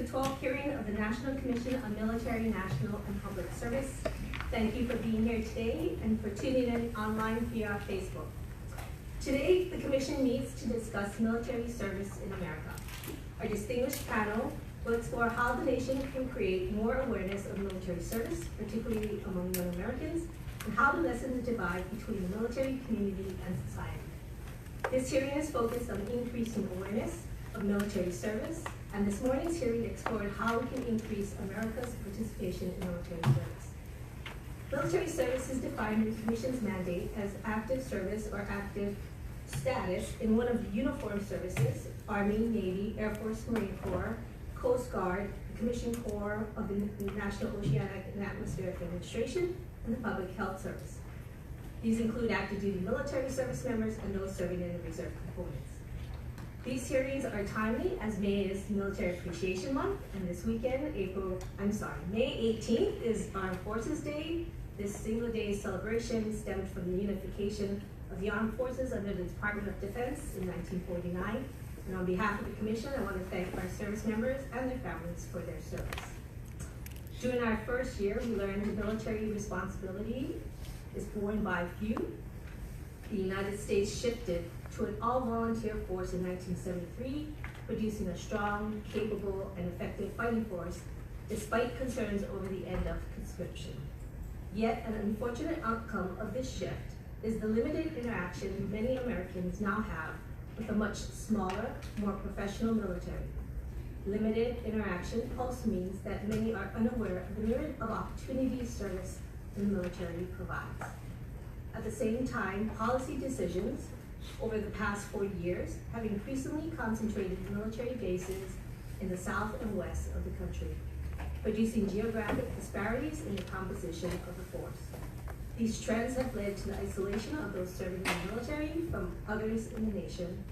the 12th hearing of the National Commission on Military, National, and Public Service. Thank you for being here today and for tuning in online via Facebook. Today, the Commission meets to discuss military service in America. Our distinguished panel will explore how the nation can create more awareness of military service, particularly among young Americans, and how to lessen the divide between the military community and society. This hearing is focused on increasing awareness of military service, and this morning's hearing explored how we can increase America's participation in military service. Military service is defined in the Commission's mandate as active service or active status in one of the uniformed services: Army, Navy, Air Force, Marine Corps, Coast Guard, the Commissioned Corps of the National Oceanic and Atmospheric Administration, and the Public Health Service. These include active duty military service members and those serving in the reserve components. These hearings are timely as May is Military Appreciation Month, and this weekend, May 18th is Armed Forces Day. This single day celebration stemmed from the unification of the armed forces under the Department of Defense in 1949. And on behalf of the Commission, I want to thank our service members and their families for their service. During our first year, we learned the military responsibility is borne by few. The United States shifted to an all-volunteer force in 1973, producing a strong, capable, and effective fighting force, despite concerns over the end of conscription. Yet, an unfortunate outcome of this shift is the limited interaction many Americans now have with a much smaller, more professional military. Limited interaction also means that many are unaware of the myriad of opportunities service in the military provides. At the same time, policy decisions over the past 4 years have increasingly concentrated military bases in the south and west of the country, producing geographic disparities in the composition of the force. These trends have led to the isolation of those serving in the military from others in the nation.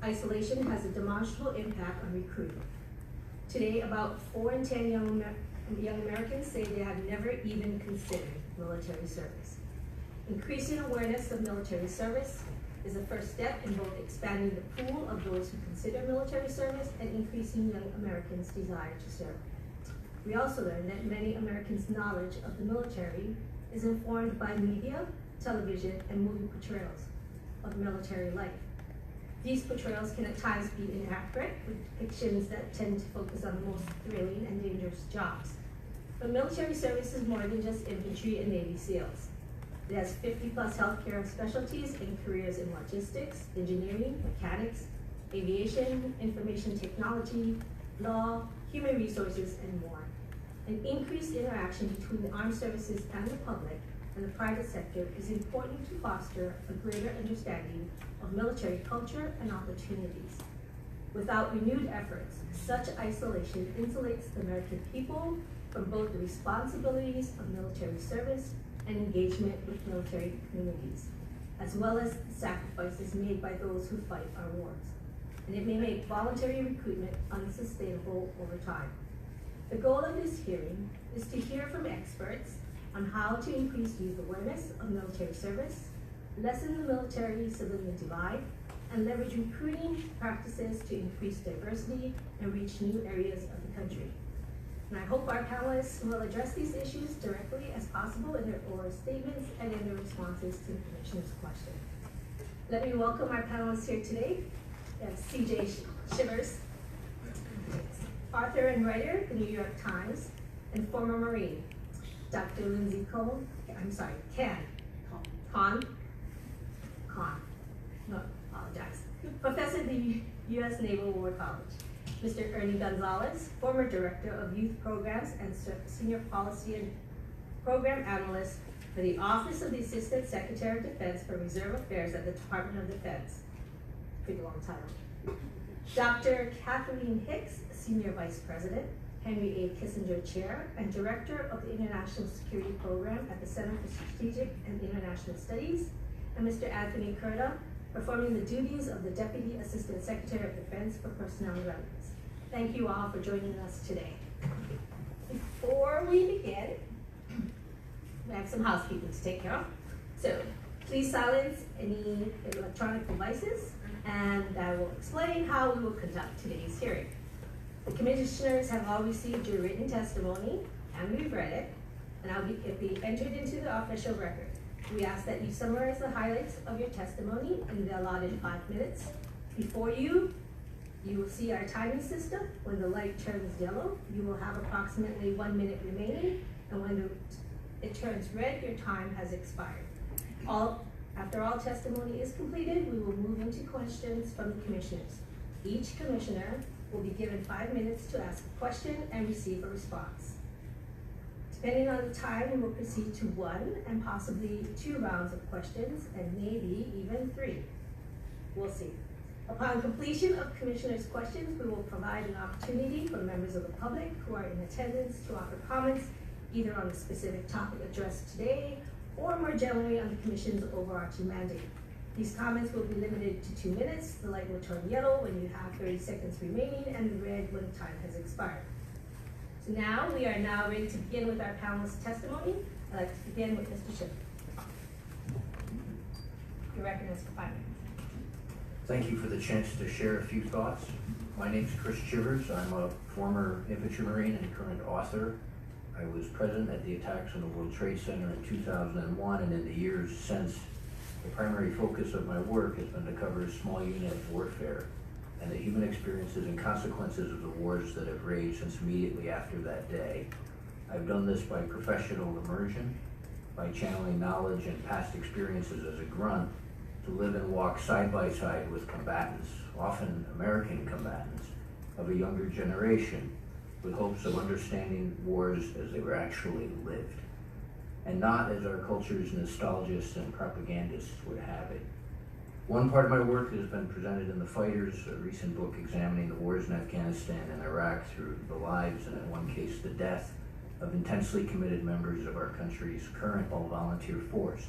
Isolation has a demonstrable impact on recruiting. Today, about 4 in 10 young Americans say they have never even considered military service. Increasing awareness of military service is a first step in both expanding the pool of those who consider military service and increasing young Americans' desire to serve. We also learned that many Americans' knowledge of the military is informed by media, television, and movie portrayals of military life. These portrayals can at times be inaccurate, with depictions that tend to focus on the most thrilling and dangerous jobs. But military service is more than just infantry and Navy SEALs. It has 50+ healthcare specialties and careers in logistics, engineering, mechanics, aviation, information technology, law, human resources, and more. An increased interaction between the armed services and the public and the private sector is important to foster a greater understanding of military culture and opportunities. Without renewed efforts, such isolation insulates the American people from both the responsibilities of military service and engagement with military communities, as well as the sacrifices made by those who fight our wars. And it may make voluntary recruitment unsustainable over time. The goal of this hearing is to hear from experts on how to increase youth awareness of military service, lessen the military-civilian divide, and leverage recruiting practices to increase diversity and reach new areas of the country. And I hope our panelists will address these issues directly as possible in their oral statements and in their responses to the Commissioner's question. Let me welcome our panelists here today. We have C.J. Chivers, author and writer, The New York Times, and former Marine. Dr. Lindsay Cohn, Cohn, no, apologize. Professor at the U.S. Naval War College. Mr. Ernie Gonzales, former Director of Youth Programs and Senior Policy and Program Analyst for the Office of the Assistant Secretary of Defense for Reserve Affairs at the Department of Defense. Pretty long title. Dr. Kathleen Hicks, Senior Vice President, Henry A. Kissinger Chair, and Director of the International Security Program at the Center for Strategic and International Studies, and Mr. Anthony Curda, performing the duties of the Deputy Assistant Secretary of Defense for Personnel Relevance. Thank you all for joining us today. Before we begin, I have some housekeeping to take care of. So please silence any electronic devices, and I will explain how we will conduct today's hearing. The commissioners have all received your written testimony, and we've read it, and it'll be entered into the official record. We ask that you summarize the highlights of your testimony in the allotted 5 minutes. Before you will see our timing system. When the light turns yellow, you will have approximately 1 minute remaining, and when it turns red, your time has expired. After all testimony is completed, we will move into questions from the commissioners. Each commissioner will be given 5 minutes to ask a question and receive a response. Depending on the time, we will proceed to 1 and possibly 2 rounds of questions, and maybe even 3. We'll see. Upon completion of commissioners' questions, we will provide an opportunity for members of the public who are in attendance to offer comments either on the specific topic addressed today or more generally on the commission's overarching mandate. These comments will be limited to 2 minutes. The light will turn yellow when you have 30 seconds remaining, and red when time has expired. So now, we are ready to begin with our panelist testimony. I'd like to begin with Mr. Chivers. You're recognized for 5 minutes. Thank you for the chance to share a few thoughts. My name is Chris Chivers. I'm a former infantry marine and current author. I was present at the attacks on the World Trade Center in 2001, and in the years since, the primary focus of my work has been to cover small unit warfare and the human experiences and consequences of the wars that have raged since immediately after that day. I've done this by professional immersion, by channeling knowledge and past experiences as a grunt, to live and walk side by side with combatants, often American combatants, of a younger generation, with hopes of understanding wars as they were actually lived, and not as our culture's nostalgists and propagandists would have it. One part of my work has been presented in The Fighters, a recent book examining the wars in Afghanistan and Iraq through the lives, and in one case the death, of intensely committed members of our country's current all-volunteer force.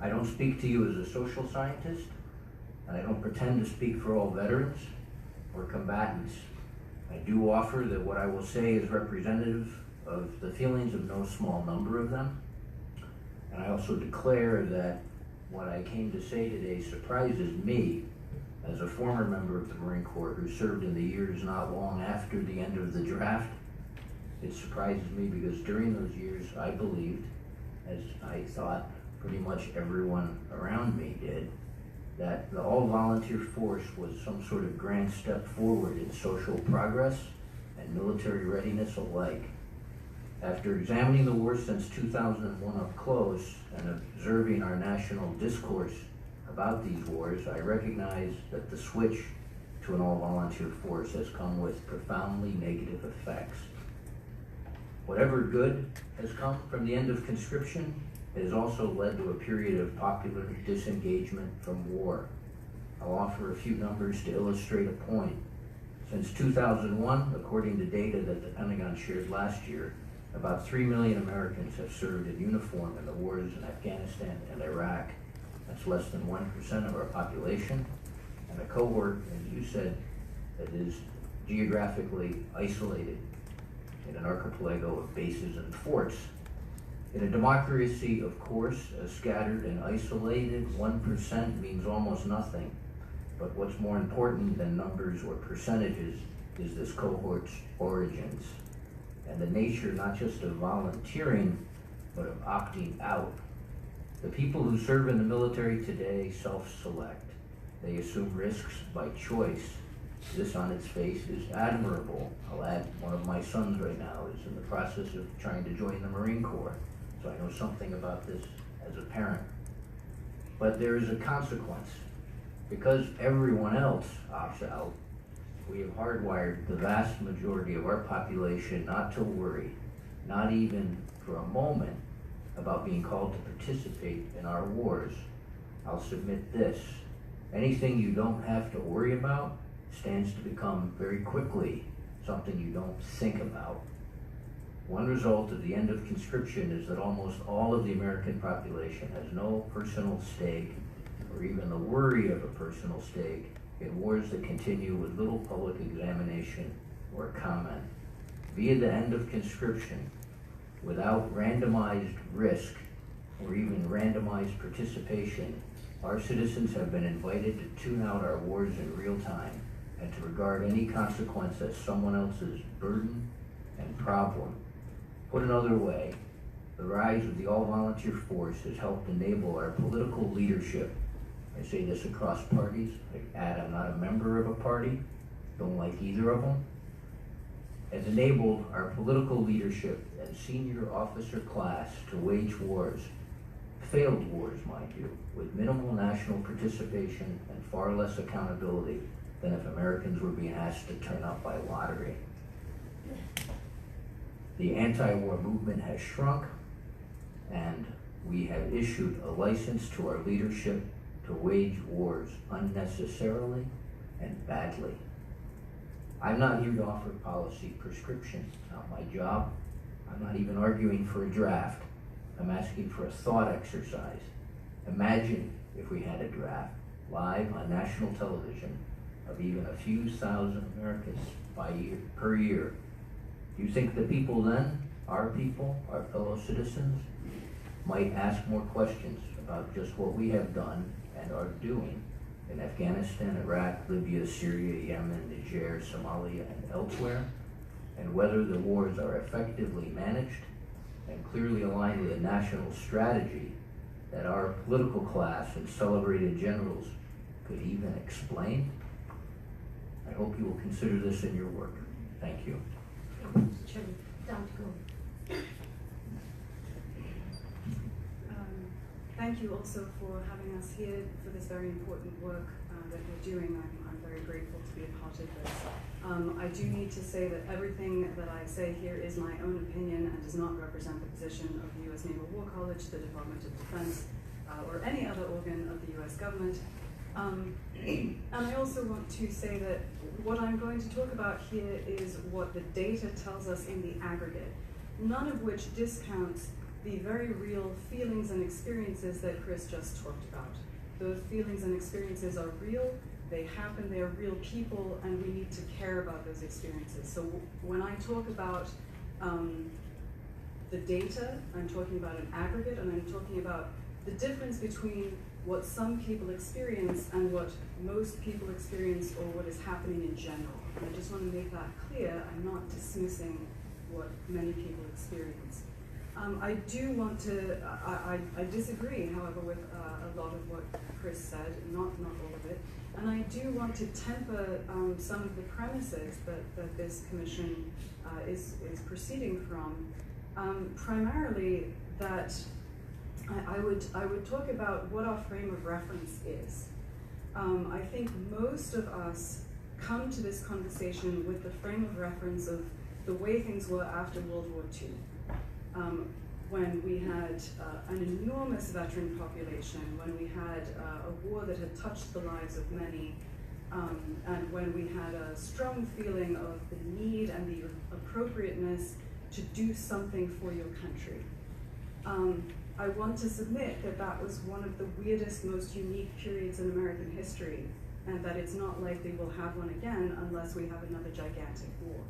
I don't speak to you as a social scientist, and I don't pretend to speak for all veterans or combatants. I do offer that what I will say is representative of the feelings of no small number of them, and I also declare that what I came to say today surprises me as a former member of the Marine Corps who served in the years not long after the end of the draft. It surprises me because during those years I believed, as I thought pretty much everyone around me did, that the all-volunteer force was some sort of grand step forward in social progress and military readiness alike. After examining the war since 2001 up close and observing our national discourse about these wars, I recognize that the switch to an all-volunteer force has come with profoundly negative effects. Whatever good has come from the end of conscription, it has also led to a period of popular disengagement from war. I'll offer a few numbers to illustrate a point. Since 2001, according to data that the Pentagon shared last year, about 3 million Americans have served in uniform in the wars in Afghanistan and Iraq. That's less than 1% of our population, and a cohort, as you said, that is geographically isolated in an archipelago of bases and forts. In a democracy, of course, a scattered and isolated 1% means almost nothing. But what's more important than numbers or percentages is this cohort's origins and the nature not just of volunteering, but of opting out. The people who serve in the military today self-select. They assume risks by choice. This on its face is admirable. I'll add, one of my sons right now is in the process of trying to join the Marine Corps, so I know something about this as a parent. But there is a consequence. Because everyone else opts out, we have hardwired the vast majority of our population not to worry, not even for a moment, about being called to participate in our wars. I'll submit this: anything you don't have to worry about stands to become very quickly something you don't think about. One result of the end of conscription is that almost all of the American population has no personal stake, or even the worry of a personal stake, in wars that continue with little public examination or comment. Via the end of conscription, without randomized risk or even randomized participation, our citizens have been invited to tune out our wars in real time and to regard any consequence as someone else's burden and problem. Put another way, the rise of the all-volunteer force has helped enable our political leadership. I say this across parties. I add, I'm not a member of a party, don't like either of them. Has enabled our political leadership and senior officer class to wage wars, failed wars, mind you, with minimal national participation and far less accountability than if Americans were being asked to turn up by lottery. The anti-war movement has shrunk, and we have issued a license to our leadership to wage wars unnecessarily and badly. I'm not here to offer policy prescription, not my job. I'm not even arguing for a draft. I'm asking for a thought exercise. Imagine if we had a draft live on national television of even a few thousand Americans per year. Do you think the people then, our people, our fellow citizens, might ask more questions about just what we have done and are doing in Afghanistan, Iraq, Libya, Syria, Yemen, Niger, Somalia, and elsewhere, and whether the wars are effectively managed and clearly aligned with a national strategy that our political class and celebrated generals could even explain? I hope you will consider this in your work. Thank you. Chairman, Dr. Cohn. Thank you also for having us here for this very important work that you're doing. I'm very grateful to be a part of this. I do need to say that everything that I say here is my own opinion and does not represent the position of the U.S. Naval War College, the Department of Defense, or any other organ of the U.S. government. And I also want to say that what I'm going to talk about here is what the data tells us in the aggregate, none of which discounts the very real feelings and experiences that Chris just talked about. Those feelings and experiences are real, they happen, they are real people, and we need to care about those experiences. So when I talk about the data, I'm talking about an aggregate, and I'm talking about the difference between what some people experience and what most people experience, or what is happening in general. And I just want to make that clear. I'm not dismissing what many people experience. I do want to, I disagree, however, with a lot of what Chris said, not all of it. And I do want to temper some of the premises that this commission is proceeding from. Primarily that I would talk about what our frame of reference is. I think most of us come to this conversation with the frame of reference of the way things were after World War II. When we had an enormous veteran population, when we had a war that had touched the lives of many, and when we had a strong feeling of the need and the appropriateness to do something for your country. I want to submit that that was one of the weirdest, most unique periods in American history, and that it's not likely we'll have one again unless we have another gigantic war.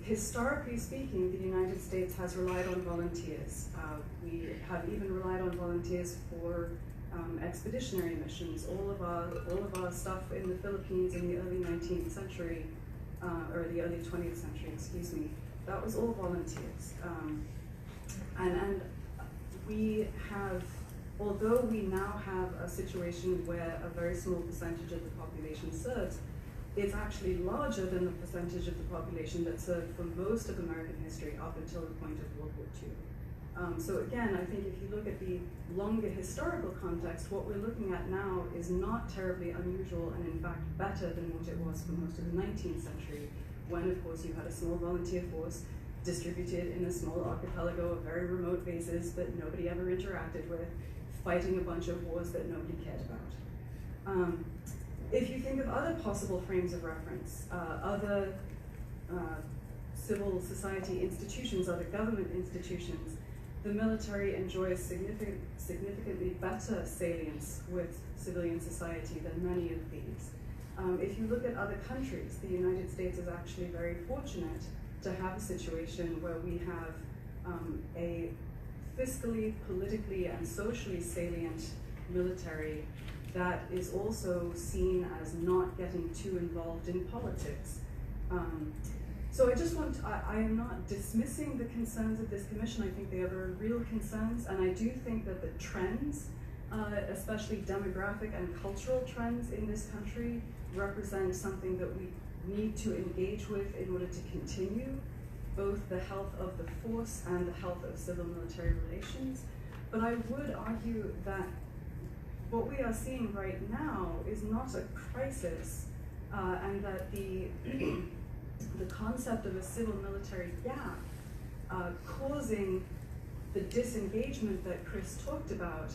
Historically speaking, the United States has relied on volunteers. We have even relied on volunteers for expeditionary missions. All of our stuff in the Philippines in the early 19th century, or the early 20th century, excuse me, that was all volunteers. And we have, although we now have a situation where a very small percentage of the population serves, it's actually larger than the percentage of the population that served for most of American history up until the point of World War II. So again, I think if you look at the longer historical context, what we're looking at now is not terribly unusual and in fact better than what it was for most of the 19th century, when of course you had a small volunteer force distributed in a small archipelago of very remote bases that nobody ever interacted with, fighting a bunch of wars that nobody cared about. If you think of other possible frames of reference, other civil society institutions, other government institutions, the military enjoys significantly better salience with civilian society than many of these. If you look at other countries, the United States is actually very fortunate to have a situation where we have a fiscally, politically, and socially salient military that is also seen as not getting too involved in politics. So I am not dismissing the concerns of this commission. I think they are very real concerns, and I do think that the trends, especially demographic and cultural trends in this country, represent something that we need to engage with in order to continue both the health of the force and the health of civil-military relations. But I would argue that what we are seeing right now is not a crisis, and that the concept of a civil-military gap causing the disengagement that Chris talked about,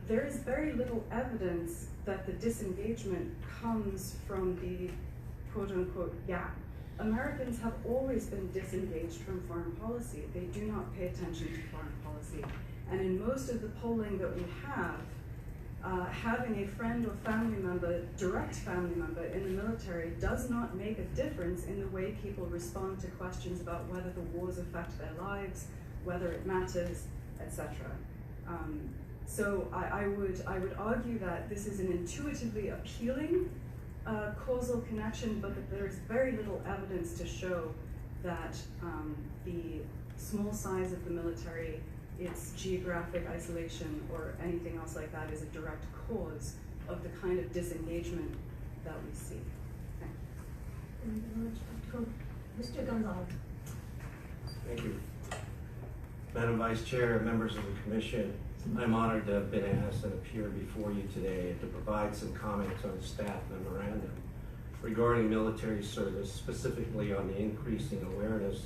there is very little evidence that the disengagement comes from the quote-unquote gap. Americans have always been disengaged from foreign policy. They do not pay attention to foreign policy. And in most of the polling that we have, having a friend or family member, direct family member in the military does not make a difference in the way people respond to questions about whether the wars affect their lives, whether it matters, etc. So I would argue that this is an intuitively appealing causal connection, but that there is very little evidence to show that the small size of the military, its geographic isolation, or anything else like that is a direct cause of the kind of disengagement that we see. Thank you. Thank you very much, Dr. Cohn. Mr. Gonzales. Thank you. Madam Vice Chair, members of the Commission, I'm honored to have been asked and appear before you today to provide some comments on the staff memorandum regarding military service, specifically on the increasing awareness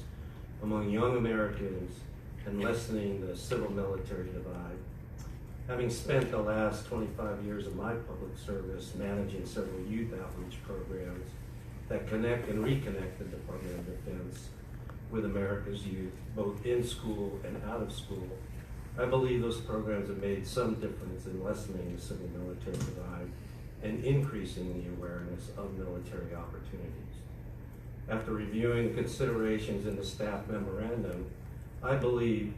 among young Americans and lessening the civil-military divide. Having spent the last 25 years of my public service managing several youth outreach programs that connect and reconnect the Department of Defense with America's youth, both in school and out of school, I believe those programs have made some difference in lessening the civil-military divide and increasing the awareness of military opportunities. After reviewing the considerations in the staff memorandum, I believe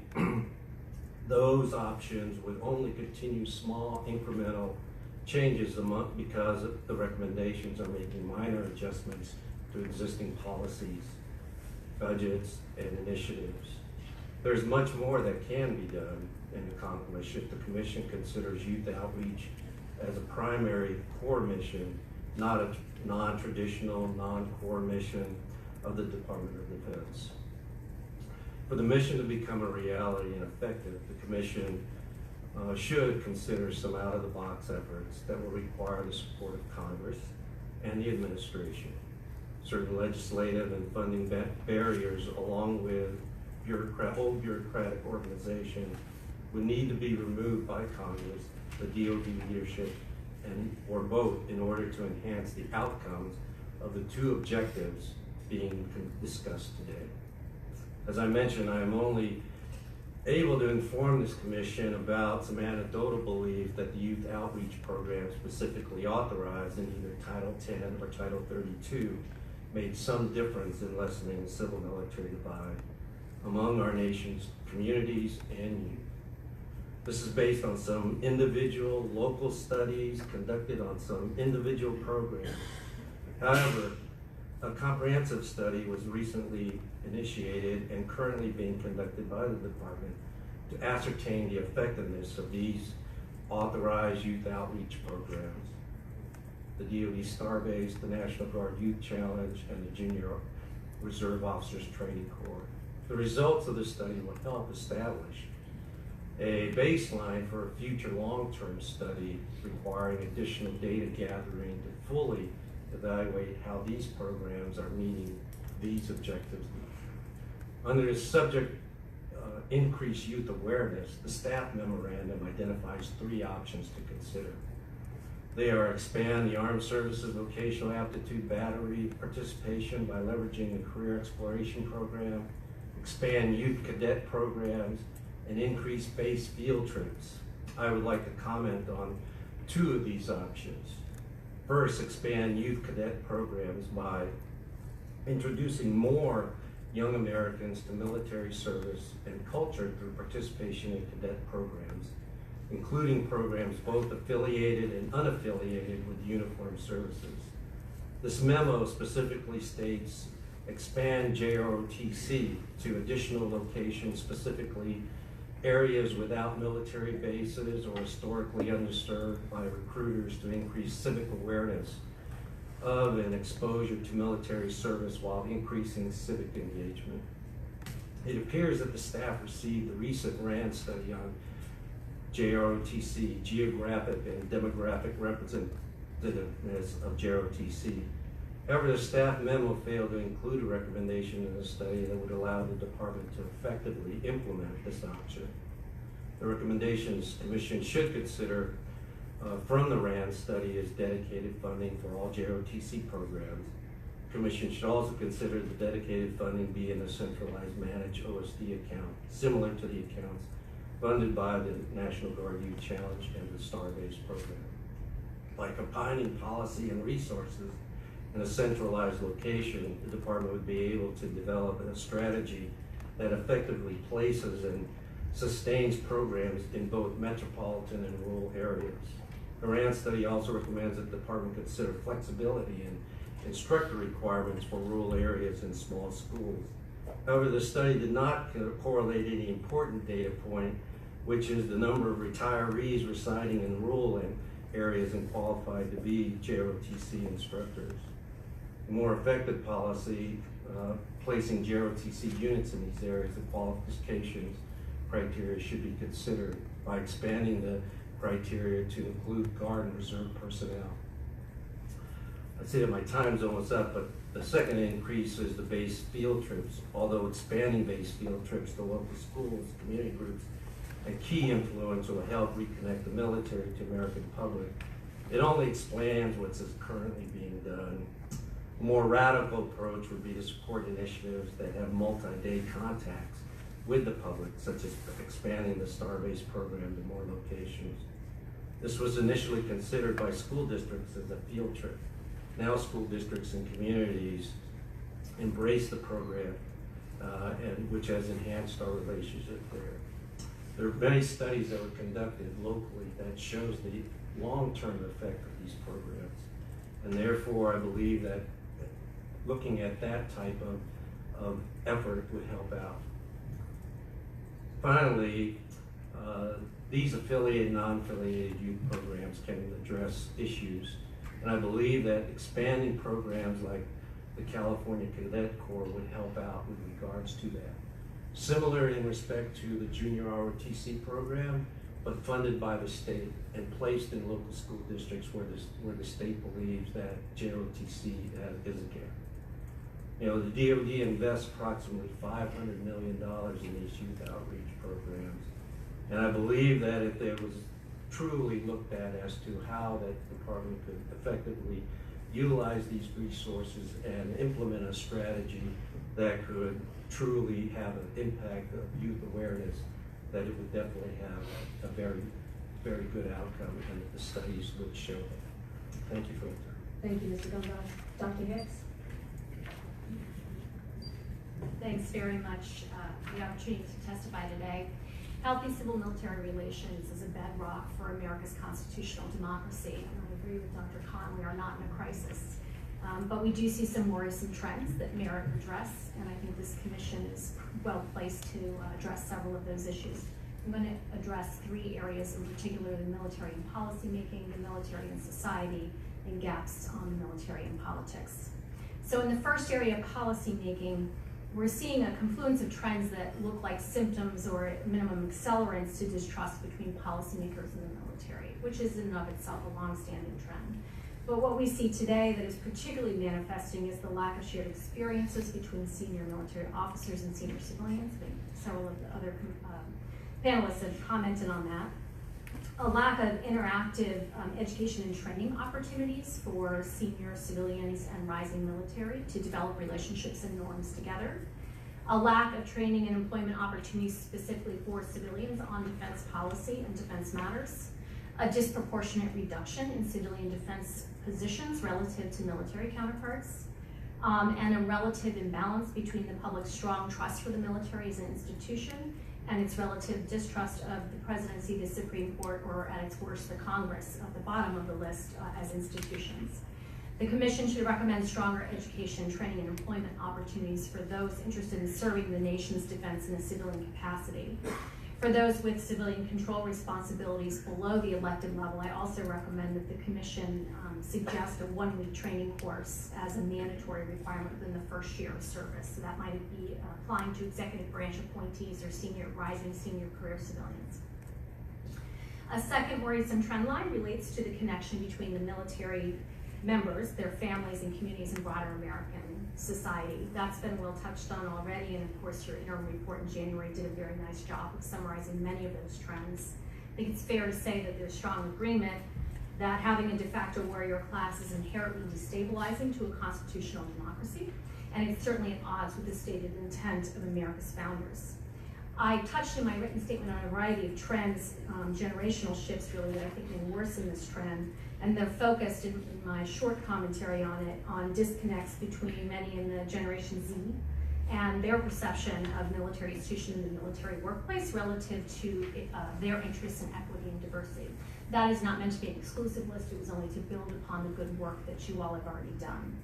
those options would only continue small incremental changes because the recommendations are making minor adjustments to existing policies, budgets, and initiatives. There's much more that can be done and accomplished if the Commission considers youth outreach as a primary core mission, not a non-traditional, non-core mission of the Department of Defense. For the mission to become a reality and effective, the Commission should consider some out-of-the-box efforts that will require the support of Congress and the administration. Certain legislative and funding barriers, along with whole bureaucratic organization, would need to be removed by Congress, the DoD leadership, or both, in order to enhance the outcomes of the two objectives being discussed today. As I mentioned, I am only able to inform this Commission about some anecdotal belief that the youth outreach program specifically authorized in either Title 10 or Title 32 made some difference in lessening the civil-military divide among our nation's communities and youth. This is based on some individual local studies conducted on some individual programs. However, a comprehensive study was recently initiated and currently being conducted by the department to ascertain the effectiveness of these authorized youth outreach programs. The DoD Starbase, the National Guard Youth Challenge, and the Junior Reserve Officers Training Corps. The results of the study will help establish a baseline for a future long-term study requiring additional data gathering to fully evaluate how these programs are meeting these objectives. Under the subject, increased youth awareness, the staff memorandum identifies 3 options to consider. They are expand the Armed Services Vocational Aptitude Battery participation by leveraging the Career Exploration Program, expand youth cadet programs, and increase base field trips. I would like to comment on 2 of these options. First, expand youth cadet programs by introducing more young Americans to military service and culture through participation in cadet programs. including programs both affiliated and unaffiliated with uniformed services. This memo specifically states expand JROTC to additional locations, specifically areas without military bases or historically undisturbed by recruiters, to increase civic awareness of and exposure to military service while increasing civic engagement. It appears that the staff received the recent RAND study on JROTC, geographic and demographic representativeness of JROTC. However, the staff memo failed to include a recommendation in the study that would allow the department to effectively implement this option. The recommendations the Commission should consider from the RAND study is dedicated funding for all JROTC programs. The Commission should also consider the dedicated funding be in a centralized managed OSD account, similar to the accounts funded by the National Guard Youth Challenge and the STAR-based program. By combining policy and resources in a centralized location, the department would be able to develop a strategy that effectively places and sustains programs in both metropolitan and rural areas. The RAND study also recommends that the department consider flexibility in instructor requirements for rural areas and small schools. However, the study did not correlate any important data point, which is the number of retirees residing in rural areas and qualified to be JROTC instructors. A more effective policy placing JROTC units in these areas, the qualifications criteria should be considered by expanding the criteria to include Guard and Reserve personnel. I see that my time's almost up, but the second increase is the base field trips. Although expanding base field trips to local schools, community groups, and key influence will help reconnect the military to American public, it only expands what's currently being done. A more radical approach would be to support initiatives that have multi-day contacts with the public, such as expanding the STAR-based program to more locations. This was initially considered by school districts as a field trip. Now school districts and communities embrace the program, and which has enhanced our relationship there. There are many studies that were conducted locally that shows the long-term effect of these programs. And therefore, I believe that looking at that type of effort would help out. Finally, these affiliated and non-affiliated youth programs can address issues. And I believe that expanding programs like the California Cadet Corps would help out with regards to that. Similar in respect to the Junior ROTC program, but funded by the state and placed in local school districts where the state believes that JROTC is a gap. You know, the DoD invests approximately $500 million in these youth outreach programs. And I believe that if it was truly looked at as to how that department could effectively utilize these resources and implement a strategy that could truly have an impact of youth awareness, that it would definitely have a very, very good outcome, and the studies would show that. Thank you for the time. Thank you, Mr. Gonzales. Dr. Hicks? Thanks very much for the opportunity to testify today. Healthy civil-military relations is a bedrock for America's constitutional democracy, and I agree with Dr. Cohn, we are not in a crisis. But we do see some worrisome trends that merit redress, and I think this commission is well placed to address several of those issues. I'm going to address three areas in particular: the military and policymaking, the military and society, and gaps on the military and politics. So in the first area of policymaking, we're seeing a confluence of trends that look like symptoms or at minimum accelerants to distrust between policymakers and the military, which is in and of itself a long-standing trend. But what we see today that is particularly manifesting is the lack of shared experiences between senior military officers and senior civilians. I think several of the other panelists have commented on that. A lack of interactive education and training opportunities for senior civilians and rising military to develop relationships and norms together. A lack of training and employment opportunities specifically for civilians on defense policy and defense matters. A disproportionate reduction in civilian defense positions relative to military counterparts. And a relative imbalance between the public's strong trust for the military as an institution and its relative distrust of the presidency, the Supreme Court, or at its worst, the Congress, at the bottom of the list as institutions. The Commission should recommend stronger education, training, and employment opportunities for those interested in serving the nation's defense in a civilian capacity. For those with civilian control responsibilities below the elected level, I also recommend that the Commission suggest a one-week training course as a mandatory requirement within the first year of service. So that might be applying to executive branch appointees or rising senior career civilians. A second worrisome trend line relates to the connection between the military members, their families and communities, and broader American society. That's been well touched on already, and of course your interim report in January did a very nice job of summarizing many of those trends. I think it's fair to say that there's strong agreement that having a de facto warrior class is inherently destabilizing to a constitutional democracy, and it's certainly at odds with the stated intent of America's founders. I touched in my written statement on a variety of trends, generational shifts really, that I think may worsen this trend, and they're focused in my short commentary on it, on disconnects between many in the Generation Z and their perception of military institution in the military workplace relative to their interests in equity and diversity. That is not meant to be an exclusive list, it was only to build upon the good work that you all have already done.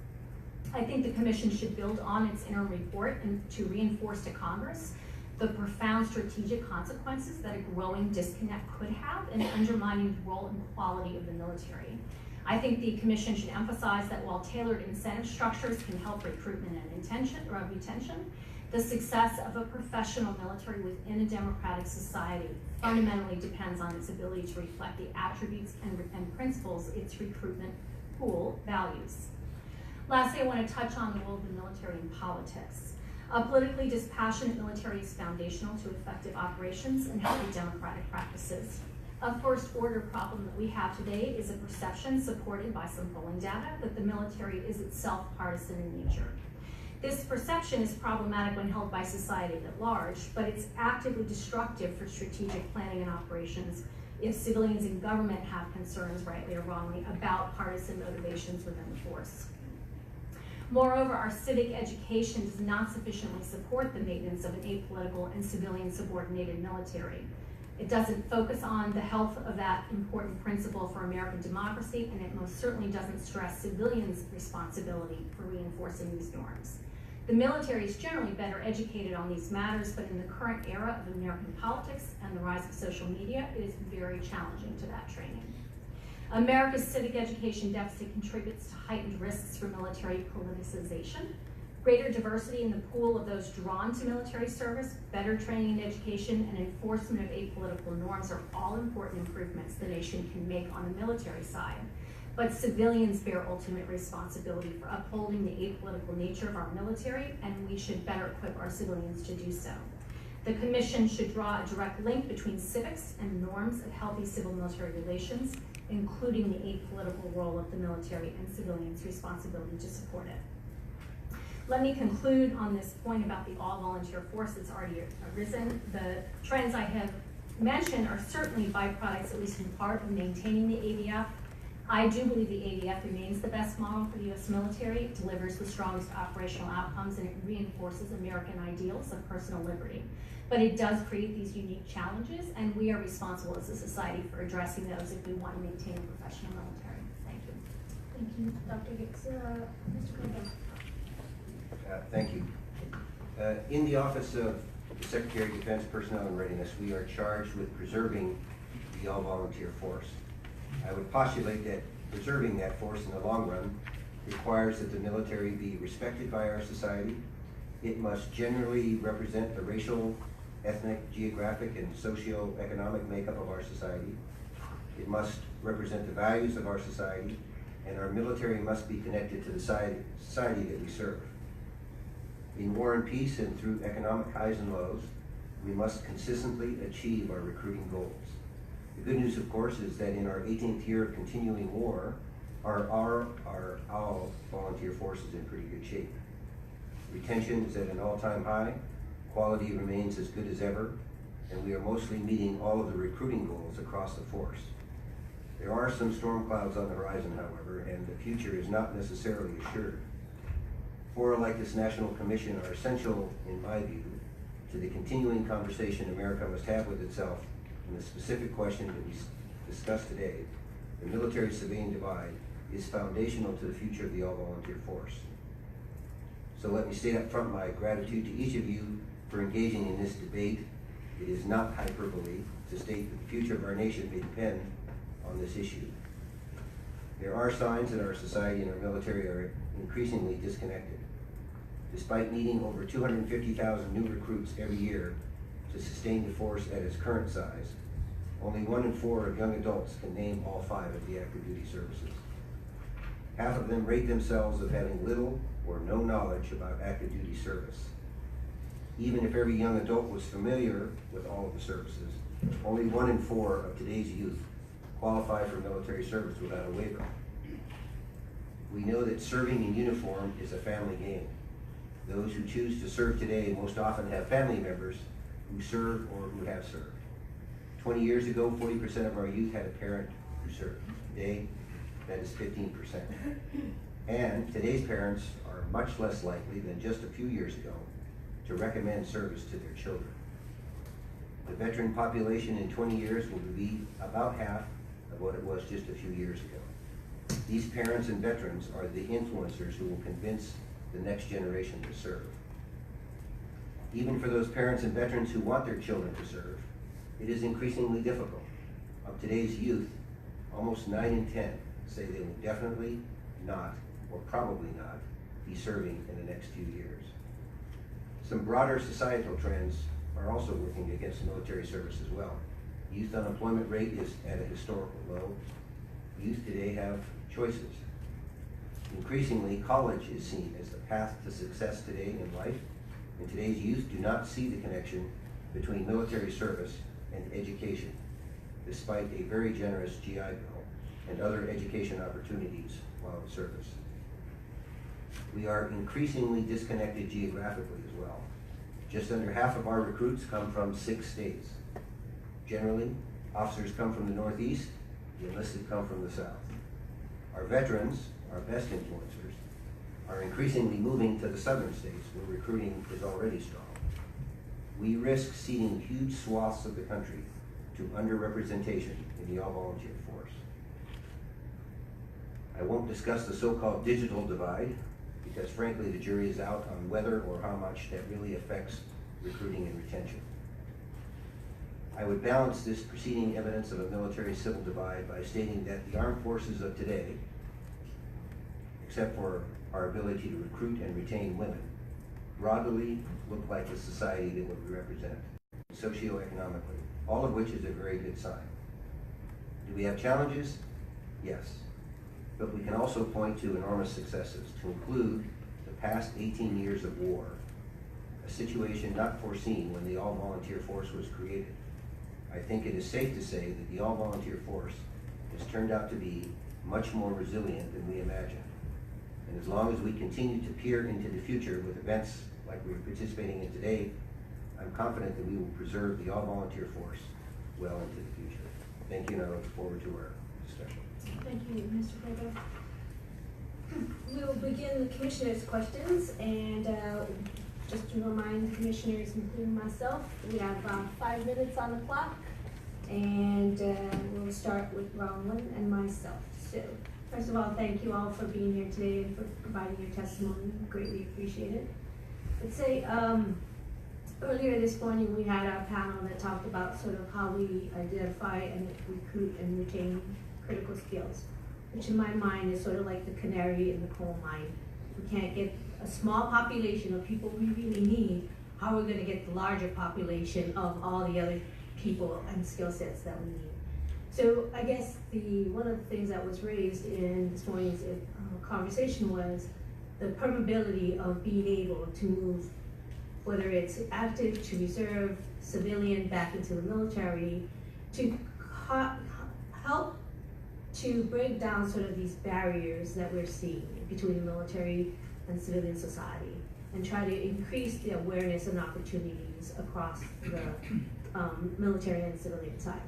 I think the Commission should build on its interim report and to reinforce to Congress the profound strategic consequences that a growing disconnect could have in undermining the role and quality of the military. I think the Commission should emphasize that while tailored incentive structures can help recruitment and retention, the success of a professional military within a democratic society fundamentally depends on its ability to reflect the attributes and principles its recruitment pool values. Lastly, I want to touch on the role of the military in politics. A politically dispassionate military is foundational to effective operations and healthy democratic practices. A first order problem that we have today is a perception supported by some polling data that the military is itself partisan in nature. This perception is problematic when held by society at large, but it's actively destructive for strategic planning and operations if civilians in government have concerns, rightly or wrongly, about partisan motivations within the force. Moreover, our civic education does not sufficiently support the maintenance of an apolitical and civilian subordinated military. It doesn't focus on the health of that important principle for American democracy, and it most certainly doesn't stress civilians' responsibility for reinforcing these norms. The military is generally better educated on these matters, but in the current era of American politics and the rise of social media, it is very challenging to that training. America's civic education deficit contributes to heightened risks for military politicization. Greater diversity in the pool of those drawn to military service, better training and education, and enforcement of apolitical norms are all important improvements the nation can make on the military side. But civilians bear ultimate responsibility for upholding the apolitical nature of our military, and we should better equip our civilians to do so. The Commission should draw a direct link between civics and norms of healthy civil-military relations, including the apolitical role of the military and civilians' responsibility to support it. Let me conclude on this point about the all-volunteer force that's already arisen. The trends I have mentioned are certainly byproducts, at least in part, of maintaining the AVF. I do believe the AVF remains the best model for the U.S. military. It delivers the strongest operational outcomes, and it reinforces American ideals of personal liberty. But it does create these unique challenges, and we are responsible as a society for addressing those if we want to maintain a professional military. Thank you. Thank you, Dr. Hicks. Mr. Cohn. Thank you. In the Office of the Secretary of Defense Personnel and Readiness, we are charged with preserving the all-volunteer force. I would postulate that preserving that force in the long run requires that the military be respected by our society. It must generally represent the racial, ethnic, geographic, and socio-economic makeup of our society. It must represent the values of our society, and our military must be connected to the society that we serve. In war and peace and through economic highs and lows, we must consistently achieve our recruiting goals. The good news, of course, is that in our 18th year of continuing war, our all-volunteer force is in pretty good shape. Retention is at an all-time high, quality remains as good as ever, and we are mostly meeting all of the recruiting goals across the force. There are some storm clouds on the horizon, however, and the future is not necessarily assured. Fora like this National Commission are essential, in my view, to the continuing conversation America must have with itself on the specific question that we discussed today, the military-civilian divide is foundational to the future of the all-volunteer force. So let me state up front my gratitude to each of you for engaging in this debate. It is not hyperbole to state that the future of our nation may depend on this issue. There are signs that our society and our military are increasingly disconnected. Despite needing over 250,000 new recruits every year to sustain the force at its current size, only 1 in 4 of young adults can name all 5 of the active duty services. Half of them rate themselves as having little or no knowledge about active duty service. Even if every young adult was familiar with all of the services, only 1 in 4 of today's youth qualify for military service without a waiver. We know that serving in uniform is a family game. Those who choose to serve today most often have family members who serve or who have served. 20 years ago, 40% of our youth had a parent who served. Today, that is 15%. And today's parents are much less likely than just a few years ago to recommend service to their children. The veteran population in 20 years will be about half of what it was just a few years ago. These parents and veterans are the influencers who will convince the next generation to serve. Even for those parents and veterans who want their children to serve, it is increasingly difficult. Of today's youth, almost 9 in 10 say they will definitely not, or probably not, be serving in the next few years. Some broader societal trends are also working against military service as well. Youth unemployment rate is at a historical low. Youth today have choices. Increasingly, college is seen as the path to success today in life, and today's youth do not see the connection between military service and education, despite a very generous GI Bill and other education opportunities while in service. We are increasingly disconnected geographically as well. Just under half of our recruits come from 6 states. Generally, officers come from the Northeast, the enlisted come from the South. Our veterans, our best influencers, are increasingly moving to the southern states where recruiting is already strong. We risk ceding huge swaths of the country to underrepresentation in the all-volunteer force. I won't discuss the so-called digital divide because frankly the jury is out on whether or how much that really affects recruiting and retention. I would balance this preceding evidence of a military-civil divide by stating that the armed forces of today, except for our ability to recruit and retain women, broadly look like the society that we represent, socioeconomically, all of which is a very good sign. Do we have challenges? Yes. But we can also point to enormous successes, to include the past 18 years of war, a situation not foreseen when the all-volunteer force was created. I think it is safe to say that the all-volunteer force has turned out to be much more resilient than we imagined. And as long as we continue to peer into the future with events like we're participating in today, I'm confident that we will preserve the all-volunteer force well into the future. Thank you, and I look forward to our discussion. Thank you, Mr. Provo. We'll begin the commissioners' questions, and just to remind the commissioners, including myself, we have 5 minutes on the clock, and we'll start with Roland and myself. So, first of all, thank you all for being here today and for providing your testimony. Greatly appreciated. Let's say earlier this morning we had our panel that talked about sort of how we identify and recruit and retain critical skills, which in my mind is sort of like the canary in the coal mine. If we can't get a small population of people we really need, how are we going to get the larger population of all the other people and skill sets that we need? So I guess one of the things that was raised in this morning's conversation was the probability of being able to move, whether it's active to reserve, civilian, back into the military, to help to break down sort of these barriers that we're seeing between the military and civilian society, and try to increase the awareness and opportunities across the military and civilian side.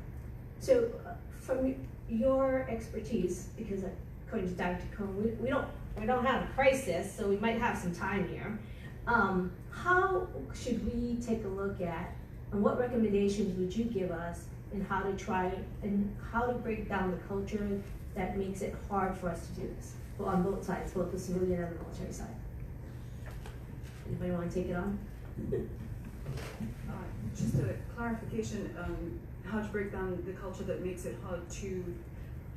So from your expertise, because according to Dr. Cohn, we don't have a crisis, so we might have some time here. How should we take a look at, and what recommendations would you give us in how to try and how to break down the culture that makes it hard for us to do this? Well, on both sides, both the civilian and the military side. Anybody want to take it on? Just a clarification, how to break down the culture that makes it hard to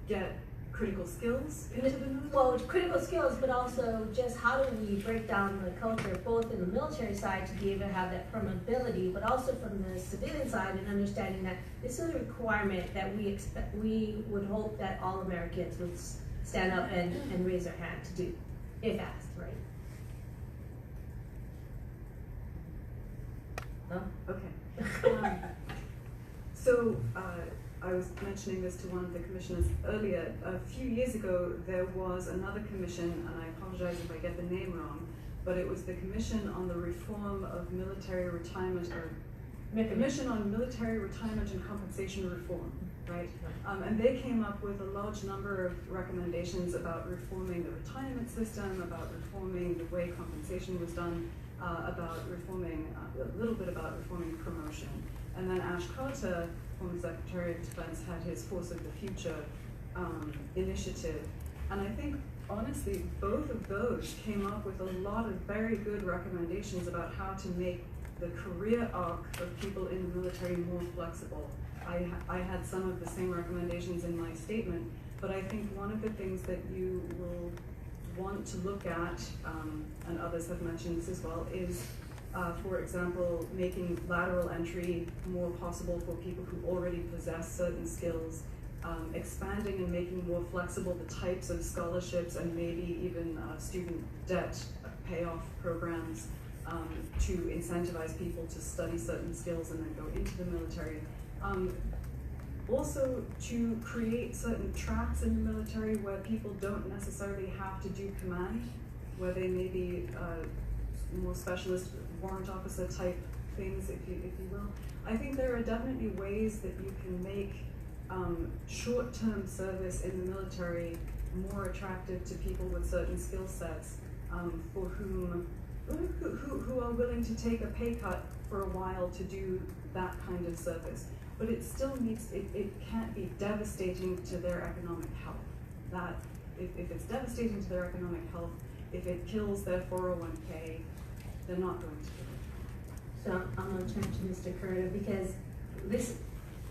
get critical skills into the military? Well, critical skills, but also just how do we break down the culture, both in the military side to be able to have that permeability, but also from the civilian side and understanding that this is a requirement that we would hope that all Americans would stand up and raise their hand to do, if asked, right? Huh? Okay. So, I was mentioning this to one of the commissioners earlier. A few years ago, there was another commission, and I apologize if I get the name wrong, but it was the Commission on the Reform of Military Retirement, or Commission on Military Retirement and Compensation Reform, right? And they came up with a large number of recommendations about reforming the retirement system, about reforming the way compensation was done, about reforming, a little bit about reforming promotion. And then Ash Carter, former Secretary of Defense, had his Force of the Future initiative. And I think, honestly, both of those came up with a lot of very good recommendations about how to make the career arc of people in the military more flexible. I had some of the same recommendations in my statement, but I think one of the things that you will want to look at, and others have mentioned this as well, is for example, making lateral entry more possible for people who already possess certain skills, expanding and making more flexible the types of scholarships and maybe even student debt payoff programs to incentivize people to study certain skills and then go into the military. Also to create certain tracks in the military where people don't necessarily have to do command, where they may be more specialist warrant officer type things, if you will. I think there are definitely ways that you can make short-term service in the military more attractive to people with certain skill sets, for who are willing to take a pay cut for a while to do that kind of service. But it still needs, it can't be devastating to their economic health. That, if it's devastating to their economic health, if it kills their 401k, they're not going to do it. So I'm going to turn to Mr. Curtis, because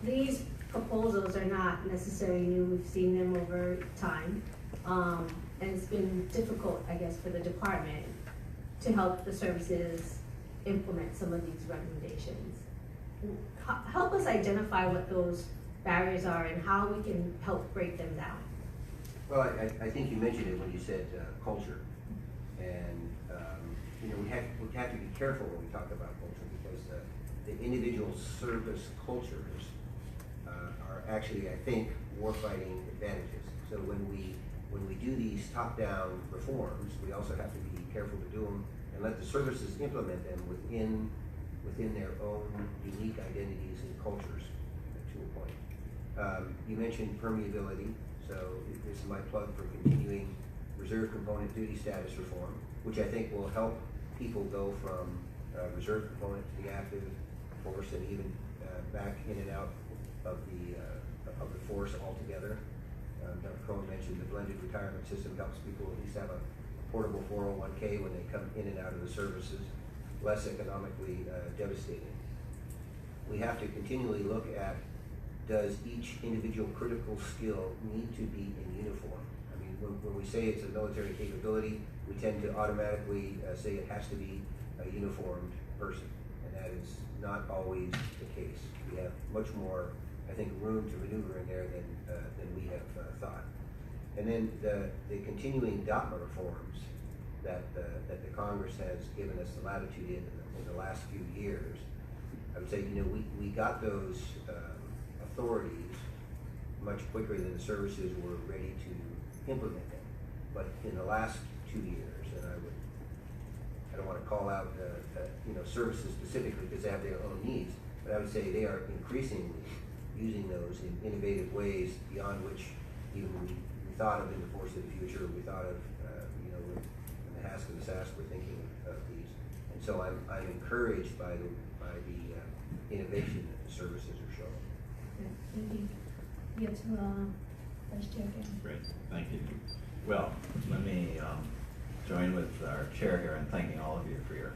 these proposals are not necessarily new. We've seen them over time, and it's been difficult, I guess, for the department to help the services implement some of these recommendations. Help us identify what those barriers are and how we can help break them down. Well, I think you mentioned it when you said culture, and you know, we have to be careful when we talk about culture, because the individual service cultures are actually, I think, warfighting advantages. So when we do these top-down reforms, we also have to be careful to do them and let the services implement them within their own unique identities and cultures, to a point. You mentioned permeability, so this is my plug for continuing reserve component duty status reform, which I think will help people go from reserve component to the active force and even back in and out of the force altogether. Dr. Cohn mentioned the blended retirement system helps people at least have a portable 401k when they come in and out of the services, less economically devastating. We have to continually look at, does each individual critical skill need to be in uniform? I mean, when we say it's a military capability, we tend to automatically say it has to be a uniformed person, and that is not always the case. We have much more, I think, room to maneuver in there than we have thought. And then the continuing DOTMA reforms that the Congress has given us the latitude in the last few years, I would say, you know, we got those authorities much quicker than the services were ready to implement them. But in the last 2 years, and I don't want to call out you know, services specifically because they have their own needs, but I would say they are increasingly using those in innovative ways beyond which even we thought of in the Force of the Future. We thought of, you know, when the HASC and the SAS were thinking of these. And And so I'm encouraged by the innovation that the services are showing. Thank you. Get to Vice Chair again. Great, thank you. Well, let me join with our chair here in thanking all of you for your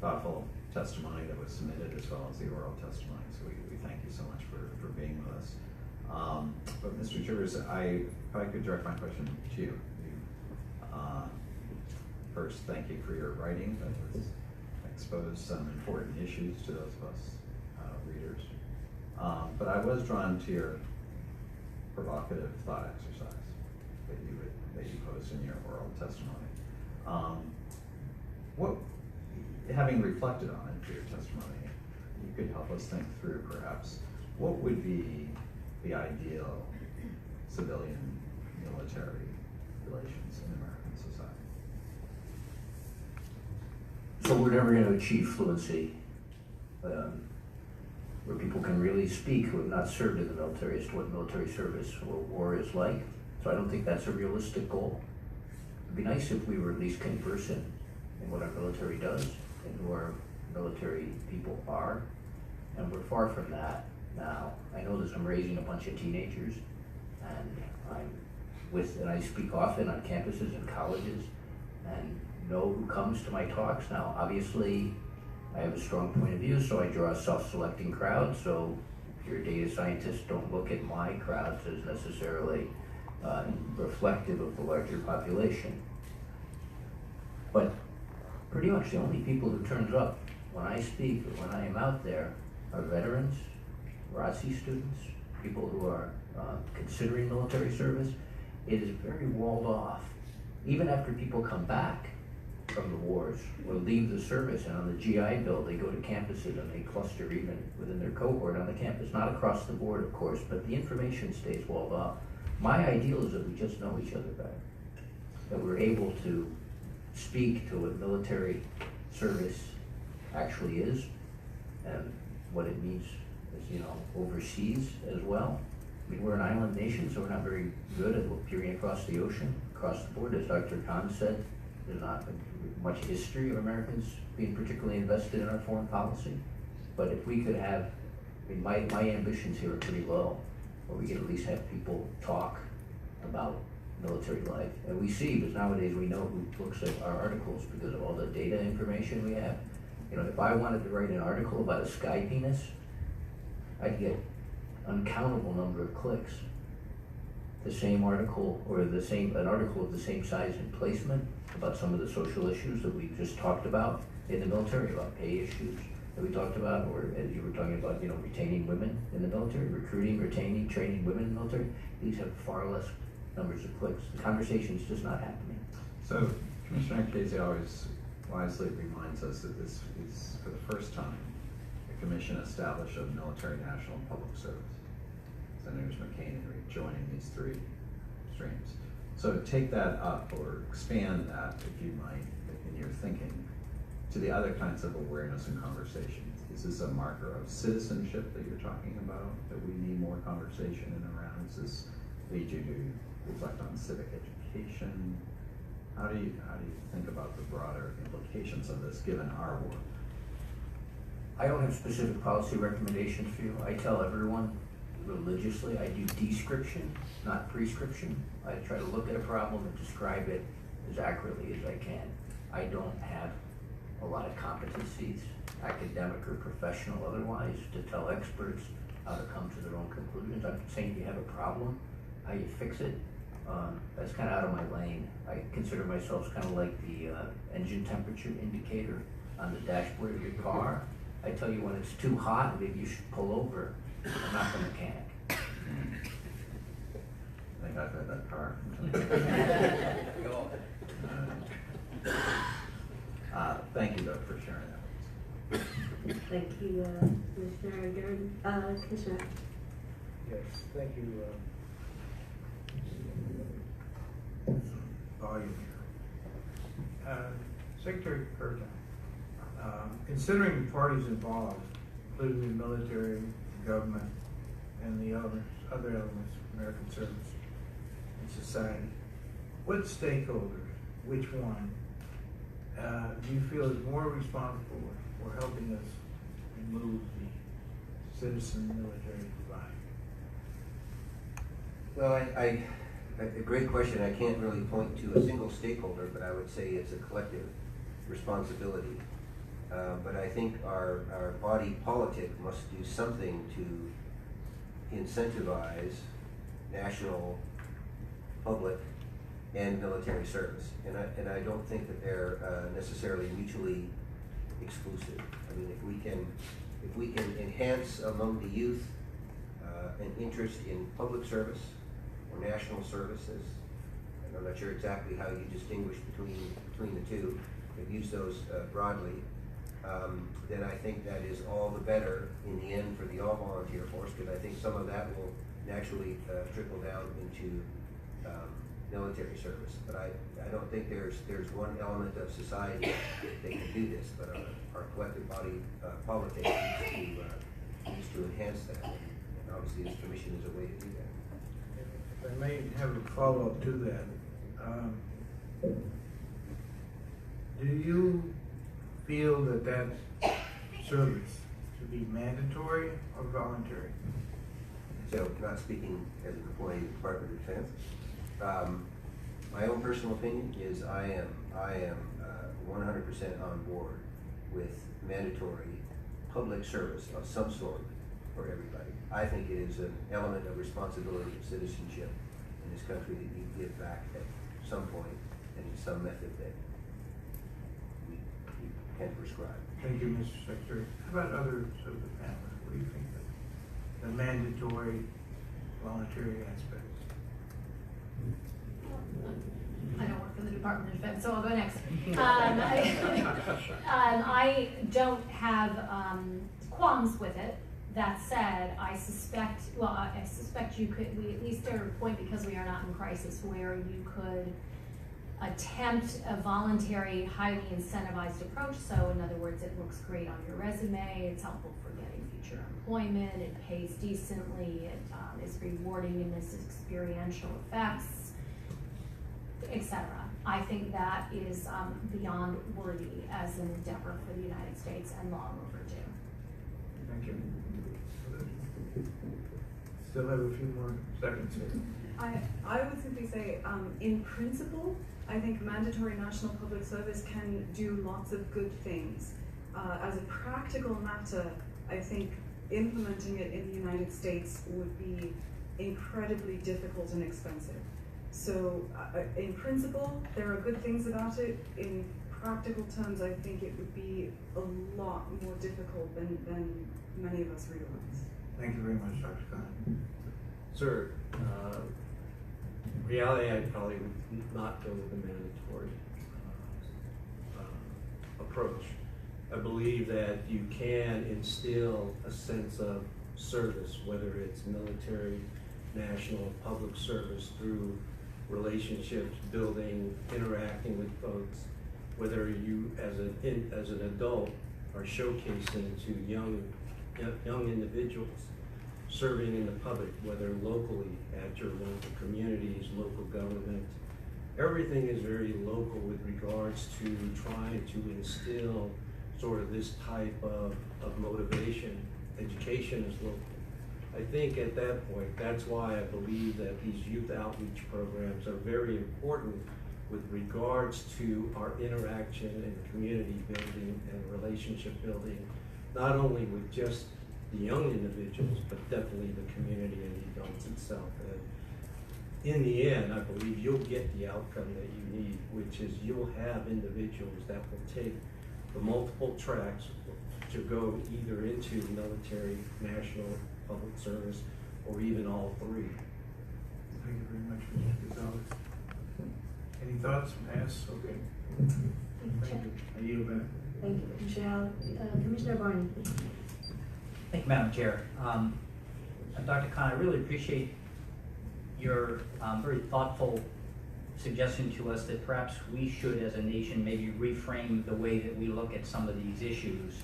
thoughtful testimony that was submitted as well as the oral testimony. So we thank you so much for being with us. But Mr. Chivers, if I could direct my question to you. First, thank you for your writing that was exposed some important issues to those of us readers. But I was drawn to your provocative thought exercise that you posed in your oral testimony. Having reflected on it through your testimony, you could help us think through perhaps what would be the ideal civilian-military relations in American society? So we're never going to achieve fluency where people can really speak who have not served in the military as to what military service or war is like. So I don't think that's a realistic goal. It'd be nice if we were at least conversant in what our military does and who our military people are. And we're far from that now. I know that I'm raising a bunch of teenagers, and I speak often on campuses and colleges and know who comes to my talks. Now, obviously, I have a strong point of view, so I draw a self-selecting crowd. So if you're a data scientist, don't look at my crowds as necessarily reflective of the larger population. But pretty much the only people who turns up when I speak or when I am out there are veterans, ROTC students, people who are considering military service. It is very walled off. Even after people come back from the wars or leave the service and on the GI Bill, they go to campuses and they cluster even within their cohort on the campus, not across the board, of course, but the information stays walled off. My ideal is that we just know each other better, that we're able to speak to what military service actually is and what it means, as overseas as well. I mean, we're an island nation, so we're not very good at peering across the ocean, across the board. As Dr. Cohn said, there's not much history of Americans being particularly invested in our foreign policy. But if we could have, my ambitions here are pretty low, where we could at least have people talk about military life. And we see, because nowadays we know who looks at our articles because of all the data information we have. If I wanted to write an article about a sky penis, I'd get uncountable number of clicks. The same article, or an article of the same size and placement about some of the social issues that we just talked about in the military, about pay issues that we talked about, or as you were talking about, retaining women in the military, recruiting, retaining, training women in the military. These have far less numbers of clicks. The conversation's just not happening. So Commissioner Casey always wisely reminds us that this is, for the first time, a commission established of military, national, and public service. Senators McCain and Reid joining these three streams. So take that up or expand that, if you might, in your thinking to the other kinds of awareness and conversations. Is this a marker of citizenship that you're talking about, that we need more conversation in around? Does this lead you to reflect on civic education? How do you think about the broader implications of this given our work? I don't have specific policy recommendations for you. I tell everyone religiously, I do description, not prescription. I try to look at a problem and describe it as accurately as I can. I don't have a lot of competencies, academic or professional otherwise, to tell experts how to come to their own conclusions. I'm saying if you have a problem, how you fix it, that's kind of out of my lane. I consider myself kind of like the engine temperature indicator on the dashboard of your car. I tell you when it's too hot, maybe you should pull over. I'm not the mechanic. I think I've had that car. Thank you, though, for sharing that. Thank you, Commissioner Gordon. Commissioner. Yes, thank you. Volume here. Secretary Curtin, considering the parties involved, including the military, government, and the other elements of American service and society, what stakeholders, which one, do you feel is more responsible for helping us remove the citizen-military divide? Well, a great question. I can't really point to a single stakeholder, but I would say it's a collective responsibility. But I think our body politic must do something to incentivize national, public, and military service. And I don't think that they're necessarily mutually exclusive. I mean, if we can enhance among the youth an interest in public service or national services, and I'm not sure exactly how you distinguish between the two, but use those broadly, then I think that is all the better in the end for the all-volunteer force, because I think some of that will naturally trickle down into military service. But I don't think there's one element of society that can do this, but our collective body politic needs to enhance that. And obviously this commission is a way to do that. If I may have a follow-up to that, do you feel that service should be mandatory or voluntary? So, not speaking as an employee of the Department of Defense, my own personal opinion is I am 100% on board with mandatory public service of some sort for everybody. I think it is an element of responsibility of citizenship in this country that you give back at some point and in some method that we can prescribe. Thank you, Mr. Secretary. How about others of the panel? What do you think of the mandatory voluntary aspects? I don't work for the Department of Defense, so I'll go next. I don't have qualms with it. That said, I suspect we at least are at a point, because we are not in crisis, where you could attempt a voluntary, highly incentivized approach. So in other words, it looks great on your resume, it's helpful for getting future employment, it pays decently, it is rewarding in its experiential effects, etc. I think that is beyond worthy as an endeavor for the United States and long overdue. Thank you. Still have a few more seconds here. I would simply say, in principle, I think mandatory national public service can do lots of good things. As a practical matter, I think implementing it in the United States would be incredibly difficult and expensive. So in principle, there are good things about it. In practical terms, I think it would be a lot more difficult than many of us realize. Thank you very much, Dr. Cohn. Sir, reality, I probably would not go with the mandatory approach. I believe that you can instill a sense of service, whether it's military, national, public service, through relationships, building, interacting with folks, whether you as an adult are showcasing to young individuals, serving in the public, whether locally at your local communities, local government. Everything is very local with regards to trying to instill sort of this type of motivation. Education is local. I think at that point, that's why I believe that these youth outreach programs are very important with regards to our interaction and community building and relationship building, not only with just the young individuals, but definitely the community and the adults itself. And in the end, I believe you'll get the outcome that you need, which is you'll have individuals that will take the multiple tracks to go either into military, national, public service, or even all three. Thank you very much, Mr. Gonzales. Any thoughts? Yes? Okay. Thank you. I yield back. Thank you, Michelle. Commissioner Barney. Thank you, Madam Chair. Dr. Cohn, I really appreciate your very thoughtful suggestion to us that perhaps we should, as a nation, maybe reframe the way that we look at some of these issues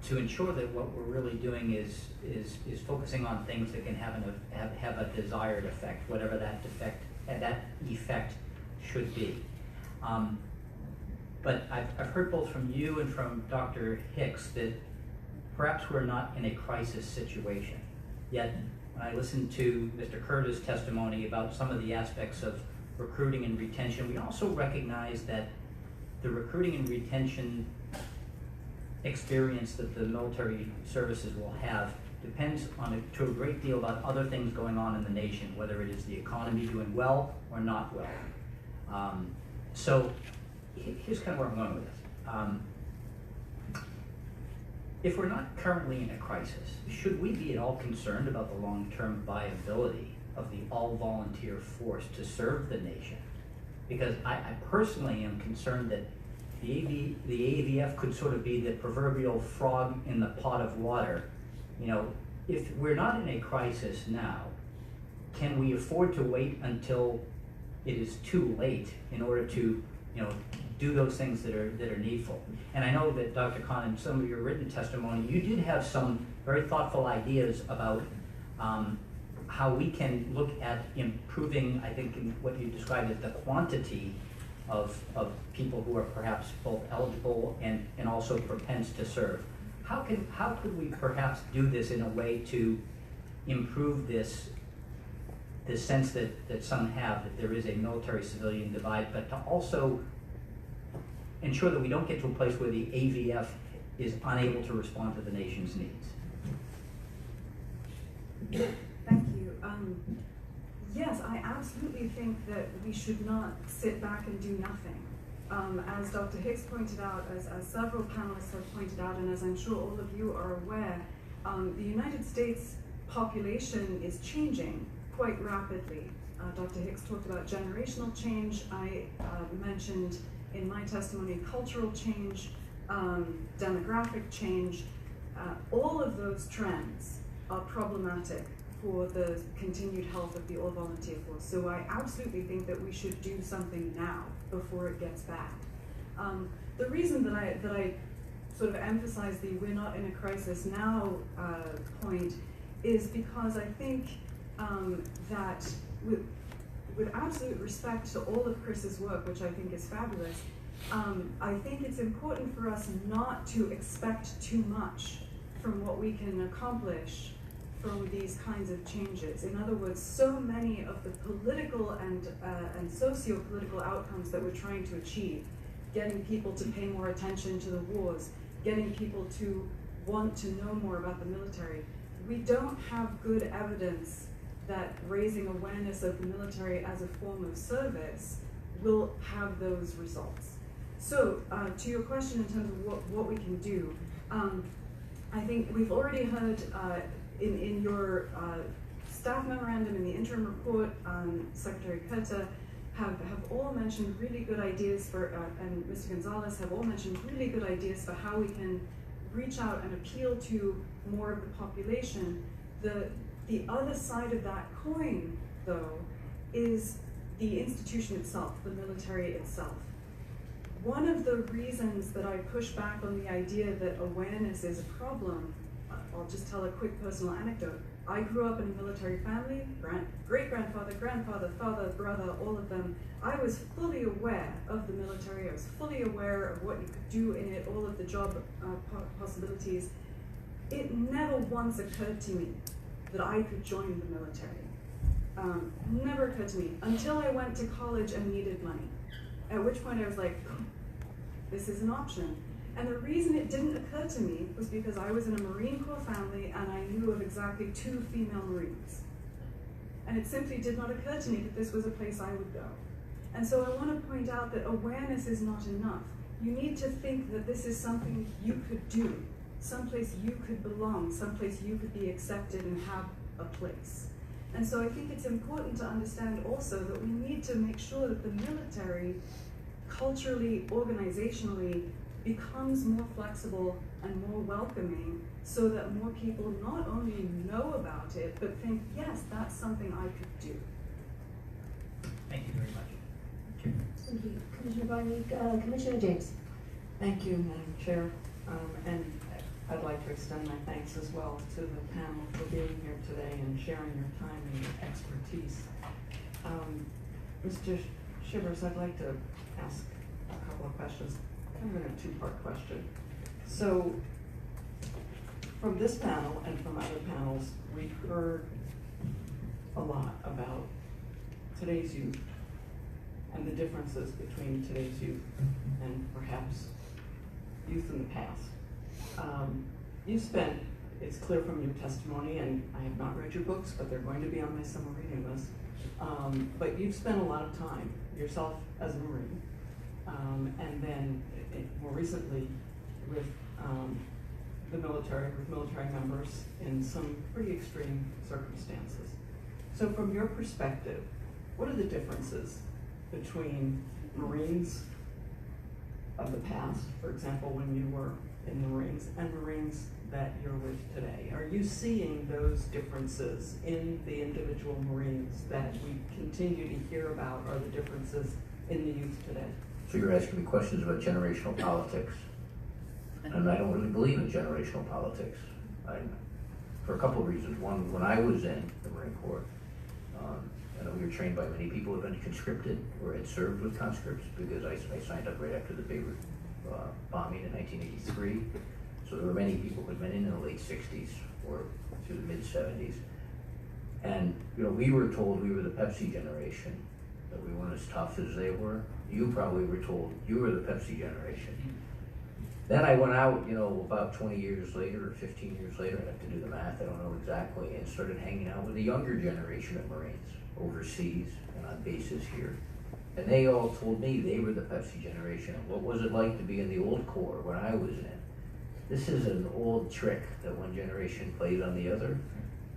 to ensure that what we're really doing is focusing on things that can have a desired effect, whatever that effect should be. But I've heard both from you and from Dr. Hicks that perhaps we're not in a crisis situation. Yet, when I listened to Mr. Curtis' testimony about some of the aspects of recruiting and retention, we also recognize that the recruiting and retention experience that the military services will have depends to a great deal about other things going on in the nation, whether it is the economy doing well or not well. So here's kind of where I'm going with this. If we're not currently in a crisis, should we be at all concerned about the long-term viability of the all-volunteer force to serve the nation? Because I personally am concerned that the AVF could sort of be the proverbial frog in the pot of water. You know, if we're not in a crisis now, can we afford to wait until it is too late in order to, do those things that are needful? And I know that Dr. Cohn, in some of your written testimony, you did have some very thoughtful ideas about how we can look at improving, I think, in what you described as the quantity of people who are perhaps both eligible and also propense to serve. How could we perhaps do this in a way to improve this sense that some have, that there is a military-civilian divide, but to also ensure that we don't get to a place where the AVF is unable to respond to the nation's needs? Thank you. Yes, I absolutely think that we should not sit back and do nothing. As Dr. Hicks pointed out, as several panelists have pointed out, and as I'm sure all of you are aware, the United States population is changing quite rapidly. Dr. Hicks talked about generational change. I mentioned in my testimony cultural change, demographic change. All of those trends are problematic for the continued health of the all-volunteer force. So I absolutely think that we should do something now before it gets bad. The reason that I sort of emphasize the "we're not in a crisis now" point is because I think that with absolute respect to all of Chris's work, which I think is fabulous, I think it's important for us not to expect too much from what we can accomplish from these kinds of changes. In other words, so many of the political and socio-political outcomes that we're trying to achieve, getting people to pay more attention to the wars, getting people to want to know more about the military, we don't have good evidence that raising awareness of the military as a form of service will have those results. So, to your question in terms of what we can do, I think we've already heard in your staff memorandum, in the interim report, Secretary Herr have all mentioned really good ideas for, and Mr. Gonzales have all mentioned really good ideas for how we can reach out and appeal to more of the population. The other side of that coin, though, is the institution itself, the military itself. One of the reasons that I push back on the idea that awareness is a problem, I'll just tell a quick personal anecdote. I grew up in a military family, great-grandfather, grandfather, father, brother, all of them. I was fully aware of the military. I was fully aware of what you could do in it, all of the job possibilities. It never once occurred to me that I could join the military. Never occurred to me until I went to college and needed money. At which point I was like, this is an option. And the reason it didn't occur to me was because I was in a Marine Corps family and I knew of exactly 2 female Marines. And it simply did not occur to me that this was a place I would go. And so I want to point out that awareness is not enough. You need to think that this is something you could do, someplace you could belong, someplace you could be accepted and have a place. And so I think it's important to understand also that we need to make sure that the military, culturally, organizationally, becomes more flexible and more welcoming so that more people not only know about it, but think, yes, that's something I could do. Thank you very much. Thank you, Commissioner Barney. Commissioner James. Thank you, Madam Chair. And I'd like to extend my thanks as well to the panel for being here today and sharing your time and your expertise. Mr. Chivers, I'd like to ask a couple of questions. kind of a two-part question. So, from this panel and from other panels, we've heard a lot about today's youth and the differences between today's youth and perhaps youth in the past. You spent, it's clear from your testimony, and I have not read your books, but they're going to be on my summer reading list. But you've spent a lot of time yourself as a Marine, and then more recently with the military, with military members in some pretty extreme circumstances. So from your perspective, what are the differences between Marines of the past, for example, when you were in the Marines, and Marines that you're with today? Are you seeing those differences in the individual Marines that we continue to hear about, are the differences in the youth today? So you're asking me questions about generational politics, and I don't really believe in generational politics. For a couple of reasons. One, when I was in the Marine Corps, we were trained by many people who had been conscripted or had served with conscripts, because I signed up right after the Beirut bombing in 1983. So there were many people who had been in the late 60s or through the mid 70s. And we were told we were the Pepsi generation, that we weren't as tough as they were. You probably were told you were the Pepsi generation. Then I went out, about 20 years later or 15 years later, I have to do the math, I don't know exactly, and started hanging out with the younger generation of Marines overseas and on bases here. And they all told me they were the Pepsi generation. What was it like to be in the old Corps when I was in? This is an old trick that one generation plays on the other.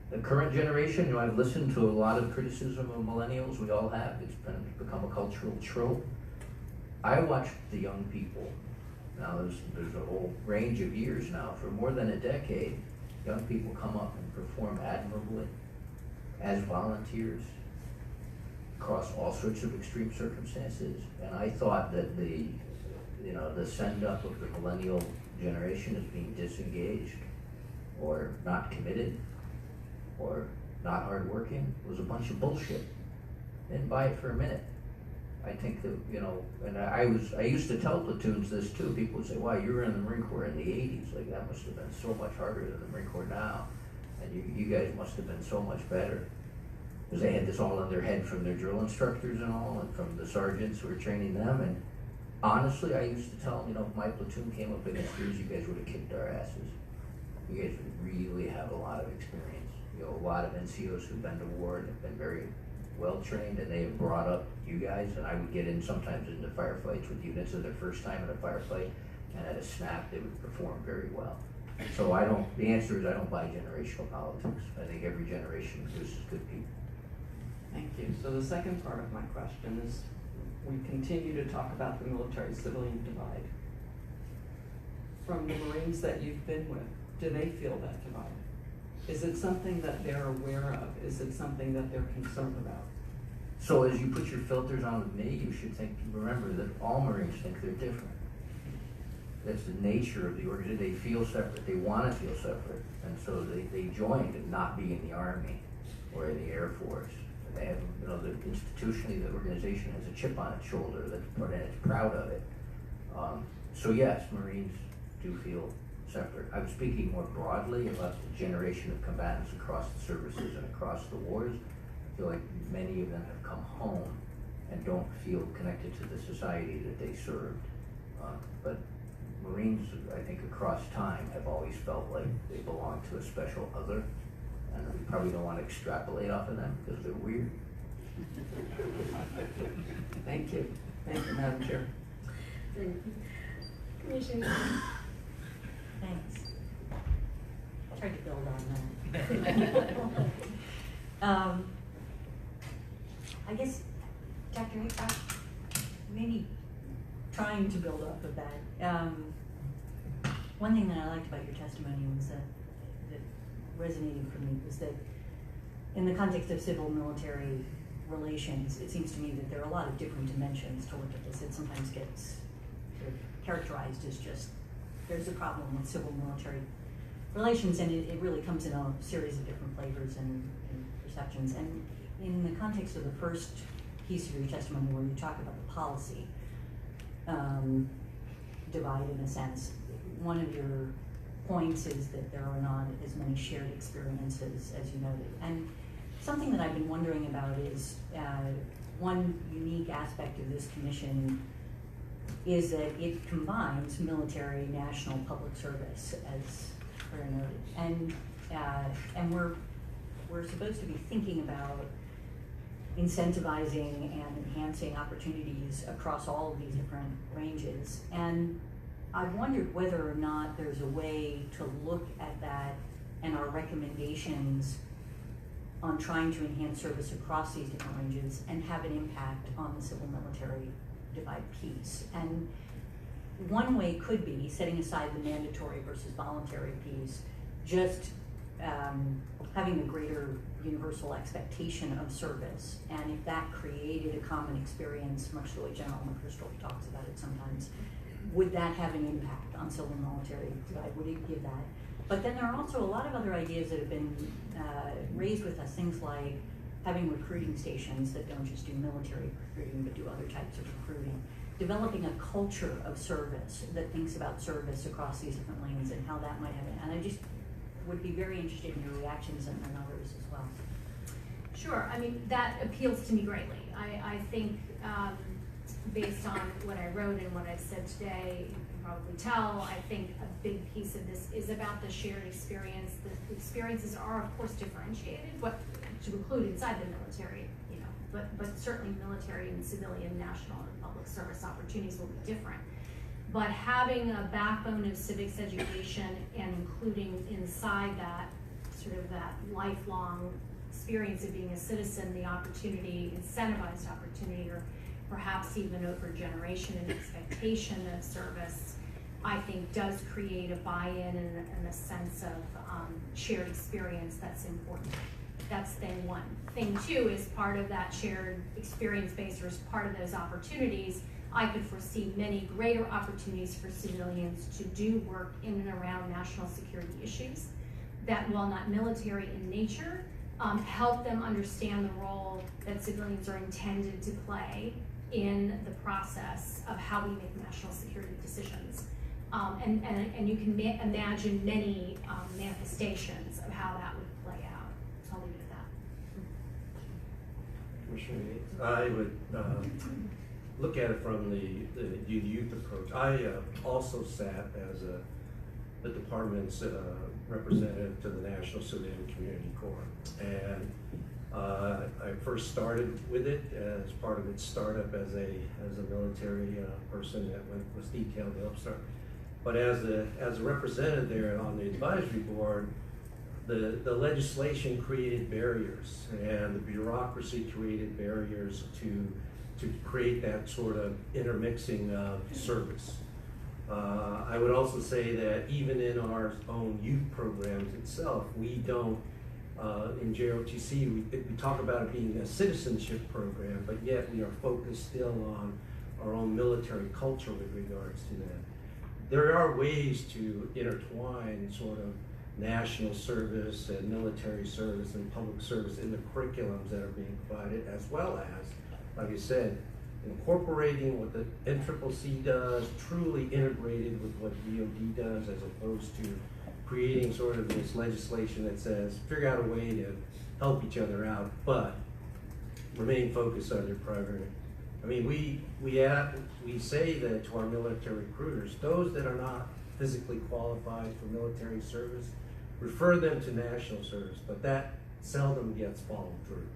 The current generation, I've listened to a lot of criticism of millennials, we all have, it's become a cultural trope. I watched the young people. Now there's a whole range of years now, for more than a decade, young people come up and perform admirably as volunteers across all sorts of extreme circumstances. And I thought that the send up of the millennial generation as being disengaged or not committed or not hardworking was a bunch of bullshit. Didn't buy it for a minute. I think that, and I used to tell platoons this too. People would say, wow, you were in the Marine Corps in the 80s. Like, that must have been so much harder than the Marine Corps now. And you guys must have been so much better. Because they had this all in their head from their drill instructors and all, and from the sergeants who were training them. And honestly, I used to tell them, if my platoon came up against yours, you guys would have kicked our asses. You guys really have a lot of experience. A lot of NCOs who've been to war and have been very well trained, and they have brought up you guys. And I would get in sometimes into firefights with units of their first time in a firefight, and at a snap, they would perform very well. So the answer is I don't buy generational politics. I think every generation produces good people. Thank you. So the second part of my question is, we continue to talk about the military-civilian divide. From the Marines that you've been with, do they feel that divide? Is it something that they're aware of? Is it something that they're concerned about? So as you put your filters on with me, you should remember that all Marines think they're different. That's the nature of the organization. They feel separate. They want to feel separate. And so they joined to not be in the Army or in the Air Force. They have, institutionally, the organization has a chip on its shoulder and it's proud of it. So yes, Marines do feel separate. I'm speaking more broadly about the generation of combatants across the services and across the wars. I feel like many of them have come home and don't feel connected to the society that they served. But Marines, I think, across time have always felt like they belong to a special other, and we probably don't want to extrapolate off of them because they're weird. Thank you. Thank you, Madam Chair. Commissioner. Thanks. I'll try to build on that. I guess, Dr. Hicks, maybe trying to build off of that. One thing that I liked about your testimony was that resonated for me was that in the context of civil-military relations, it seems to me that there are a lot of different dimensions to look at this. It sometimes gets sort of characterized as just, there's a problem with civil-military relations, and it really comes in a series of different flavors and perceptions. And in the context of the first piece of your testimony where you talk about the policy, divide in a sense. One of your points is that there are not as many shared experiences as you noted. And something that I've been wondering about is one unique aspect of this commission is that it combines military, national, public service, as Claire noted. And we're supposed to be thinking about incentivizing and enhancing opportunities across all of these different ranges. And I've wondered whether or not there's a way to look at that and our recommendations on trying to enhance service across these different ranges and have an impact on the civil military divide piece. And one way could be, setting aside the mandatory versus voluntary piece, just having a greater universal expectation of service. And if that created a common experience, much the way General McChrystal talks about it sometimes, would that have an impact on civil military divide? Would it give that? But then there are also a lot of other ideas that have been raised with us, things like having recruiting stations that don't just do military recruiting, but do other types of recruiting. Developing a culture of service that thinks about service across these different lanes and how that might have it. And I just would be very interested in your reactions and others as well. Sure, I mean, that appeals to me greatly. I think based on what I wrote and what I've said today, you can probably tell, I think a big piece of this is about the shared experience. The experiences are, of course, differentiated, what to include inside the military, you know, but certainly military and civilian, national and public service opportunities will be different. But having a backbone of civics education and including inside that, sort of that lifelong experience of being a citizen, the opportunity, incentivized opportunity, or perhaps even over generation and expectation of service, I think does create a buy-in and a sense of shared experience that's important. That's thing one. Thing two is part of that shared experience base, or as part of those opportunities, I could foresee many greater opportunities for civilians to do work in and around national security issues that, while not military in nature, help them understand the role that civilians are intended to play in the process of how we make national security decisions. And you can imagine many manifestations of how that would play out. So I'll leave it at that. Commissioner Yates, I would look at it from the youth approach. I also sat as the department's representative to the National Civilian Community Corps. And I first started with it as part of its startup as a military person that was detailed to help start. But as a representative there on the advisory board, the legislation created barriers, and the bureaucracy created barriers to create that sort of intermixing of service. I would also say that even in our own youth programs itself, we don't, in JROTC, we talk about it being a citizenship program, but yet we are focused still on our own military culture with regards to that. There are ways to intertwine sort of national service and military service and public service in the curriculums that are being provided, as well as, like I said, incorporating what the NCCC does, truly integrated with what DoD does, as opposed to creating sort of this legislation that says, figure out a way to help each other out, but remain focused on your primary. I mean, we say that to our military recruiters, those that are not physically qualified for military service, refer them to national service, but that seldom gets followed through.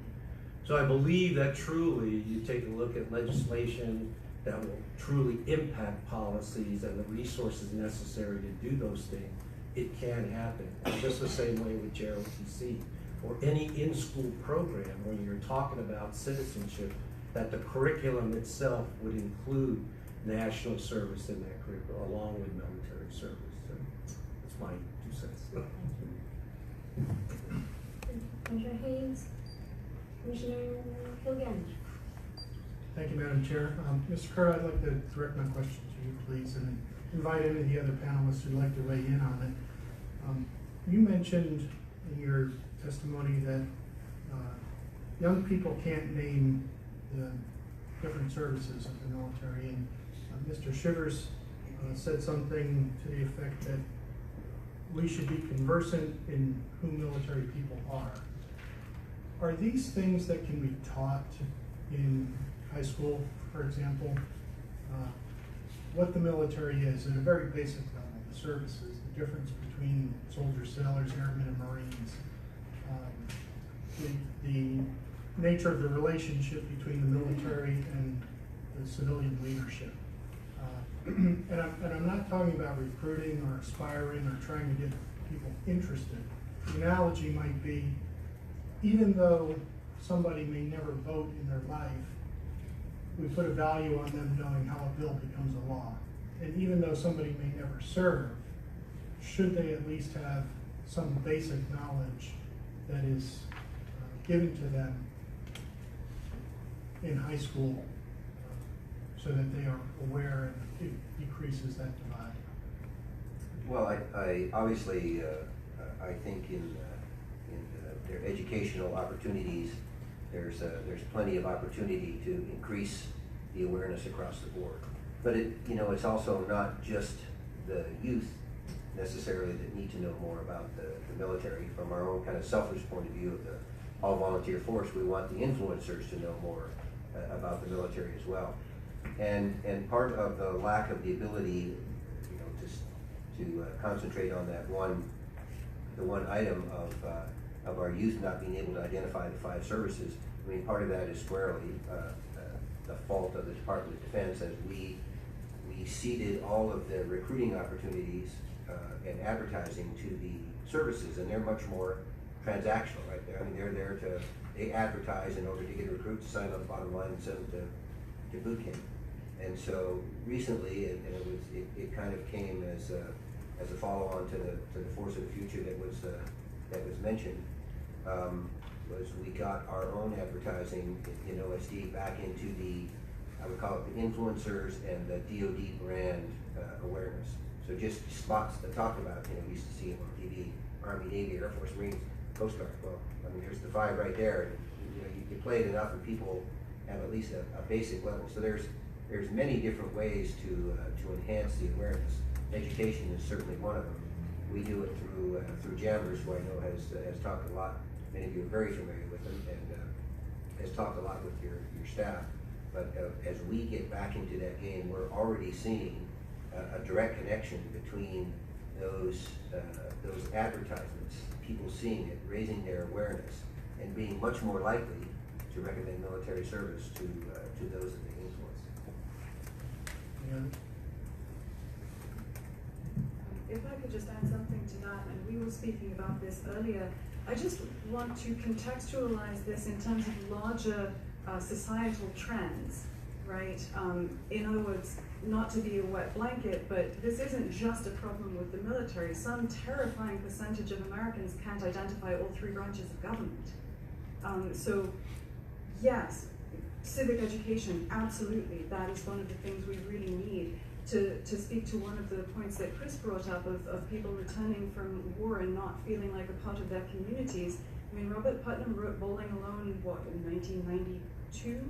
So I believe that truly you take a look at legislation that will truly impact policies and the resources necessary to do those things, it can happen. And just the same way with JROTC or any in-school program when you're talking about citizenship, that the curriculum itself would include national service in that curriculum along with military service. So that's my 2 cents. Commissioner Haynes, Commissioner Kilgannon. Thank you, Madam Chair. Mr. Kerr, I'd like to direct my question to you, please, and invite any of the other panelists who'd like to weigh in on it. You mentioned in your testimony that young people can't name the different services of the military, and Mr. Chivers said something to the effect that we should be conversant in who military people are. Are these things that can be taught in high school, for example? What the military is at a very basic level, the services, the difference between soldiers, sailors, airmen, and Marines, the nature of the relationship between the military and the civilian leadership. And I'm not talking about recruiting or aspiring or trying to get people interested. The analogy might be, even though somebody may never vote in their life, we put a value on them knowing how a bill becomes a law. And even though somebody may never serve, should they at least have some basic knowledge that is given to them in high school so that they are aware and it decreases that divide? Well, I obviously, I think in their educational opportunities, there's plenty of opportunity to increase the awareness across the board. But it's also not just the youth necessarily that need to know more about the military. From our own kind of selfish point of view of the all-volunteer force, we want the influencers to know more about the military as well. And part of the lack of the ability, to concentrate on that the one item of our youth not being able to identify the 5 services. I mean, part of that is squarely the fault of the Department of Defense, as we ceded all of the recruiting opportunities and advertising to the services, and they're much more transactional right there. I mean, they're there they advertise in order to get a recruit to sign on the bottom line and send them to boot camp. And so recently, and it kind of came as a follow-on to the Force of the Future that was mentioned, was we got our own advertising in OSD back into I would call it the influencers and the DoD brand awareness. So just spots that talk about, we used to see them on TV, Army, Navy, Air Force, Marines, Coast Guard. Well, I mean, there's the 5 right there. And, you play it enough and people have at least a basic level. So there's many different ways to enhance the awareness. Education is certainly one of them. We do it through Jammers, who I know has talked a lot. Many of you are very familiar with them, and has talked a lot with your staff. But as we get back into that game, we're already seeing a direct connection between those advertisements, people seeing it, raising their awareness, and being much more likely to recommend military service to those that they influence. Yeah. If I could just add something to that, and we were speaking about this earlier, I just want to contextualize this in terms of larger societal trends, right? In other words, not to be a wet blanket, but this isn't just a problem with the military. Some terrifying percentage of Americans can't identify all 3 branches of government. So yes, civic education, absolutely, that is one of the things we really need. To speak to one of the points that Chris brought up of people returning from war and not feeling like a part of their communities. I mean, Robert Putnam wrote Bowling Alone, in 1992?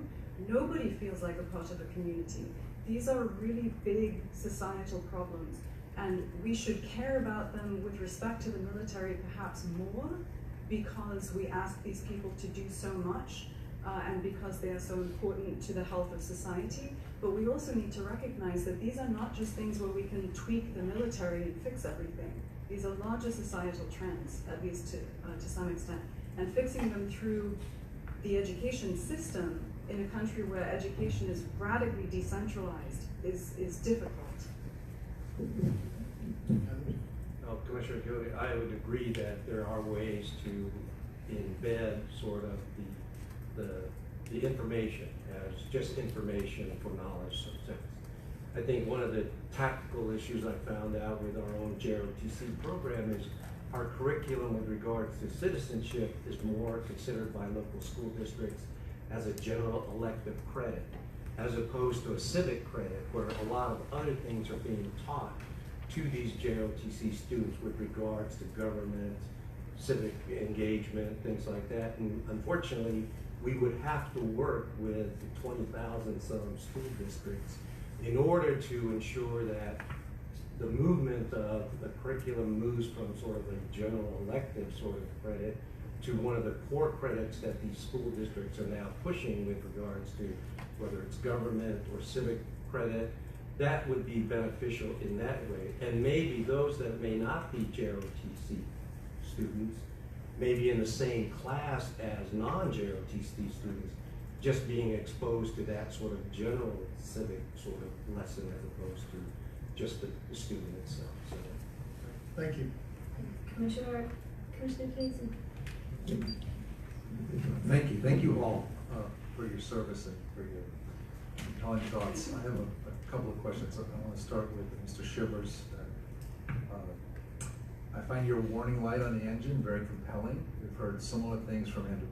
Nobody feels like a part of a community. These are really big societal problems, and we should care about them with respect to the military perhaps more, because we ask these people to do so much, and because they are so important to the health of society. But we also need to recognize that these are not just things where we can tweak the military and fix everything. These are larger societal trends, at least to some extent. And fixing them through the education system in a country where education is radically decentralized is difficult. Well, Commissioner Gilly, I would agree that there are ways to embed sort of the information as just information for knowledge sense. I think one of the tactical issues I found out with our own JROTC program is our curriculum with regards to citizenship is more considered by local school districts as a general elective credit, as opposed to a civic credit where a lot of other things are being taught to these JROTC students with regards to government, civic engagement, things like that. And unfortunately, we would have to work with 20,000 some school districts in order to ensure that the movement of the curriculum moves from sort of a general elective sort of credit to one of the core credits that these school districts are now pushing with regards to whether it's government or civic credit, that would be beneficial in that way. And maybe those that may not be JROTC students, maybe in the same class as non-JROTC students, just being exposed to that sort of general civic sort of lesson as opposed to just the student itself. So, Thank you. Commissioner Casey. Thank you all for your service and for your compelling thoughts. I have a couple of questions. I want to start with Mr. Chivers. I find your warning light on the engine very compelling. We've heard similar things from Andrew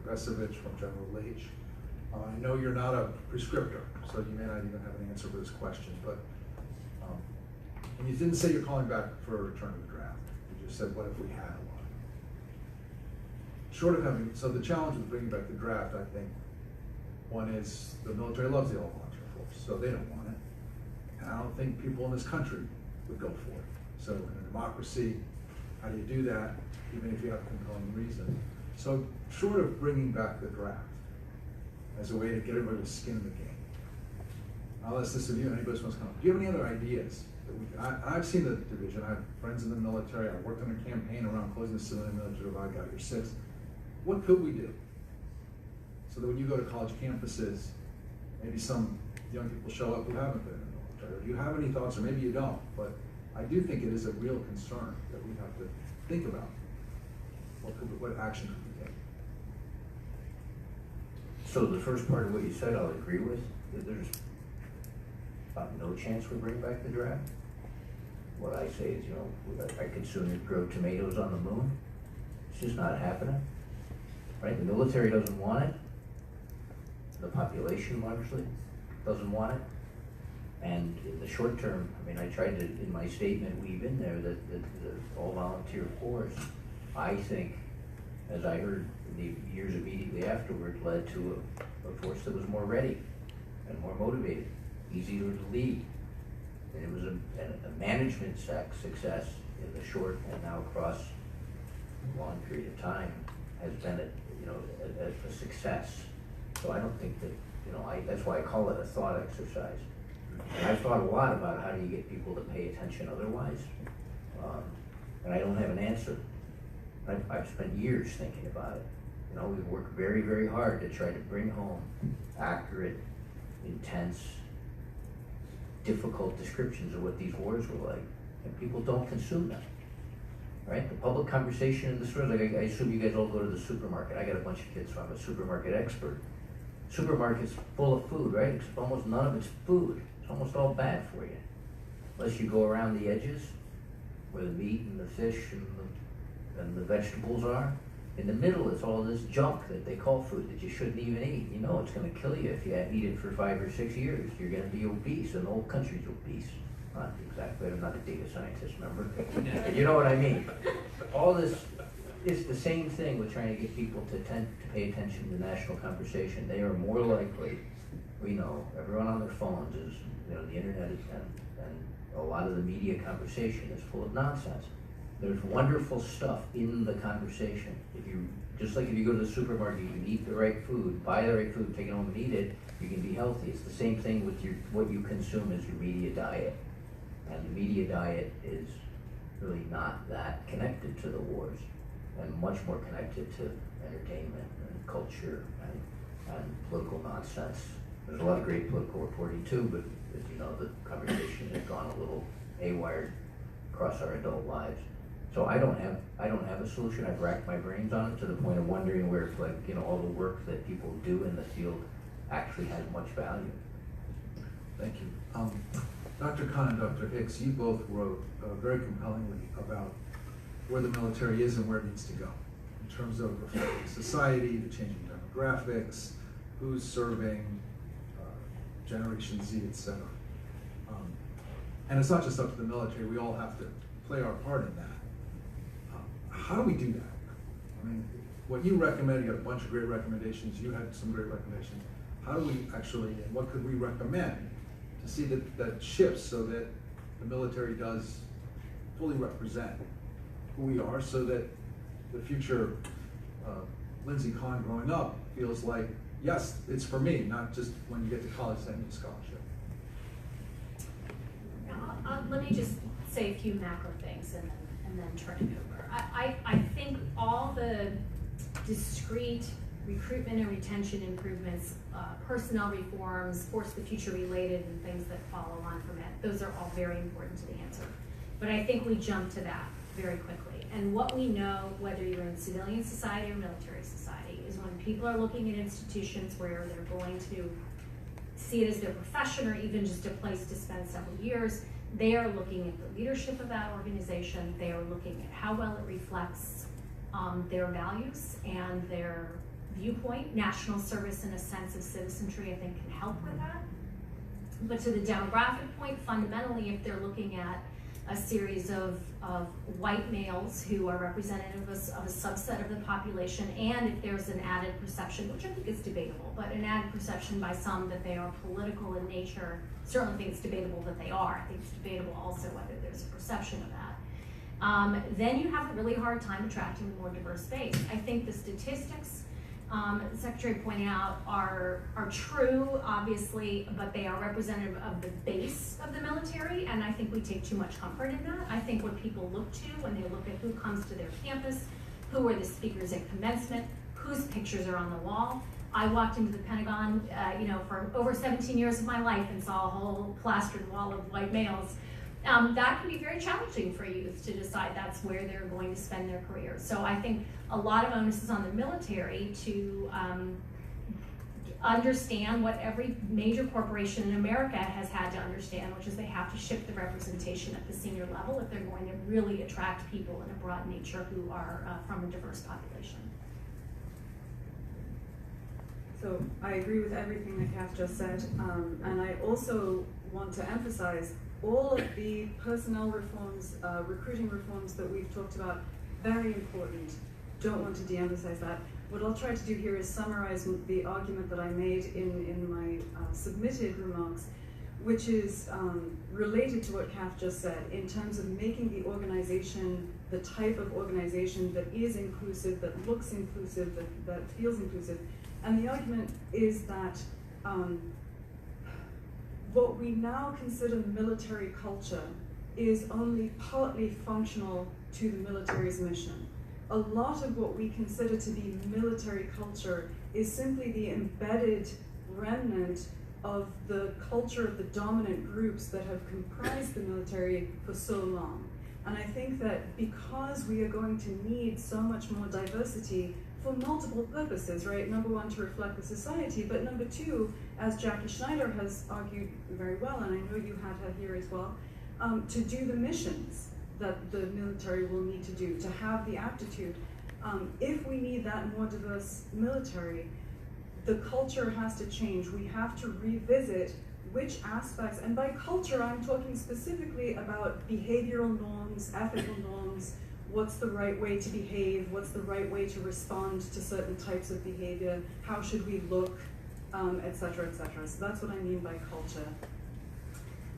Besovich, from General Leach. I know you're not a prescriptor, so you may not even have an answer for this question, but and you didn't say you're calling back for a return to the draft. You just said, what if we had one? Short of having, so the challenge with bringing back the draft, I think, one is the military loves the all-volunteer force, so they don't want it. And I don't think people in this country would go for it. So in a democracy, how do you do that, even if you have a compelling reason? So short of bringing back the draft as a way to get everybody's skin in the game, I'll ask this of you, anybody else wants to come. Do you have any other ideas? I've seen the division. I have friends in the military. I worked on a campaign around closing the civilian military divide, got your 6. What could we do so that when you go to college campuses, maybe some young people show up who haven't been in the military? Do you have any thoughts, or maybe you don't, but I do think it is a real concern that we have to think about. What action could we take? So the first part of what you said, I'll agree with. That there's about no chance we bring back the draft. What I say is, I could sooner grow tomatoes on the moon. It's just not happening. Right? The military doesn't want it. The population largely doesn't want it. And in the short term, I tried to, in my statement, weave in there that the all-volunteer force, I think, as I heard in the years immediately afterward, led to a force that was more ready and more motivated, easier to lead. And it was a management success in the short and now across a long period of time has been a success. So I don't think that, that's why I call it a thought exercise. And I've thought a lot about how do you get people to pay attention otherwise, and I don't have an answer. I've spent years thinking about it. We've worked very, very hard to try to bring home accurate, intense, difficult descriptions of what these wars were like, and people don't consume them. Right? The public conversation in the stores, like I assume you guys all go to the supermarket. I got a bunch of kids, so I'm a supermarket expert. Supermarket's full of food, right? Except almost none of it's food. It's almost all bad for you. Unless you go around the edges where the meat and the fish and the vegetables are. In the middle is all this junk that they call food that you shouldn't even eat. It's going to kill you if you eat it for 5 or 6 years. You're going to be obese, and the whole country's obese. Not exactly, I'm not a data scientist, remember? You know what I mean? All this is the same thing with trying to get people to pay attention to the national conversation. They are more likely, we know, everyone on their phones is, the internet and a lot of the media conversation is full of nonsense. There's wonderful stuff in the conversation. Just like if you go to the supermarket, you can eat the right food, buy the right food, take it home and eat it, you can be healthy. It's the same thing with what you consume as your media diet. And the media diet is really not that connected to the wars, and much more connected to entertainment and culture and political nonsense. There's a lot of great political reporting too, but as you know, the conversation has gone a little haywire across our adult lives. So I don't have a solution. I've racked my brains on it to the point of wondering where all the work that people do in the field actually has much value. Thank you. Dr. Cohn and Dr. Hicks, you both wrote very compellingly about where the military is and where it needs to go in terms of reflecting society, the changing demographics, who's serving, Generation Z, etc. And it's not just up to the military. We all have to play our part in that. How do we do that? What you recommend, you got a bunch of great recommendations. You had some great recommendations. How do we actually, and what could we recommend to see that shifts so that the military does fully represent who we are, so that the future Lindsay Cohn growing up feels like, yes, it's for me, not just when you get to college, then you get a scholarship. Let me just say a few macro things and then turn it over. I think all the discrete recruitment and retention improvements, personnel reforms, force the future related, and things that follow on from it, those are all very important to the answer. But I think we jump to that very quickly. And what we know, whether you're in civilian society or military society, is when people are looking at institutions where they're going to see it as their profession or even just a place to spend several years, they are looking at the leadership of that organization. They are looking at how well it reflects their values and their viewpoint. National service and a sense of citizenry, I think, can help with that. But to the demographic point, fundamentally, if they're looking at a series of white males who are representative of a subset of the population, and if there's an added perception, which I think is debatable, but an added perception by some that they are political in nature, certainly think it's debatable that they are. I think it's debatable also whether there's a perception of that. Then you have a really hard time attracting a more diverse base. I think the statistics the Secretary pointed out are true, obviously, but they are representative of the base of the military, and I think we take too much comfort in that. I think what people look to when they look at who comes to their campus, who are the speakers at commencement, whose pictures are on the wall. I walked into the Pentagon, for over 17 years of my life and saw a whole plastered wall of white males. That can be very challenging for youth to decide that's where they're going to spend their career. So I think a lot of onus is on the military to understand what every major corporation in America has had to understand, which is they have to shift the representation at the senior level if they're going to really attract people in a broad nature who are from a diverse population. So I agree with everything that Kath just said, and I also want to emphasize all of the personnel reforms, recruiting reforms that we've talked about, very important. Don't want to de-emphasize that. What I'll try to do here is summarize the argument that I made in my submitted remarks, which is related to what Kath just said, in terms of making the organization the type of organization that is inclusive, that looks inclusive, that feels inclusive. And the argument is that what we now consider military culture is only partly functional to the military's mission. A lot of what we consider to be military culture is simply the embedded remnant of the culture of the dominant groups that have comprised the military for so long. And I think that because we are going to need so much more diversity for multiple purposes, right? Number one, to reflect the society, but number two, as Jackie Schneider has argued very well, and I know you had her here as well, to do the missions that the military will need to do, to have the aptitude. If we need that more diverse military, the culture has to change. We have to revisit which aspects, and by culture, I'm talking specifically about behavioral norms, ethical norms, what's the right way to behave, what's the right way to respond to certain types of behavior, how should we look, et cetera, et cetera. So that's what I mean by culture.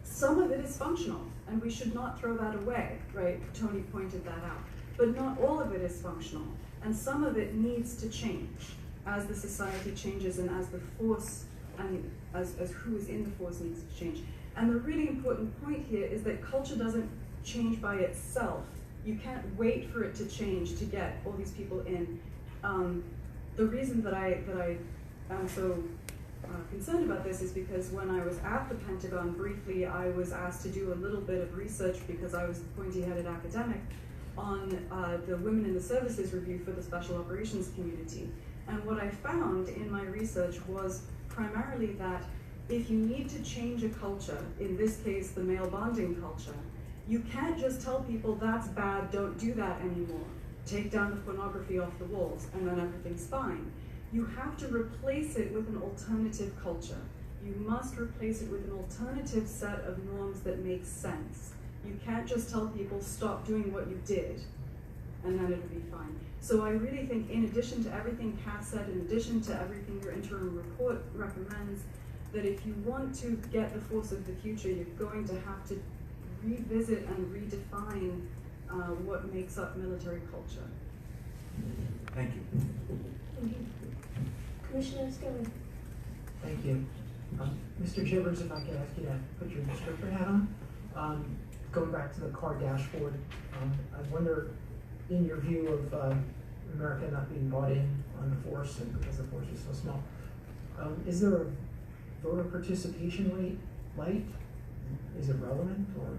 Some of it is functional, and we should not throw that away, right? Tony pointed that out. But not all of it is functional, and some of it needs to change as the society changes and as the force, and as who is in the force needs to change. And the really important point here is that culture doesn't change by itself. You can't wait for it to change to get all these people in. The reason that I am so concerned about this is because when I was at the Pentagon briefly, I was asked to do a little bit of research because I was the pointy-headed academic on the Women in the Services review for the Special Operations community. And what I found in my research was primarily that if you need to change a culture, in this case the male bonding culture, you can't just tell people that's bad, don't do that anymore. Take down the pornography off the walls, and then everything's fine. You have to replace it with an alternative culture. You must replace it with an alternative set of norms that make sense. You can't just tell people stop doing what you did, and then it'll be fine. So I really think, in addition to everything Kath said, in addition to everything your interim report recommends, that if you want to get the force of the future, you're going to have to revisit and redefine what makes up military culture. Thank you. Thank you. Commissioner Skilling. Thank you. Mr. Chivers, if I could ask you to put your instructor hat on. Going back to the car dashboard, I wonder, in your view of America not being bought in on the force, and because the force is so small, is there a voter participation rate light? Is it relevant, or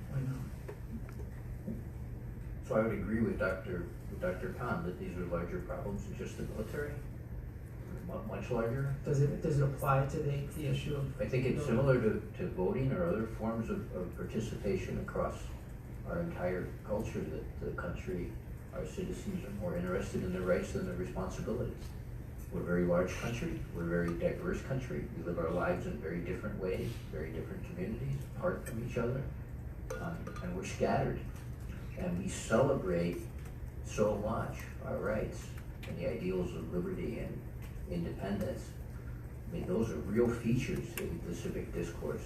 why not? So I would agree with Dr. Cohn that these are larger problems than just the military, much larger. Does it apply to the issue of? I think it's similar to voting or other forms of participation across our entire culture, that the country, our citizens are more interested in their rights than their responsibilities. We're a very large country, we're a very diverse country, we live our lives in very different ways, very different communities, apart from each other, and we're scattered. And we celebrate so much our rights and the ideals of liberty and independence. I mean, those are real features in the civic discourse,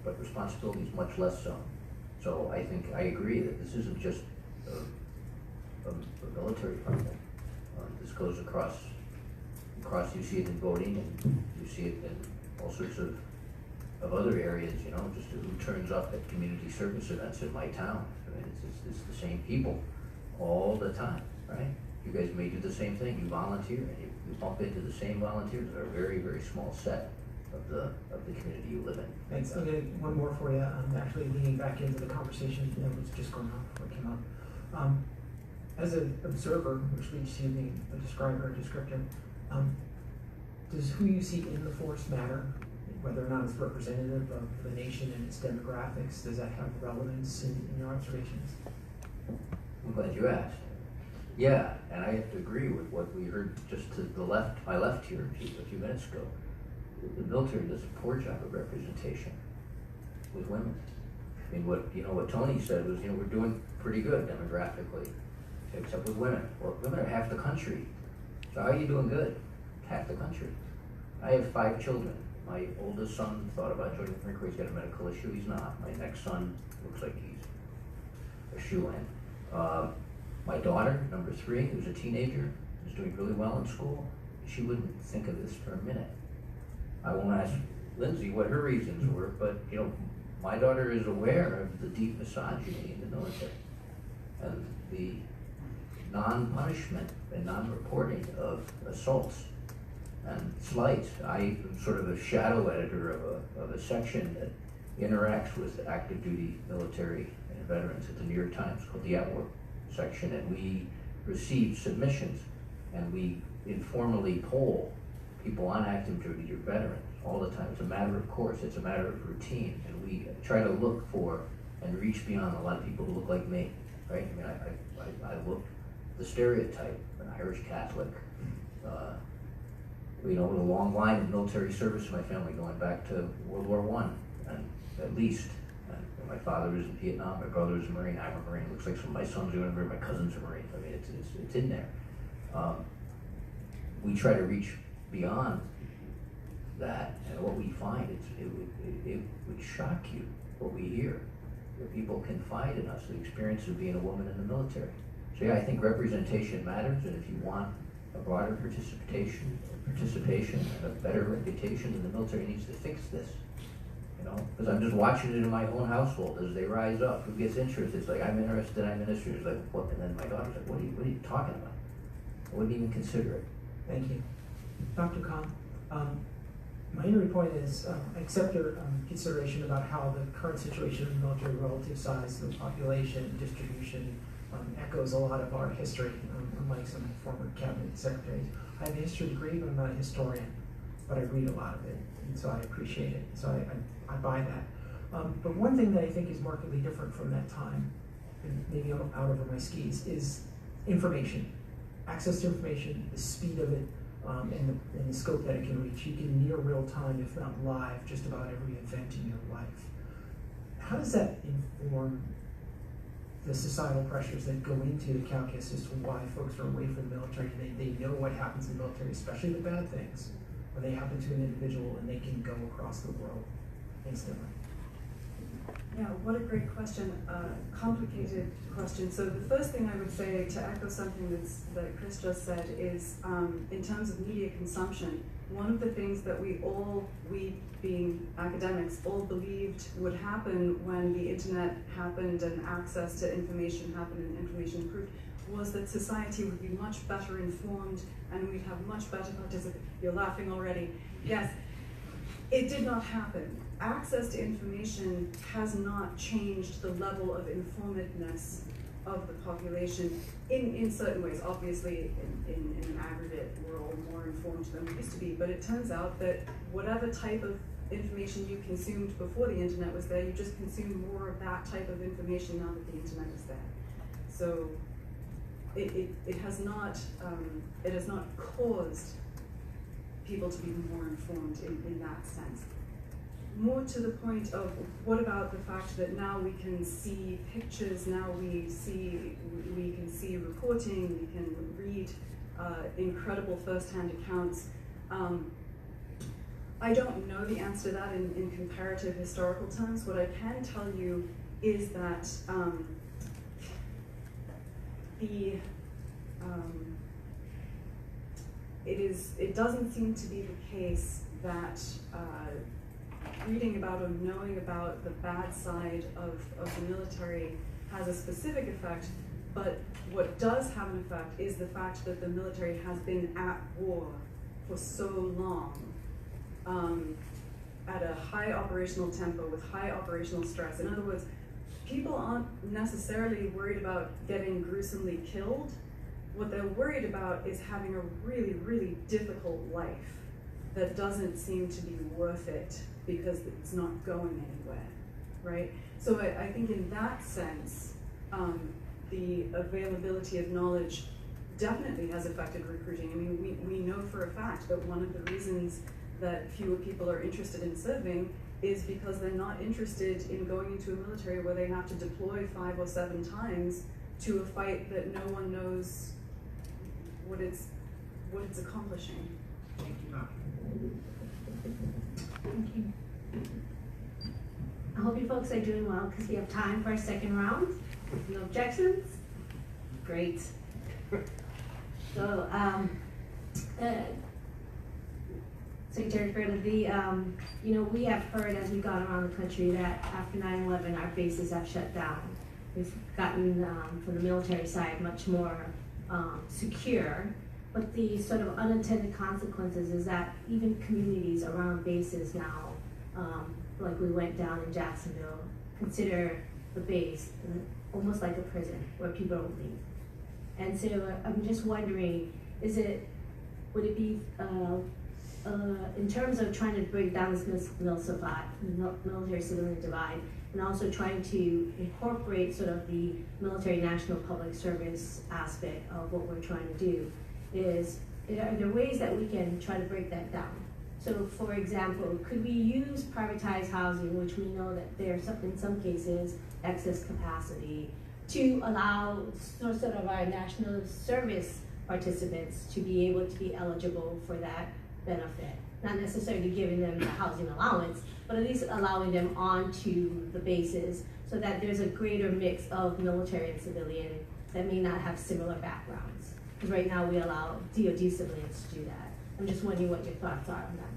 but responsibility is much less so. So I think I agree that this isn't just a military problem. This goes across. You see it in voting, and you see it in all sorts of other areas. You know, just who turns up at community service events in my town. I mean, it's the same people all the time, right? You guys may do the same thing. You volunteer, and you bump into the same volunteers. They're a very, very small set of the community you live in. Thanks. Okay, one more for you. I'm actually leaning back into the conversation that was just going on before it came up. As an observer, which leads to you being a describer, a descriptor, does who you see in the force matter? Whether or not it's representative of the nation and its demographics, does that have relevance in your observations? I'm glad you asked. Yeah, and I have to agree with what we heard just to the left, my left here a few minutes ago. The military does a poor job of representation with women. I mean, what Tony said was, we're doing pretty good demographically, except with women. Well, women are half the country. So how are you doing good? Half the country. I have 5 children. My oldest son thought about joining the Marine Corps. He's got a medical issue. He's not. My next son looks like he's a shoe-in. My daughter, number 3, who's a teenager, is doing really well in school. She wouldn't think of this for a minute. I won't ask Lindsay what her reasons were, but my daughter is aware of the deep misogyny in the military and the non-punishment and non-reporting of assaults and slights. I am sort of a shadow editor of a section that interacts with active duty military and veterans at the New York Times called the At Work section, and we receive submissions and we informally poll people on active duty or veterans all the time. It's a matter of course, it's a matter of routine, and we try to look for and reach beyond a lot of people who look like me, right? I mean, I look the stereotype, an Irish Catholic, with a long line of military service in my family going back to World War I, and at least. And my father was in Vietnam, my brother was a Marine, I'm a Marine. It looks like some of my sons are Marine, my cousins are Marines. I mean, it's in there. We try to reach beyond that, and what we find, it would shock you what we hear. That people confide in us, the experience of being a woman in the military. So yeah, I think representation matters, and if you want a broader participation and a better reputation, then the military needs to fix this. Because I'm just watching it in my own household as they rise up. Who gets interested? It's like, I'm interested, I'm interested. It's like, what? And then my daughter's like, what are you talking about? I wouldn't even consider it. Thank you. Dr. Cohn, my only point is, I accept your consideration about how the current situation of the military relative size, the population, distribution, echoes a lot of our history, unlike some former cabinet secretaries. I have a history degree, but I'm not a historian, but I read a lot of it, and so I appreciate it. So I buy that. But one thing that I think is markedly different from that time, and maybe I'm out over my skis, is information. Access to information, the speed of it, and the scope that it can reach. You can near real time, if not live, just about every event in your life. How does that inform the societal pressures that go into the calculus as to why folks are away from the military? They know what happens in the military, especially the bad things, when they happen to an individual and they can go across the world instantly. Yeah, what a great question, complicated question. So the first thing I would say, to echo something that Chris just said, is in terms of media consumption, one of the things that we being academics, all believed would happen when the internet happened and access to information happened and information improved, was that society would be much better informed and we'd have much better participation. You're laughing already. Yes, it did not happen. Access to information has not changed the level of informedness of the population in certain ways. Obviously, in an aggregate, we're all more informed than we used to be, but it turns out that whatever type of information you consumed before the internet was there, you just consume more of that type of information now that the internet is there. So it has not caused people to be more informed in that sense. More to the point of, what about the fact that now we can see pictures, now we can see reporting, we can read incredible first-hand accounts. I don't know the answer to that in comparative historical terms. What I can tell you is that it doesn't seem to be the case that reading about or knowing about the bad side of the military has a specific effect, but what does have an effect is the fact that the military has been at war for so long, at a high operational tempo with high operational stress. In other words, people aren't necessarily worried about getting gruesomely killed. What they're worried about is having a really, really difficult life that doesn't seem to be worth it because it's not going anywhere, right? So I think in that sense, the availability of knowledge definitely has affected recruiting. I mean, we know for a fact that one of the reasons that fewer people are interested in serving is because they're not interested in going into a military where they have to deploy 5 or 7 times to a fight that no one knows what it's accomplishing. Thank you. Thank you. I hope you folks are doing well because we have time for a second round. No objections? Great. So, Secretary Freda, we have heard as we've gone around the country that after 9/11, our bases have shut down. We've gotten, from the military side, much more secure. But the sort of unintended consequences is that even communities around bases now, like we went down in Jacksonville, consider the base almost like a prison where people don't leave. And so I'm just wondering, would it be, in terms of trying to break down this military-civilian divide, and also trying to incorporate sort of the military national public service aspect of what we're trying to do, are there ways that we can try to break that down? So for example, could we use privatized housing, which we know that there's in some cases excess capacity, to allow sort of our national service participants to be able to be eligible for that benefit? Not necessarily giving them the housing allowance, but at least allowing them onto the bases so that there's a greater mix of military and civilian that may not have similar backgrounds. Because right now we allow DoD civilians to do that. I'm just wondering what your thoughts are on that.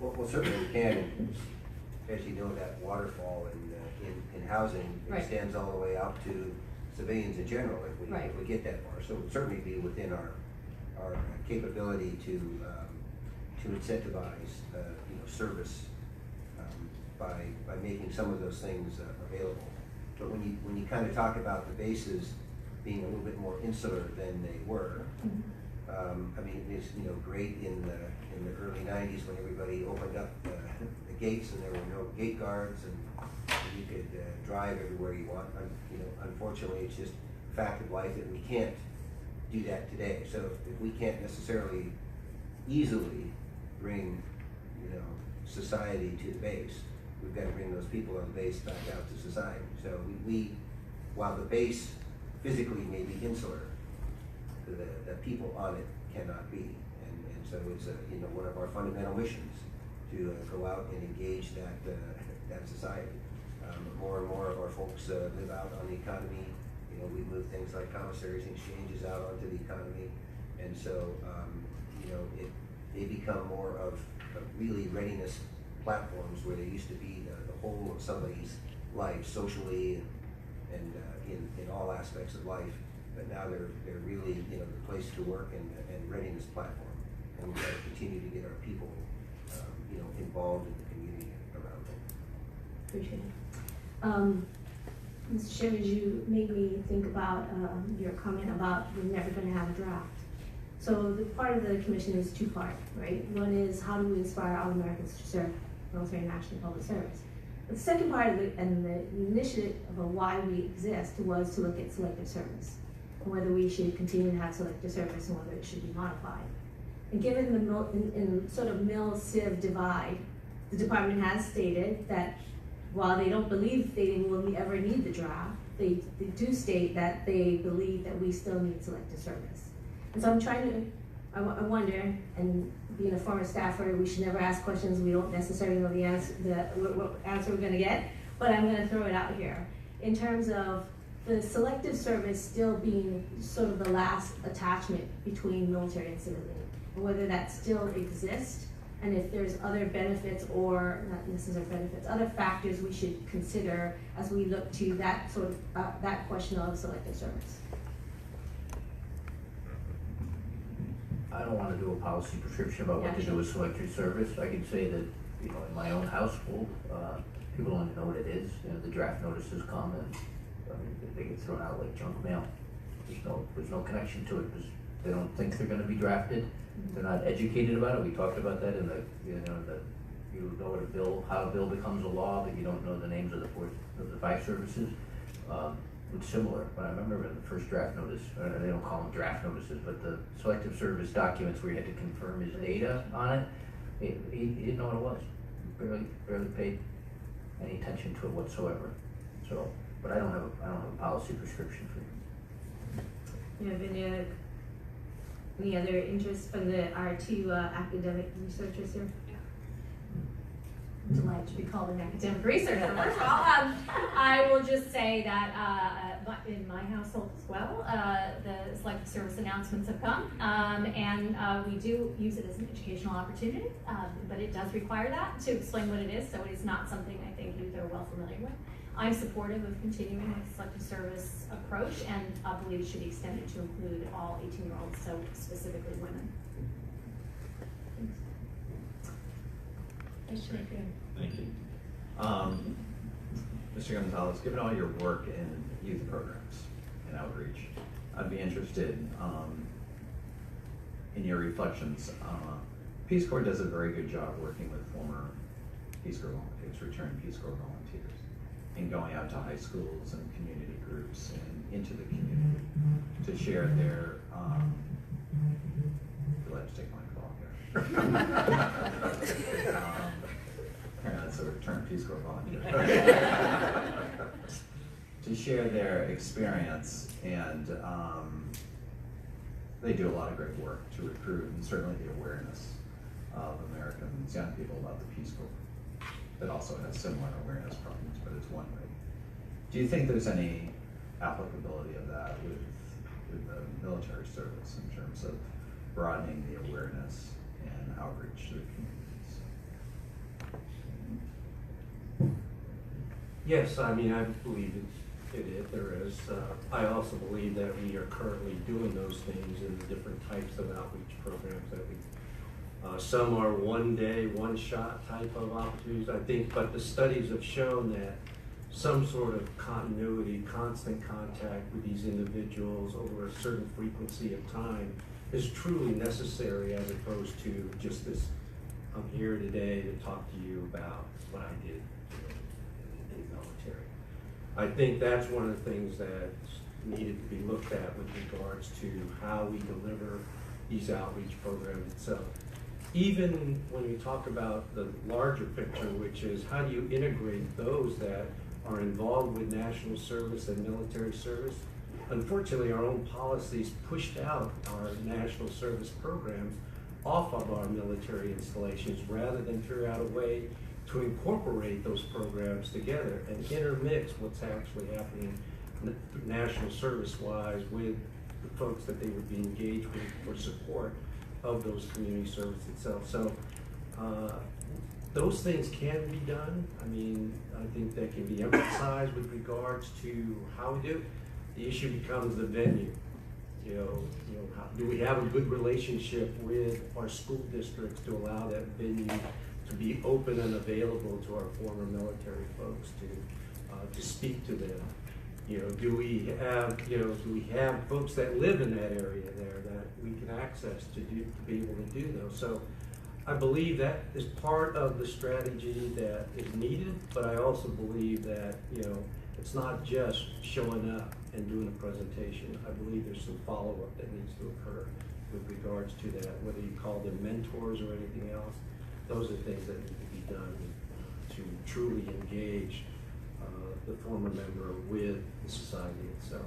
Well, certainly we can. As you know, that waterfall in housing extends all the way out to civilians in general if we get that far. So it would certainly be within our capability to incentivize service by making some of those things available. But when you kind of talk about the bases being a little bit more insular than they were, I mean, it's great in the early '90s when everybody opened up the gates and there were no gate guards and you could drive everywhere you want. Unfortunately, it's just a fact of life that we can't do that today. So if we can't necessarily easily bring society to the base, we've got to bring those people on the base back out to society. So we while the base physically may be insular, the people on it cannot be, and so it's one of our fundamental missions to go out and engage that society. More and more of our folks live out on the economy. You know, we move things like commissaries and exchanges out onto the economy. And so, you know, they become more of really readiness platforms where they used to be the whole of somebody's life socially and in all aspects of life. But now they're really, you know, the place to work and readiness platform. And we've got to continue to get our people, you know, involved in the community around them. Appreciate it. Mr. Chivers, you made me think about your comment about we're never going to have a draft. So the part of the commission is two-part, right? One is how do we inspire all Americans to serve military, national, public service. But the second part of it, and the initiative of why we exist, was to look at selective service and whether we should continue to have selective service and whether it should be modified. And given the in sort of mil-civ divide, the department has stated that while they don't believe they will ever need the draft, they do state that they believe that we still need selective service. And so I'm trying to, I wonder, and being a former staffer, we should never ask questions we don't necessarily know the answer, what answer we're gonna get, but I'm gonna throw it out here. In terms of the selective service still being sort of the last attachment between military and civilian, whether that still exists, and if there's other benefits or not necessarily benefits, other factors we should consider as we look to that sort of, that question of selective service. I don't want to do a policy prescription about what to do with selective service. I can say that, you know, in my own household, people don't even know what it is. You know, the draft notices come and they get thrown out like junk mail. There's no connection to it because they don't think they're going to be drafted. They're not educated about it. We talked about that in the, you know, you know what a bill, how a bill becomes a law, but you don't know the names of the five services. It's similar, but I remember in the first draft notice, they don't call them draft notices, but the selective service documents where you had to confirm his data on it, he didn't know what it was. Barely paid any attention to it whatsoever. So, but I don't have a policy prescription for you. You have any other interest from our two academic researchers here? Delighted to be called an academic researcher. First of all, I will just say that in my household as well, the selective service announcements have come, and we do use it as an educational opportunity, but it does require that to explain what it is, so it is not something I think they're well familiar with. I'm supportive of continuing with the selective service approach, and I believe it should be extended to include all 18-year-olds, so specifically women. Thank you. Mr. Gonzales, given all your work in youth programs and outreach, I'd be interested in your reflections. Peace Corps does a very good job working with former Peace Corps volunteers, returned Peace Corps volunteers, and going out to high schools and community groups and into the community to share their, you'll have to take my call here. That's a returned Peace Corps volunteer. To share their experience, and they do a lot of great work to recruit and certainly the awareness of Americans, young people about the Peace Corps. That also has similar awareness problems, but it's one way. Do you think there's any applicability of that with the military service in terms of broadening the awareness and outreach to the communities? Yes, I mean, I believe there is. I also believe that we are currently doing those things in the different types of outreach programs that we, some are one day, one shot type of opportunities, I think, but the studies have shown that some sort of continuity, constant contact with these individuals over a certain frequency of time is truly necessary, as opposed to just this, I'm here today to talk to you about what I did in the military. I think that's one of the things that's needed to be looked at with regards to how we deliver these outreach programs itself. Even when we talk about the larger picture, which is how do you integrate those that are involved with national service and military service. Unfortunately, our own policies pushed out our national service programs off of our military installations rather than figure out a way to incorporate those programs together and intermix what's actually happening national service-wise with the folks that they would be engaged with for support of those community service itself. So those things can be done. I mean, I think that can be emphasized with regards to how we do it. The issue becomes the venue. How, do we have a good relationship with our school districts to allow that venue to be open and available to our former military folks to speak to them? Do we have folks that live in that area there that we can access to be able to do those? So I believe that is part of the strategy that is needed, but I also believe that it's not just showing up and doing a presentation. I believe there's some follow-up that needs to occur with regards to that, whether you call them mentors or anything else. Those are things that need to be done to truly engage the former member with the society itself.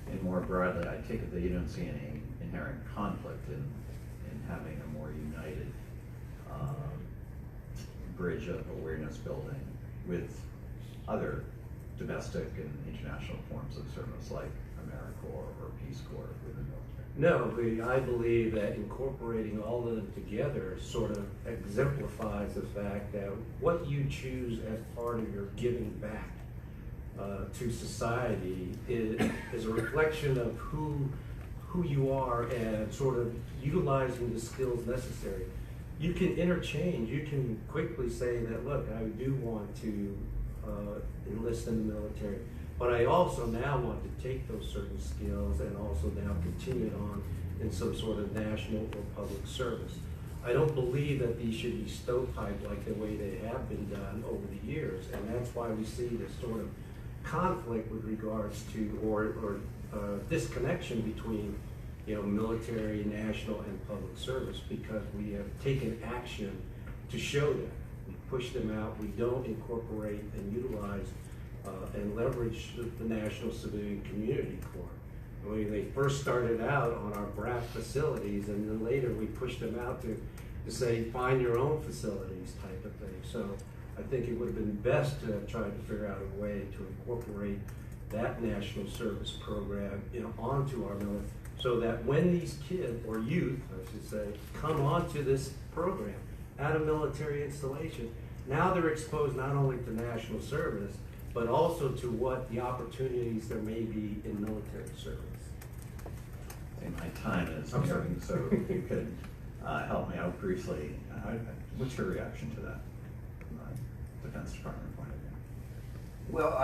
And more broadly, I take it that you don't see any inherent conflict in having a more united bridge of awareness building with other domestic and international forms of service like AmeriCorps or Peace Corps within the military. No, I believe that incorporating all of them together sort of exemplifies the fact that what you choose as part of your giving back to society is a reflection of who you are and sort of utilizing the skills necessary. You can interchange. You can quickly say that, look, I do want to enlist in the military, but I also now want to take those certain skills and also now continue it on in some sort of national or public service. I don't believe that these should be stovepiped like the way they have been done over the years, and that's why we see this sort of conflict with regards to or disconnection between military, national, and public service, because we have taken action to show that. We push them out. We don't incorporate and utilize and leverage the National Civilian Community Corps. I mean, they first started out on our BRAC facilities, and then later we pushed them out to say, find your own facilities type of thing. So I think it would have been best to have tried to figure out a way to incorporate that national service program onto our military, so that when these kids, or youth, I should say, come onto this program at a military installation, now they're exposed not only to national service, but also to what the opportunities there may be in military service. Okay, my time is I'm sorry. nearing, so if you could help me out briefly. What's your reaction to that from the Defense Department point of view? Well,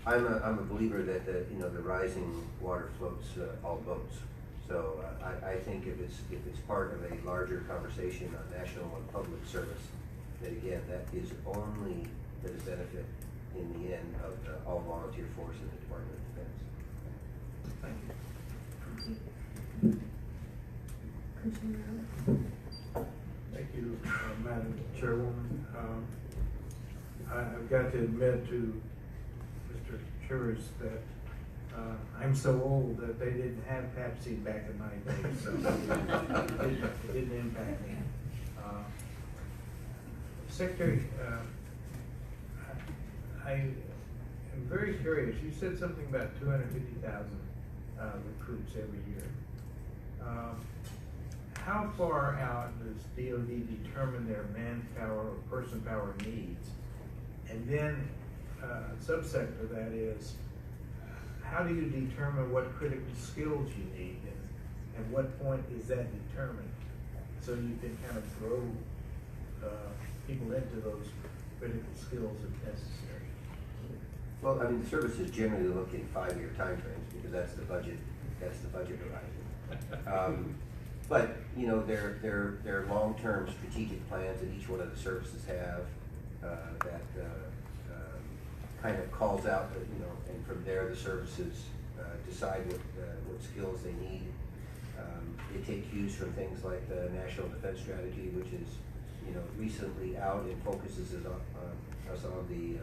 I'm a believer that the rising water floats all boats. So I think if it's part of a larger conversation on national and public service, that again, that is only to the benefit in the end of the all volunteer force in the Department of Defense. Thank you. Commissioner Thank you, Madam Chairwoman. I've got to admit to Mr. Chivers that I'm so old that they didn't have Pepsi back in my day, so it didn't impact me. Secretary, I am very curious. You said something about 250,000 recruits every year. How far out does DoD determine their manpower or person power needs? And then a subset of that is, how do you determine what critical skills you need, and at what point is that determined? So you can kind of grow people into those critical skills if necessary. Well, I mean, the services generally look in 5-year timeframes because that's the budget horizon. But there are long-term strategic plans that each one of the services have that kind of calls out, and from there the services decide what skills they need. They take cues from things like the National Defense Strategy, which is recently out and focuses us on the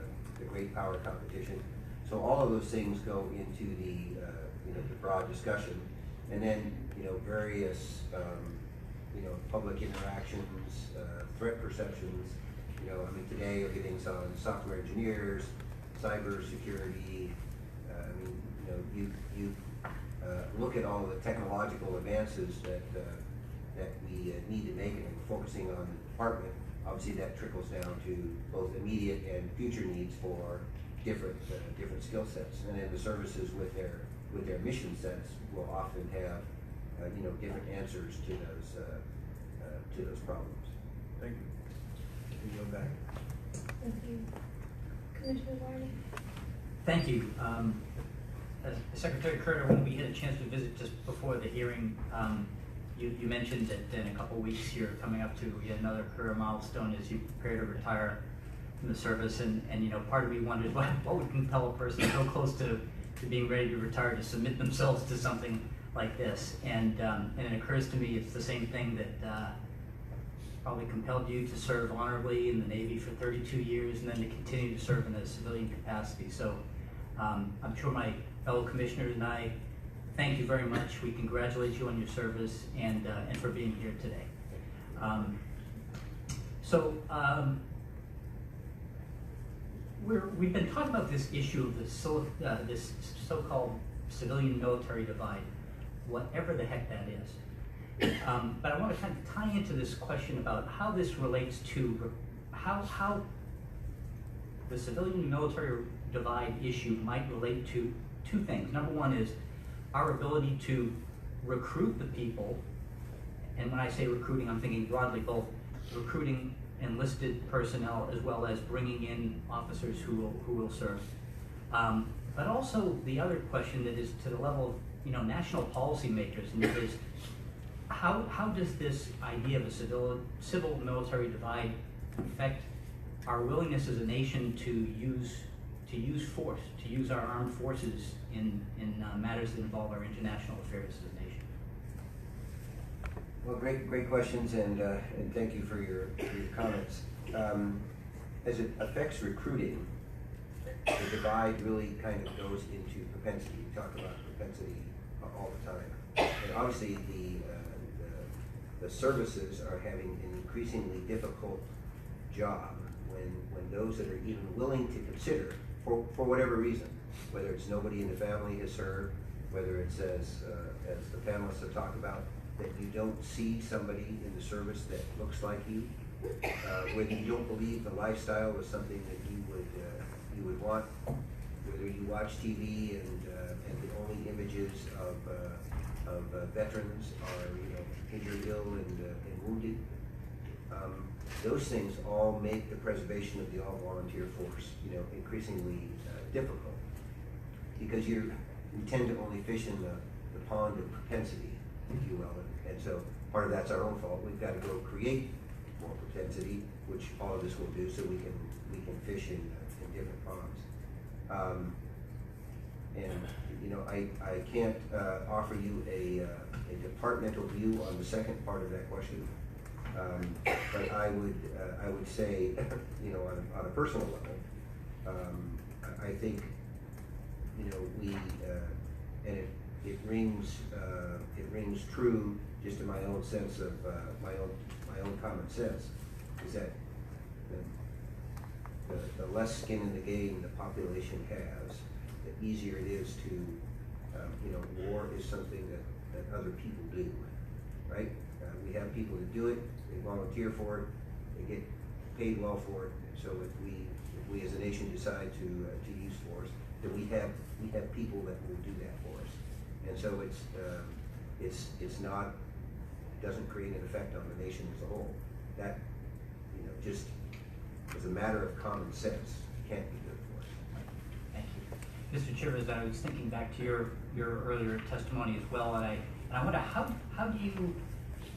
great power competition. So all of those things go into the broad discussion, and then various public interactions, threat perceptions, You know, I mean, today everything's on software engineers, cyber security. I mean, you know, you look at all the technological advances that we need to make, and we're focusing on the department. Obviously, that trickles down to both immediate and future needs for different skill sets. And then the services with their mission sets will often have you know, different answers to those problems. Thank you. You go back. Thank you. Commissioner Warren? Thank you. As Secretary Carter, when we had a chance to visit just before the hearing, you mentioned that in a couple of weeks you're coming up to yet another career milestone as you prepare to retire from the service, and you know, part of me wondered what would compel a person so close to being ready to retire to submit themselves to something like this, and it occurs to me it's the same thing that probably compelled you to serve honorably in the Navy for 32 years and then to continue to serve in a civilian capacity. So I'm sure my fellow commissioners and I thank you very much. We congratulate you on your service and for being here today. We've been talking about this issue of this so-called civilian-military divide, whatever the heck that is. But I want to kind of tie into this question about how this relates to how the civilian-military divide issue might relate to two things. Number one is our ability to recruit the people, and when I say recruiting, I'm thinking broadly both recruiting enlisted personnel as well as bringing in officers who will serve. But also the other question that is to the level of, you know, national policymakers, and that is how does this idea of a civil-military divide affect our willingness as a nation to use force, to use our armed forces in matters that involve our international affairs as a nation? Well, great questions, and thank you for your comments. As it affects recruiting, the divide really kind of goes into propensity. We talk about propensity all the time. And obviously, the services are having an increasingly difficult job when those that are even willing to consider, for whatever reason, whether it's nobody in the family has served, whether it's as the panelists have talked about, that you don't see somebody in the service that looks like you, whether you don't believe the lifestyle is something that you would want, whether you watch TV and the only images of veterans are, you know, injured, ill, and wounded. Those things all make the preservation of the all-volunteer force, you know, increasingly difficult, because you tend to only fish in the pond of propensity, if you will, and so part of that's our own fault. We've got to go create more propensity, which all of this will do, so we can fish in different ponds. And you know, I can't offer you a departmental view on the second part of that question, but I would say, you know, on a personal level, I think, you know, we and it rings true just in my own sense of my own common sense, is that the less skin in the game the population has, the easier it is to, you know, war is something that other people do, right? We have people that do it, they volunteer for it, they get paid well for it. So if we as a nation decide to use force, then we have people that will do that for us. And so it's not, doesn't create an effect on the nation as a whole. That, you know, just as a matter of common sense, can't be good for us. Thank you. Mr. Chivers, I was thinking back to your earlier testimony as well, and I wonder how do you,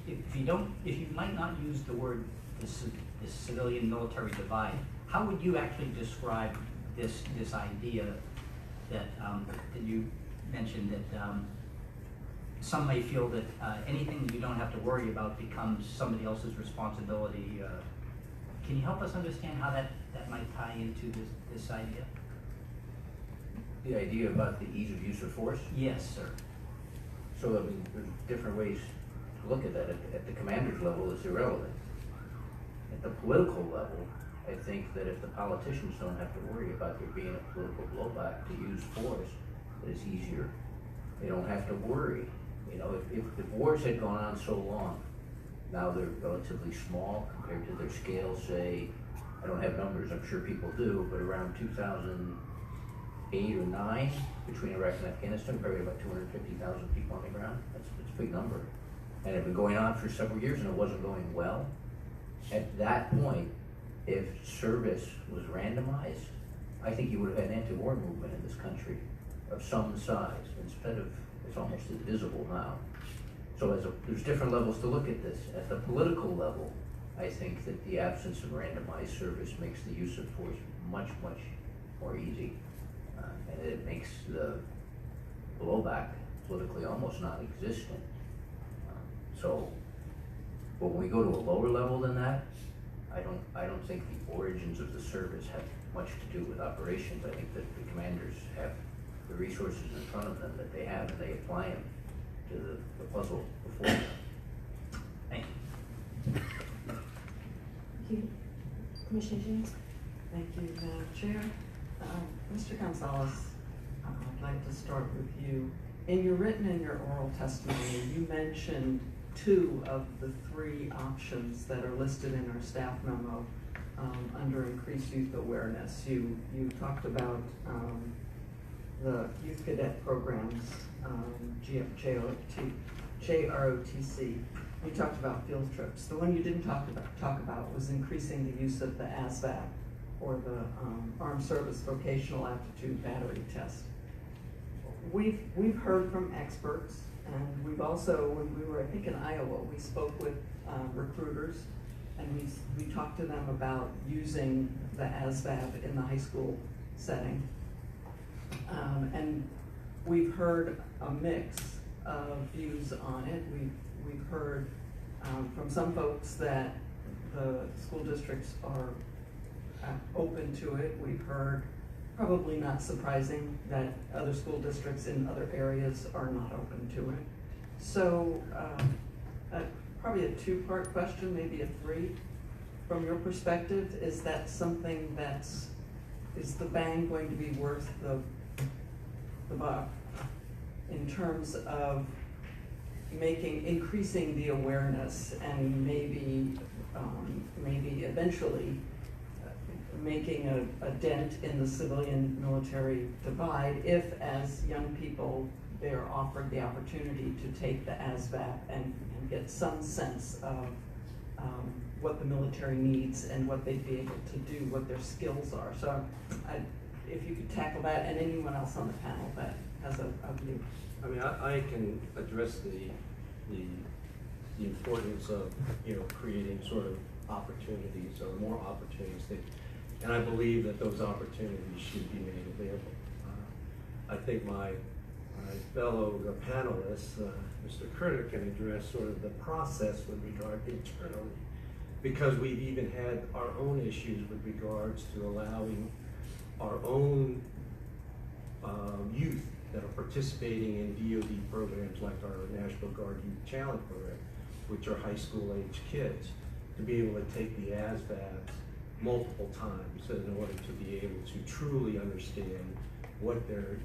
if you might not use the word this civilian military divide, how would you actually describe this idea that you mentioned, that some may feel that anything you don't have to worry about becomes somebody else's responsibility? Can you help us understand how that might tie into this idea? The idea about the ease of use of force? Yes, sir. So I mean, there's different ways to look at that. At the commander's level, it's irrelevant. At the political level, I think that if the politicians don't have to worry about there being a political blowback to use force, it's easier. They don't have to worry. You know, if wars had gone on so long, now they're relatively small compared to their scale, say, I don't have numbers, I'm sure people do, but around 2008 or 9, between Iraq and Afghanistan, probably about 250,000 people on the ground. That's a big number. And it had been going on for several years and it wasn't going well. At that point, if service was randomized, I think you would have had an anti-war movement in this country of some size. Instead of, it's almost invisible now. So there's different levels to look at this. At the political level, I think that the absence of randomized service makes the use of force much, much more easy. And it makes the blowback politically almost non-existent. But when we go to a lower level than that, I don't think the origins of the service have much to do with operations. I think that the commanders have the resources in front of them that they have, and they apply them to the puzzle before them. Thank you. Thank you. Commissioner James? Thank you, Madam Chair. Mr. Gonzales, I'd like to start with you. In your written and your oral testimony, you mentioned 2 of the 3 options that are listed in our staff memo under increased youth awareness. You talked about the youth cadet programs, JROTC. You talked about field trips. The one you didn't talk about was increasing the use of the ASVAB, or the Armed Service Vocational Aptitude Battery Test. We've heard from experts, and we've also, when we were, I think, in Iowa, we spoke with recruiters, and we talked to them about using the ASVAB in the high school setting. And we've heard a mix of views on it. We've heard from some folks that the school districts are open to it. We've heard, probably not surprising, that other school districts in other areas are not open to it. So probably a 2-part question, maybe a 3. From your perspective, is that something is the bang going to be worth the buck in terms of increasing the awareness and maybe eventually making a dent in the civilian military divide if, as young people, they're offered the opportunity to take the ASVAB and get some sense of what the military needs and what they'd be able to do, what their skills are. So if you could tackle that, and anyone else on the panel that has a view. I mean, I can address the importance of, creating sort of opportunities or more opportunities and I believe that those opportunities should be made available. I think my fellow panelists, Mr. Kurter, can address sort of the process with regard internally, because we've even had our own issues with regards to allowing our own youth that are participating in DoD programs like our National Guard Youth Challenge Program, which are high school age kids, to be able to take the ASVABs multiple times in order to be able to truly understand what their,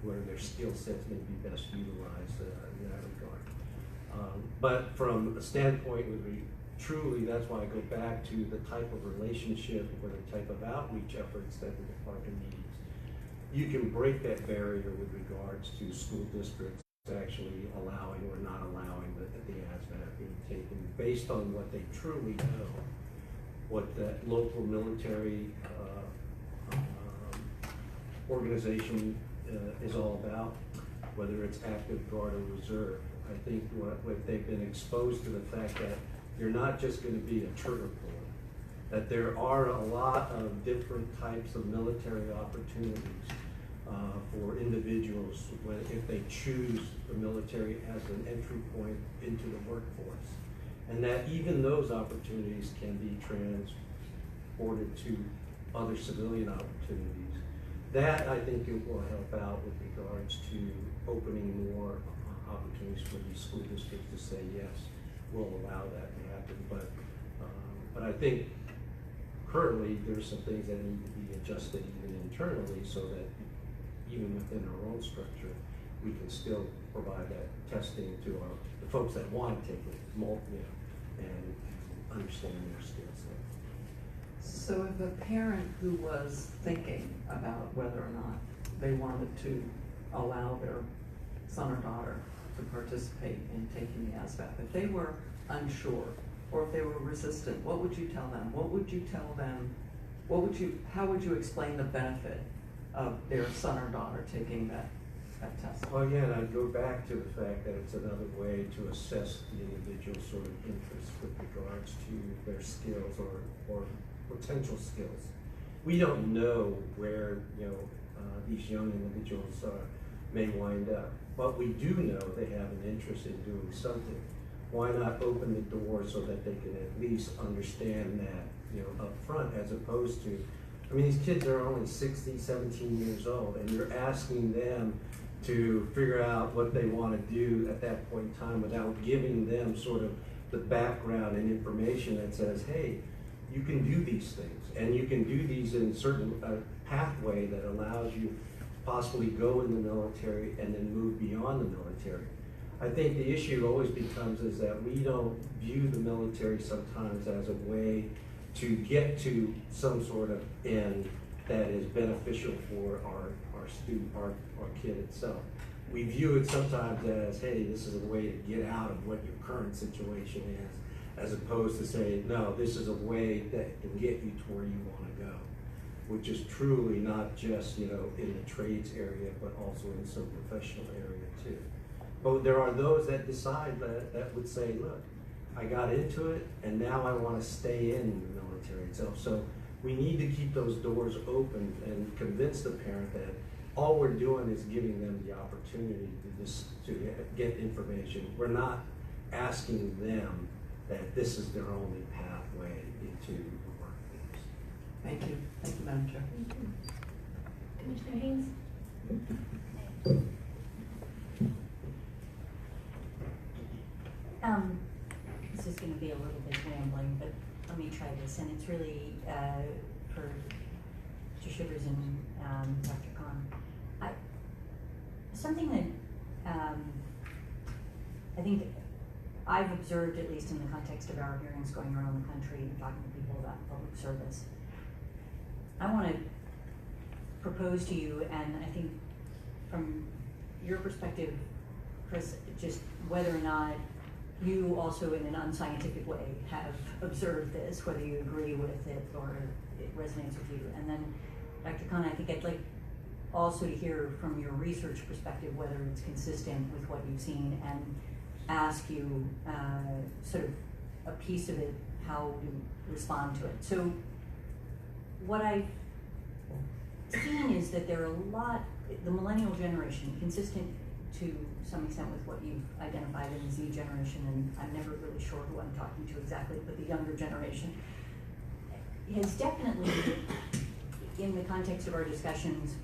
where their skill sets may be best utilized in that regard. But from a standpoint truly, that's why I go back to the type of relationship or the type of outreach efforts that the department needs. You can break that barrier with regards to school districts actually allowing or not allowing the ASVAB being taken based on what they truly know, what that local military organization is all about, whether it's active guard or reserve. I think what they've been exposed to the fact that you're not just going to be a trigger puller, that there are a lot of different types of military opportunities for individuals if they choose the military as an entry point into the workforce. And that even those opportunities can be transported to other civilian opportunities. That, I think, it will help out with regards to opening more opportunities for these school districts to say, yes, we'll allow that to happen. But I think currently, there's some things that need to be adjusted even internally so that even within our own structure, we can still provide that testing to the folks that want to take it, and understand their skill set. So if a parent who was thinking about whether or not they wanted to allow their son or daughter to participate in taking the ASVAB, if they were unsure or if they were resistant, what would you tell them? What would you tell them? How would you explain the benefit of their son or daughter taking that test? Well, again, I'd go back to the fact that it's another way to assess the individual's sort of interests with regards to their skills or potential skills. We don't know where these young individuals may wind up, but we do know they have an interest in doing something. Why not open the door so that they can at least understand that up front, as opposed to, I mean, these kids are only 16, 17 years old, and you're asking them to figure out what they want to do at that point in time without giving them sort of the background and information that says, hey, you can do these things, and you can do these in a certain pathway that allows you to possibly go in the military and then move beyond the military. I think the issue always becomes is that we don't view the military sometimes as a way to get to some sort of end that is beneficial for our student, our kid itself. We view it sometimes as, hey, this is a way to get out of what your current situation is, as opposed to say, no, this is a way that can get you to where you want to go, which is truly not just, in the trades area, but also in some professional area too. But there are those that decide that would say, look, I got into it and now I want to stay in the military itself. So we need to keep those doors open and convince the parent that all we're doing is giving them the opportunity to get information. We're not asking them that this is their only pathway into the workforce. Thank you. Thank you, Madam Chair. Commissioner Haynes? This is going to be a little bit rambling, but let me try this, and it's really for Mr. Chivers and Dr. Cohn. Something that I think I've observed, at least in the context of our hearings going around the country and talking to people about public service, I want to propose to you, and I think from your perspective, Chris, just whether or not you also in an unscientific way have observed this, whether you agree with it or it resonates with you. And then Dr. Cohn, I think I'd like also to hear from your research perspective whether it's consistent with what you've seen, and ask you sort of a piece of it, how you respond to it. So what I've seen is that there are a lot, the millennial generation, consistent to some extent with what you've identified in the Z generation, and I'm never really sure who I'm talking to exactly, but the younger generation has definitely, in the context of our discussions,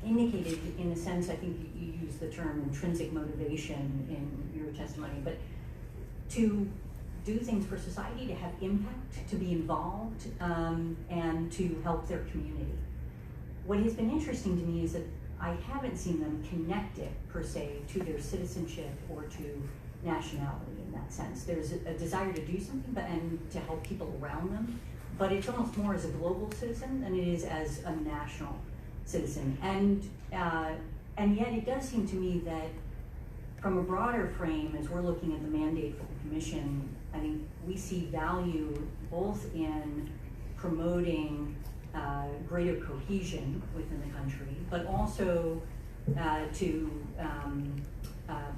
indicated, in a sense, I think you use the term intrinsic motivation in your testimony, but to do things for society, to have impact, to be involved, and to help their community. What has been interesting to me is that I haven't seen them connect it, per se, to their citizenship or to nationality in that sense. There's a desire to do something and to help people around them, but it's almost more as a global citizen than it is as a national citizen. And yet it does seem to me that from a broader frame, as we're looking at the mandate for the commission, I think we see value both in promoting greater cohesion within the country, but also to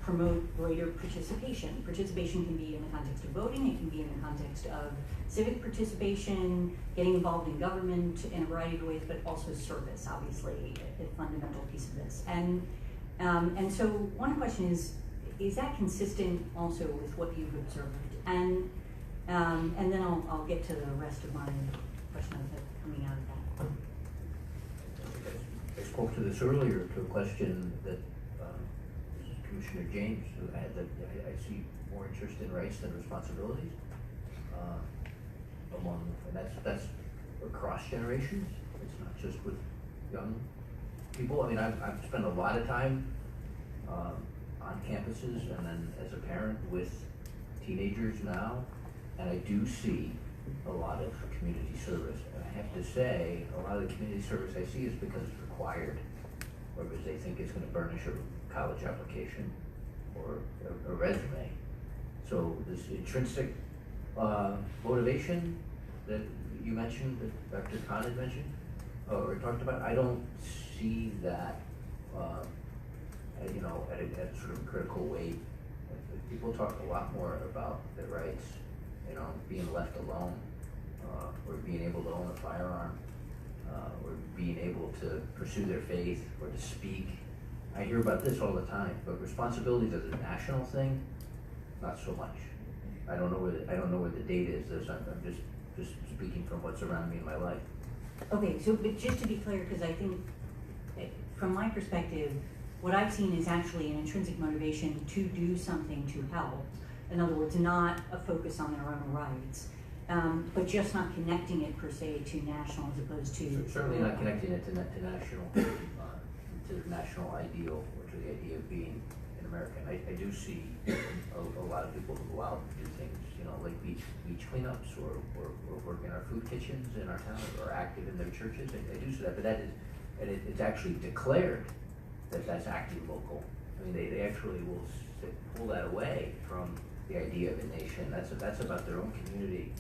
promote greater participation. Participation can be in the context of voting, it can be in the context of civic participation, getting involved in government in a variety of ways, but also service, obviously, a fundamental piece of this. And so one question is that consistent also with what you've observed? And then I'll get to the rest of my questions coming out of that. I spoke to this earlier, to a question that Commissioner James had, that I see more interest in rights than responsibilities and that's across generations. It's not just with young people. I mean, I've spent a lot of time on campuses and then as a parent with teenagers now, and I do see a lot of community service. And I have to say, a lot of the community service I see is because it's required, or because they think it's going to burnish a college application or a resume. So this intrinsic motivation that you mentioned, that Dr. Cohn had mentioned, or talked about, I don't see that, you know, at a sort of critical weight. People talk a lot more about their rights, you know, being left alone, or being able to own a firearm, or being able to pursue their faith, or to speak. I hear about this all the time, but responsibilities as a national thing, not so much. I don't know where the data is. I'm just speaking from what's around me in my life. Okay, so but just to be clear, because I think from my perspective, what I've seen is actually an intrinsic motivation to do something to help. In other words, not a focus on their own rights, but just not connecting it per se to national as opposed to Certainly not connecting it to national, to the national ideal, or to the idea of being an American. I do see a lot of people who go out and do things, you know, like beach cleanups, or work in our food kitchens in our town, or active in their churches. I do see that, but it's actually declared that that's acting local. I mean, they actually will pull that away from the idea of a nation. That's about their own community,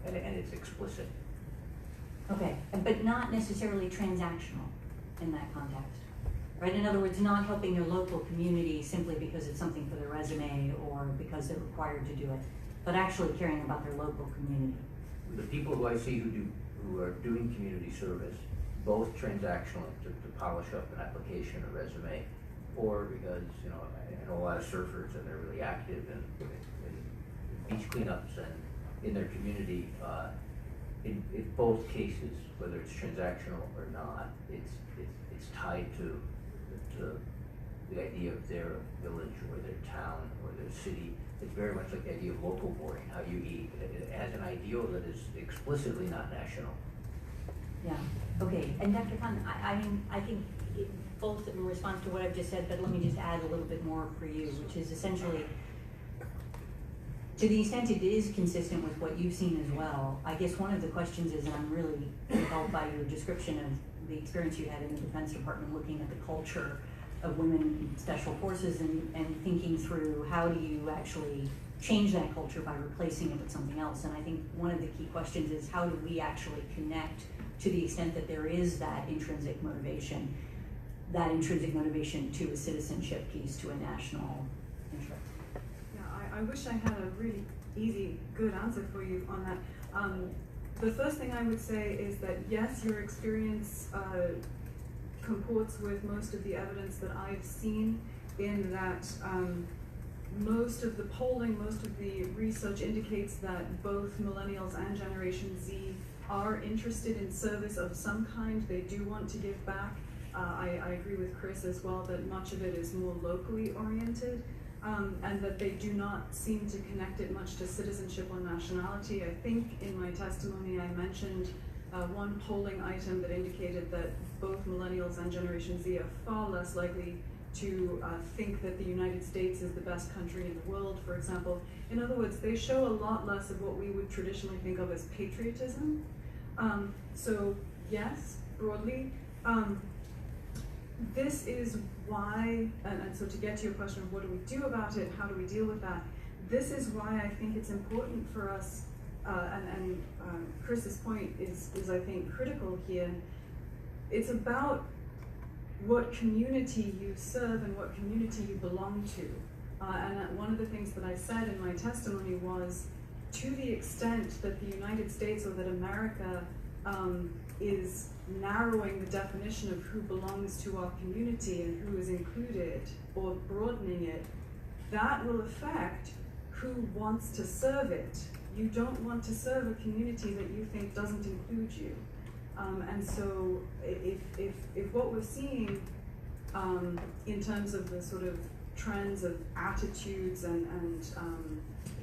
and it's explicit. Okay, but not necessarily transactional in that context, right? In other words, not helping their local community simply because it's something for their resume or because they're required to do it, but actually caring about their local community. The people who I see who are doing community service, both transactionally to polish up an application or resume, or because, you know, I know a lot of surfers and they're really active in beach cleanups and in their community. In both cases, whether it's transactional or not, it's tied to the idea of their village or their town or their city. It's very much like the idea of local boarding, how you eat. It has an ideal that is explicitly not national. Yeah, okay, and Dr. Cohn, I mean, I think both in response to what I've just said, but let me just add a little bit more for you, which is essentially, to the extent it is consistent with what you've seen as well, I guess one of the questions is, and I'm really compelled by your description of the experience you had in the Defense Department, looking at the culture of women in special forces and thinking through how do you actually change that culture by replacing it with something else. And I think one of the key questions is, how do we actually connect to the extent that there is that intrinsic motivation to a citizenship piece, to a national interest? Yeah, I wish I had a really easy, good answer for you on that. The first thing I would say is that yes, your experience comports with most of the evidence that I've seen, in that most of the polling, most of the research indicates that both millennials and Generation Z are interested in service of some kind. They do want to give back. I agree with Chris as well that much of it is more locally oriented, and that they do not seem to connect it much to citizenship or nationality. I think in my testimony I mentioned one polling item that indicated that both millennials and Generation Z are far less likely to think that the United States is the best country in the world, for example. In other words, they show a lot less of what we would traditionally think of as patriotism. So yes, broadly, this is why, and so to get to your question of what do we do about it, how do we deal with that, this is why I think it's important for us, and Chris's point is I think critical here. It's about what community you serve and what community you belong to. And one of the things that I said in my testimony was, to the extent that the United States or that America is narrowing the definition of who belongs to our community and who is included, or broadening it, that will affect who wants to serve it. You don't want to serve a community that you think doesn't include you. And so if what we're seeing in terms of the sort of trends of attitudes and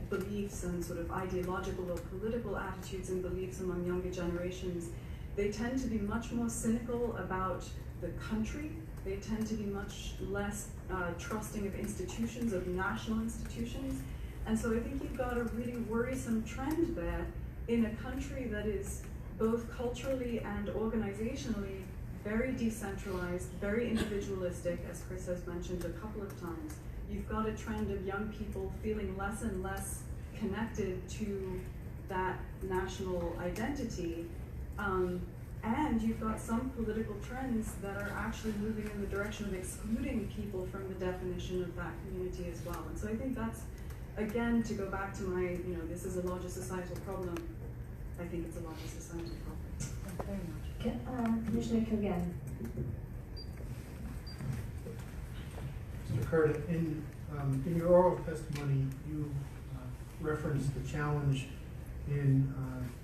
beliefs and sort of ideological or political attitudes and beliefs among younger generations, they tend to be much more cynical about the country. They tend to be much less trusting of institutions, of national institutions. And so I think you've got a really worrisome trend there in a country that is both culturally and organizationally very decentralized, very individualistic, as Chris has mentioned a couple of times. You've got a trend of young people feeling less and less connected to that national identity. And you've got some political trends that are actually moving in the direction of excluding people from the definition of that community as well. And so I think that's, again, to go back to my, this is a larger societal problem. I think it's a larger societal problem. Thank you very much. Commissioner Kogan. Mr. Curtis, in your oral testimony, you referenced the challenge in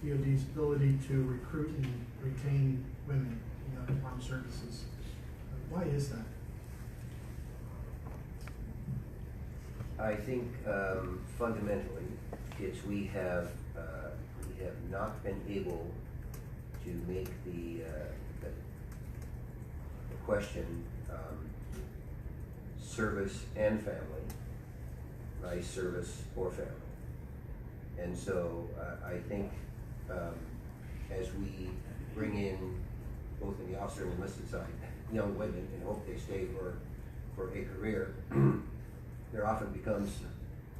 DoD's ability to recruit and retain women in the armed services. Why is that? I think fundamentally, it's we have not been able to make the question service and family, right? Service or family. And so I think as we bring in, both in the officer and enlisted side, young women and hope they stay for a career, there often becomes,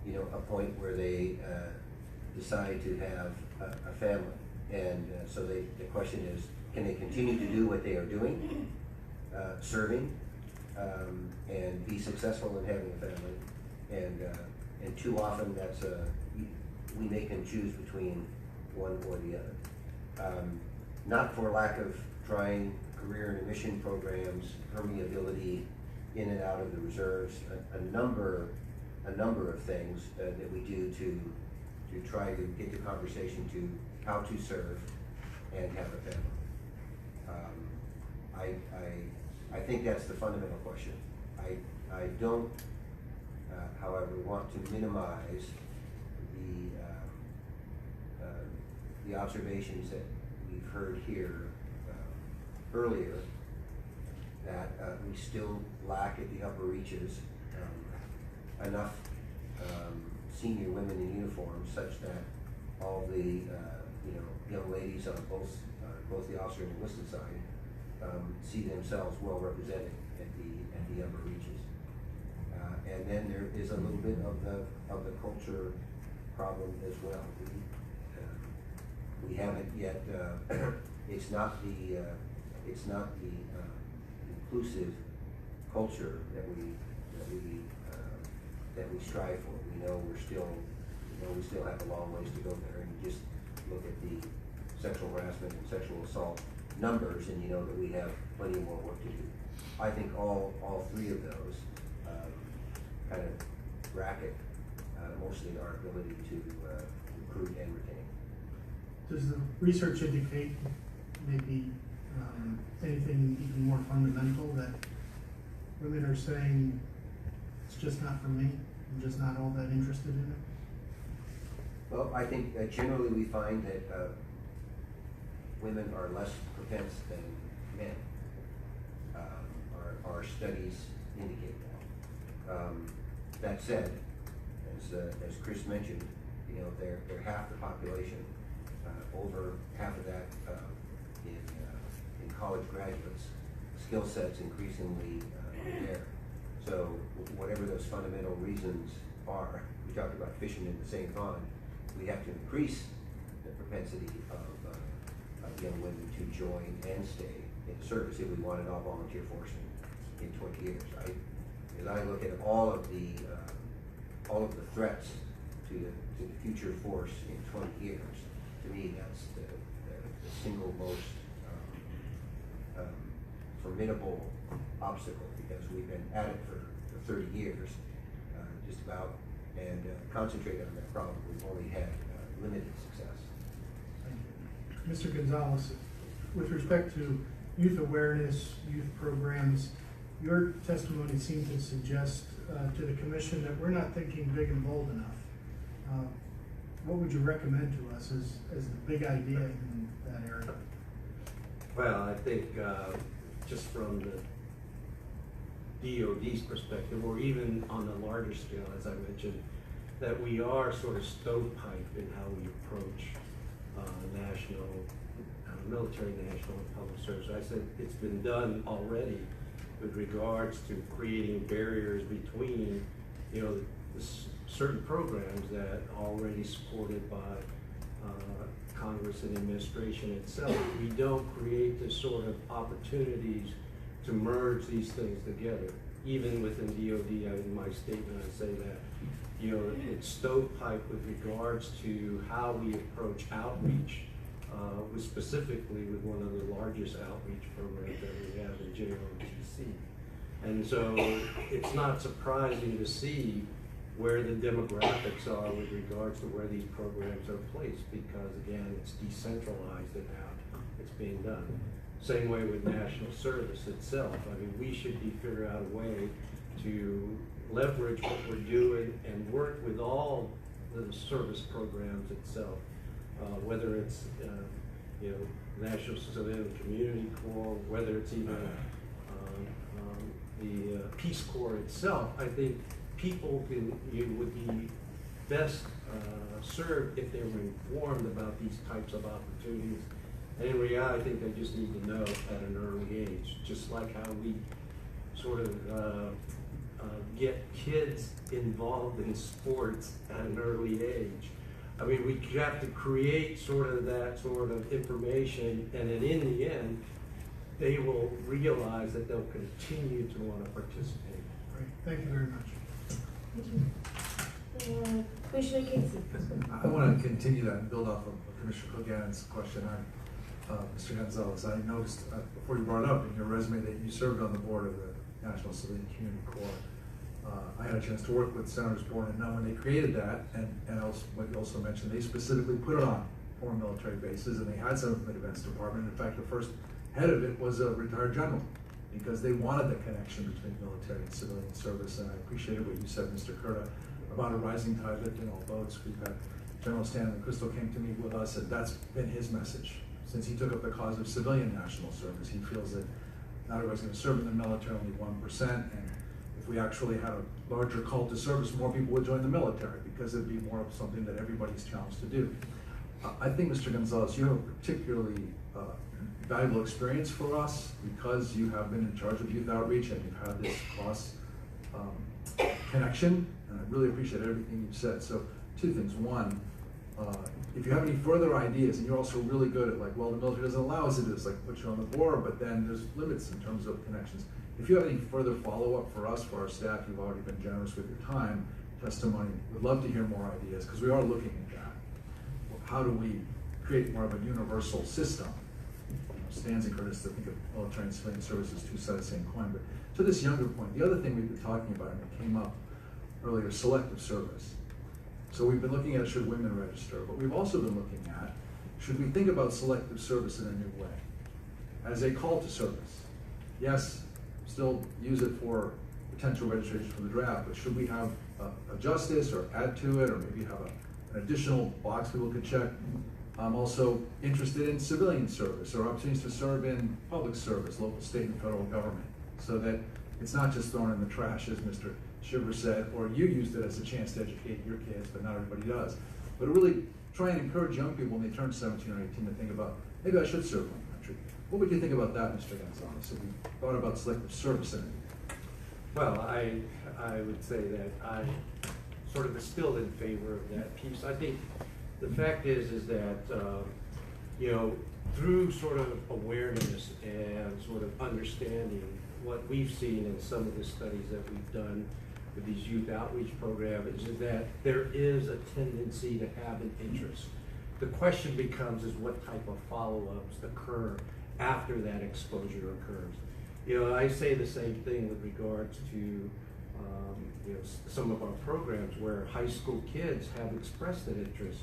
a point where they decide to have a family. And so the question is, can they continue to do what they are doing, serving, and be successful in having a family? And too often that's we make them choose between one or the other. Not for lack of trying career and mission programs, permeability in and out of the reserves, a number of things that we do to try to get the conversation to how to serve and have a family. I think that's the fundamental question. I don't, however, want to minimize the observations that we've heard here earlier, that we still lack at the upper reaches enough senior women in uniform such that all the young ladies on both the officer and enlisted side see themselves well represented at the upper reaches. And then there is a little bit of the culture problem as well. We haven't yet. It's not the inclusive culture that we strive for. We know we still have a long ways to go there. And you just look at the sexual harassment and sexual assault numbers, and you know that we have plenty more work to do. I think all three of those kind of bracket mostly our ability to recruit and retain. Does the research indicate maybe anything even more fundamental, that women are saying, it's just not for me, I'm just not all that interested in it? Well, I think generally we find that women are less propense than men. Our studies indicate that. That said, as Chris mentioned, they're half the population. Over half of that in college graduates. Skill sets increasingly there. So whatever those fundamental reasons are, we talked about fishing in the same pond. We have to increase the propensity of young women to join and stay in the service if we want an all-volunteer force in 20 years. As I look at all of the threats to the future force in 20 years, to me that's the single most formidable obstacle, because we've been at it for 30 years, just about, and concentrated on that problem. We've only had limited success. Thank you. Mr. Gonzales, with respect to youth awareness, youth programs, your testimony seemed to suggest to the commission that we're not thinking big and bold enough. what would you recommend to us as the big idea in that area? Well, I think just from the DOD's perspective, or even on the larger scale, as I mentioned, that we are sort of stovepipe in how we approach military, national, and public service. I said it's been done already with regards to creating barriers between, certain programs that are already supported by Congress and administration itself. We don't create the sort of opportunities to merge these things together. Even within DOD, in my statement, I say that, it's stovepipe with regards to how we approach outreach, specifically with one of the largest outreach programs that we have in JROTC. And so it's not surprising to see where the demographics are with regards to where these programs are placed, because again, it's decentralized in how it's being done. Same way with national service itself. I mean, we should figure out a way to leverage what we're doing and work with all the service programs itself, whether it's National Civilian Community Corps, whether it's even the Peace Corps itself. I think people would be best served if they were informed about these types of opportunities. And in reality, I think they just need to know at an early age, just like how we sort of get kids involved in sports at an early age. I mean, we have to create sort of that sort of information, and then in the end, they will realize that they'll continue to want to participate. Great, thank you very much. Thank you. Commissioner Casey. I want to continue that and build off of Commissioner Cogan's question on Mr. Gonzales. I noticed before you brought up in your resume that you served on the board of the National Civilian Community Corps. I had a chance to work with Senators Bourne and Nunn when they created that, and what you also mentioned, they specifically put it on foreign military bases, and they had some from the Defense Department. In fact, the first head of it was a retired general, because they wanted the connection between military and civilian service. And I appreciated what you said, Mr. Curta, about a rising tide lifting all boats. We've got General Stanley Crystal came to meet with us, and that's been his message. Since he took up the cause of civilian national service, he feels that not everybody's going to serve in the military, only 1%, and if we actually had a larger call to service, more people would join the military, because it'd be more of something that everybody's challenged to do. I think, Mr. Gonzales, you have a particularly valuable experience for us, because you have been in charge of youth outreach and you've had this cross connection, and I really appreciate everything you've said. So, two things. One, if you have any further ideas, and you're also really good at the military doesn't allow us to do this, put you on the board, but then there's limits in terms of connections. If you have any further follow-up for us, for our staff, you've already been generous with your time, testimony. We'd love to hear more ideas, because we are looking at that. How do we create more of a universal system? Stands and Curtis to think of military and civilian service as two sides of the same coin. But to this younger point, the other thing we've been talking about, and it came up earlier, selective service. So we've been looking at should women register, but we've also been looking at should we think about selective service in a new way, as a call to service. Yes, still use it for potential registration for the draft, but should we have adjust this or add to it, or maybe have an additional box people could check? I'm also interested in civilian service, or opportunities to serve in public service, local, state, and federal government, so that it's not just thrown in the trash, as Mr. Chivers said, or you used it as a chance to educate your kids, but not everybody does. But to really try and encourage young people when they turn 17 or 18 to think about, maybe I should serve my country. What would you think about that, Mr. Gonzales, if we thought about selective service in it? Well, I would say that I sort of still in favor of that piece. I think the fact is that, through sort of awareness and sort of understanding what we've seen in some of the studies that we've done with these youth outreach programs, is that there is a tendency to have an interest. The question becomes is what type of follow-ups occur after that exposure occurs. I say the same thing with regards to some of our programs where high school kids have expressed an interest,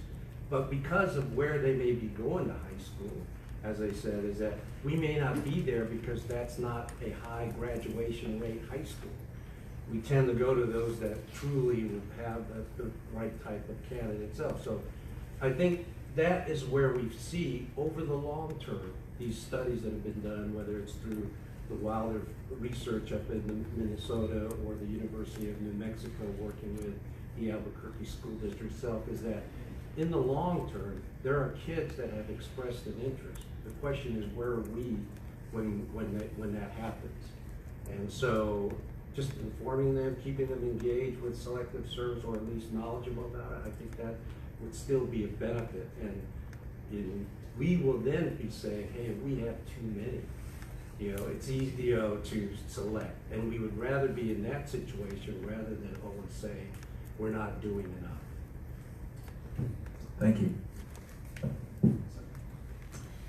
but because of where they may be going to high school, as I said, is that we may not be there because that's not a high graduation rate high school. we tend to go to those that truly will have the right type of candidate itself. So I think that is where we see over the long term, these studies that have been done, whether it's through the Wilder research up in Minnesota or the University of New Mexico working with the Albuquerque School District itself, is that in the long term, there are kids that have expressed an interest. The question is, where are we when that happens? And so just informing them, keeping them engaged with selective service, or at least knowledgeable about it, I think that would still be a benefit. And we will then be saying, hey, we have too many. It's easy to select, and we would rather be in that situation rather than always saying we're not doing enough. Thank you.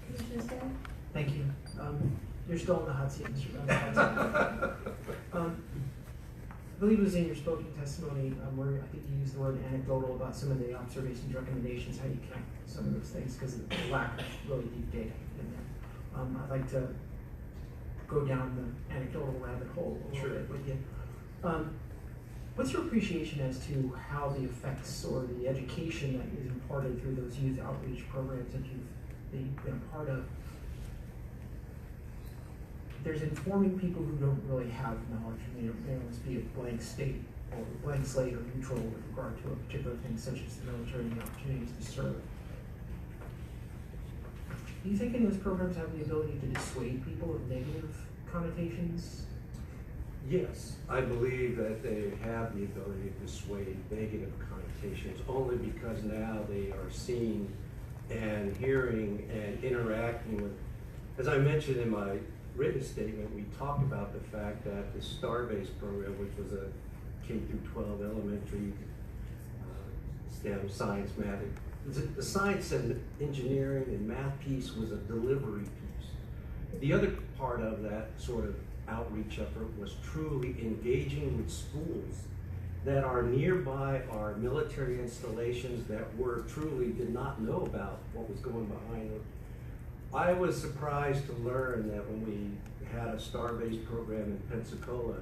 Commissioner Stan? Thank you. You're still on the hot seat, Mr. Gonzales. I believe it was in your spoken testimony where I think you used the word anecdotal about some of the observations, recommendations, how you connect some of those things because of the lack of really deep data in there. I'd like to go down the anecdotal rabbit hole a little bit with you. What's your appreciation as to how the effects or the education that is imparted through those youth outreach programs that you've been a part of? There's informing people who don't really have knowledge, and they must be a blank state or blank slate or neutral with regard to a particular thing such as the military and the opportunities to serve. Do you think any of those programs have the ability to dissuade people of negative connotations? Yes, I believe that they have the ability to dissuade negative connotations only because now they are seeing and hearing and interacting with. As I mentioned in my written statement, we talked about the fact that the STAR-based program, which was a K through 12 elementary STEM science, math, the science and engineering and math piece was a delivery piece. The other part of that sort of outreach effort was truly engaging with schools that are nearby our military installations that were truly did not know about what was going behind them. I was surprised to learn that when we had a STAR-based program in Pensacola,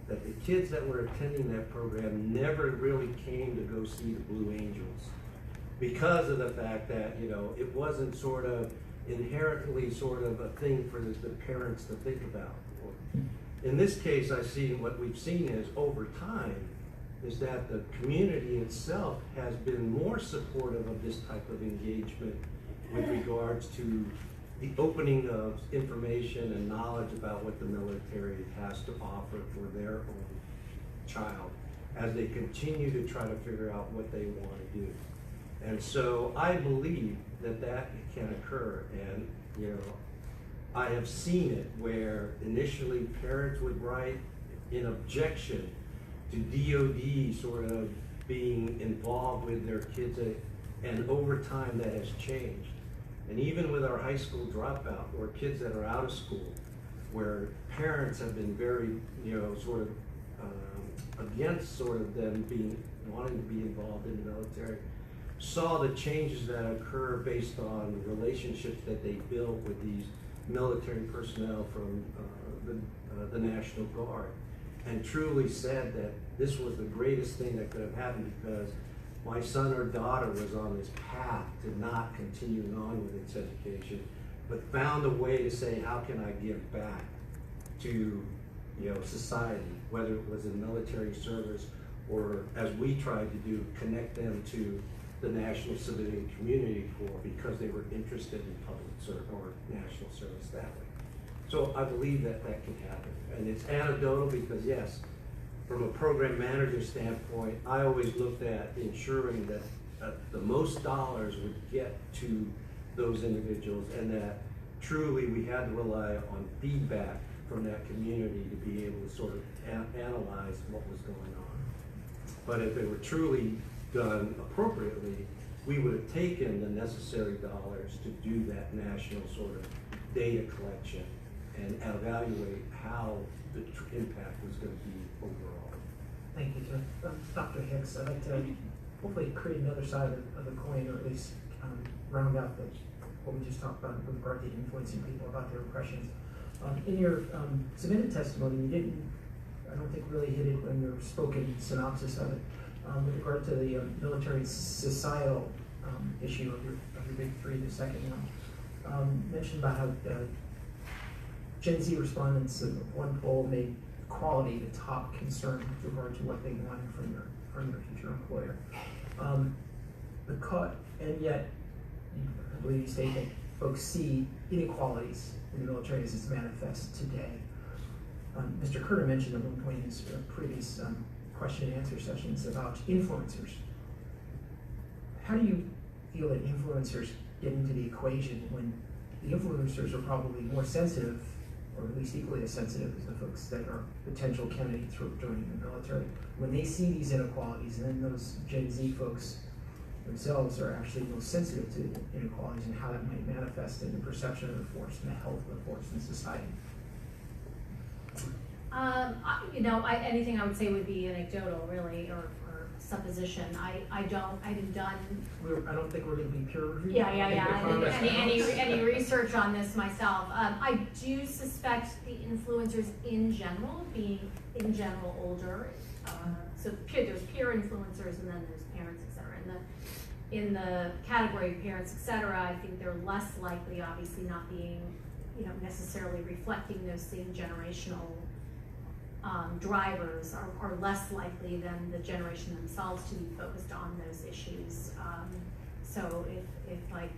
that the kids that were attending that program never really came to go see the Blue Angels because of the fact that, it wasn't sort of inherently sort of a thing for the parents to think about. In this case, what we've seen is over time, is that the community itself has been more supportive of this type of engagement with regards to the opening of information and knowledge about what the military has to offer for their own child as they continue to try to figure out what they want to do. And so I believe that that can occur, and I have seen it where initially parents would write in objection to DOD sort of being involved with their kids, and over time that has changed. And even with our high school dropout, or kids that are out of school, where parents have been very, sort of against sort of them wanting to be involved in the military, saw the changes that occur based on the relationships that they built with these military personnel from the National Guard, and truly said that this was the greatest thing that could have happened because my son or daughter was on this path to not continuing on with its education, but found a way to say, how can I give back to society, whether it was in military service or, as we tried to do, connect them to the national civilian community because they were interested in public service or national service that way. So I believe that that can happen. And it's anecdotal because, yes, from a program manager standpoint, I always looked at ensuring that the most dollars would get to those individuals, and that truly we had to rely on feedback from that community to be able to sort of analyze what was going on. But if they were truly done appropriately, we would have taken the necessary dollars to do that national sort of data collection and evaluate how the impact was going to be overall. Thank you, Dr. Hicks. I'd like to hopefully create another side of the coin, or at least round out what we just talked about with regard to influencing people about their impressions. In your submitted testimony, you didn't I don't think really hit it in your spoken synopsis of it. With regard to the military societal issue of your big three, the second one, mentioned about how Gen Z respondents of one poll made quality the top concern with regard to what they wanted from your future employer. And yet, I believe you state that folks see inequalities in the military as it's manifest today. Mr. Curter mentioned at one point in his previous question and answer sessions about influencers. How do you feel that influencers get into the equation when the influencers are probably more sensitive, or at least equally as sensitive as the folks that are potential candidates for joining the military? When they see these inequalities, and then those Gen Z folks themselves are actually most sensitive to inequalities and how that might manifest in the perception of the force and the health of the force in society. Anything I would say would be anecdotal, really, or supposition. I don't think we're going to be peer reviewed. Any research on this myself. I do suspect the influencers in general being older. So there's peer influencers, and then there's parents, etc. In the category of parents, etc., I think they're less likely, obviously not being, necessarily reflecting those same generational drivers are less likely than the generation themselves to be focused on those issues. So if like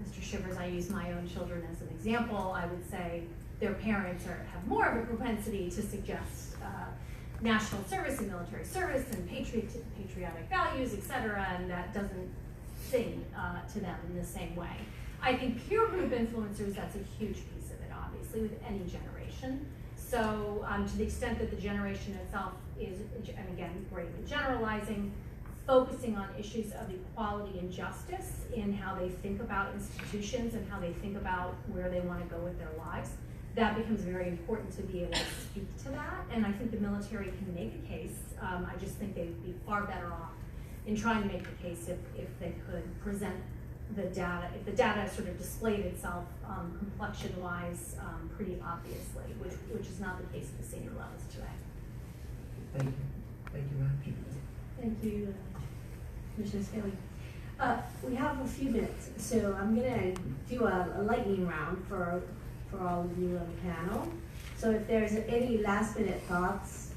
Mr. Chivers, I use my own children as an example, I would say their parents have more of a propensity to suggest national service and military service and patriotic values, etc., and that doesn't sing to them in the same way. I think peer group influencers, that's a huge piece of it, obviously, with any generation. So to the extent that the generation itself is, and again, greatly generalizing, focusing on issues of equality and justice in how they think about institutions and how they think about where they want to go with their lives, that becomes very important to be able to speak to that. And I think the military can make a case. I just think they'd be far better off in trying to make the case if they could present the data, if the data sort of displayed itself complexion-wise pretty obviously, which is not the case at the senior levels today. Thank you. Thank you, Madam Chief. Thank you, Commissioner Scaly. We have a few minutes, so I'm gonna do a lightning round for all of you on the panel. So if there's any last minute thoughts,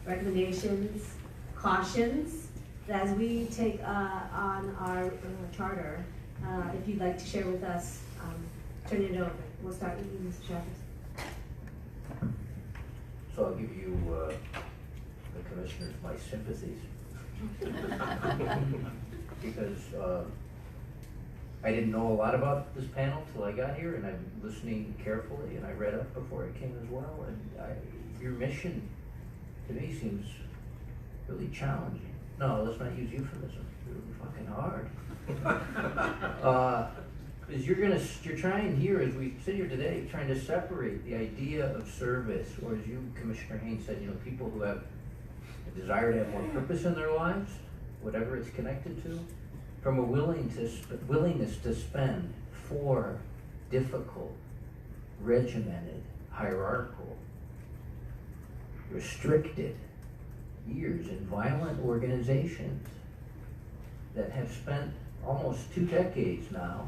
recommendations, cautions, as we take on our charter, if you'd like to share with us, turn it over. We'll start with you, Mr. Chivers. So I'll give you, the commissioners, my sympathies. Because I didn't know a lot about this panel till I got here, and I'm listening carefully, and I read up before I came as well, and your mission to me seems really challenging. No, let's not use euphemism. Really fucking hard. Because you're trying here, as we sit here today, trying to separate the idea of service, or as you, Commissioner Haynes, said, people who have a desire to have more purpose in their lives, whatever it's connected to, from a willingness to spend for difficult, regimented, hierarchical, restricted years in violent organizations that have spent almost 2 decades now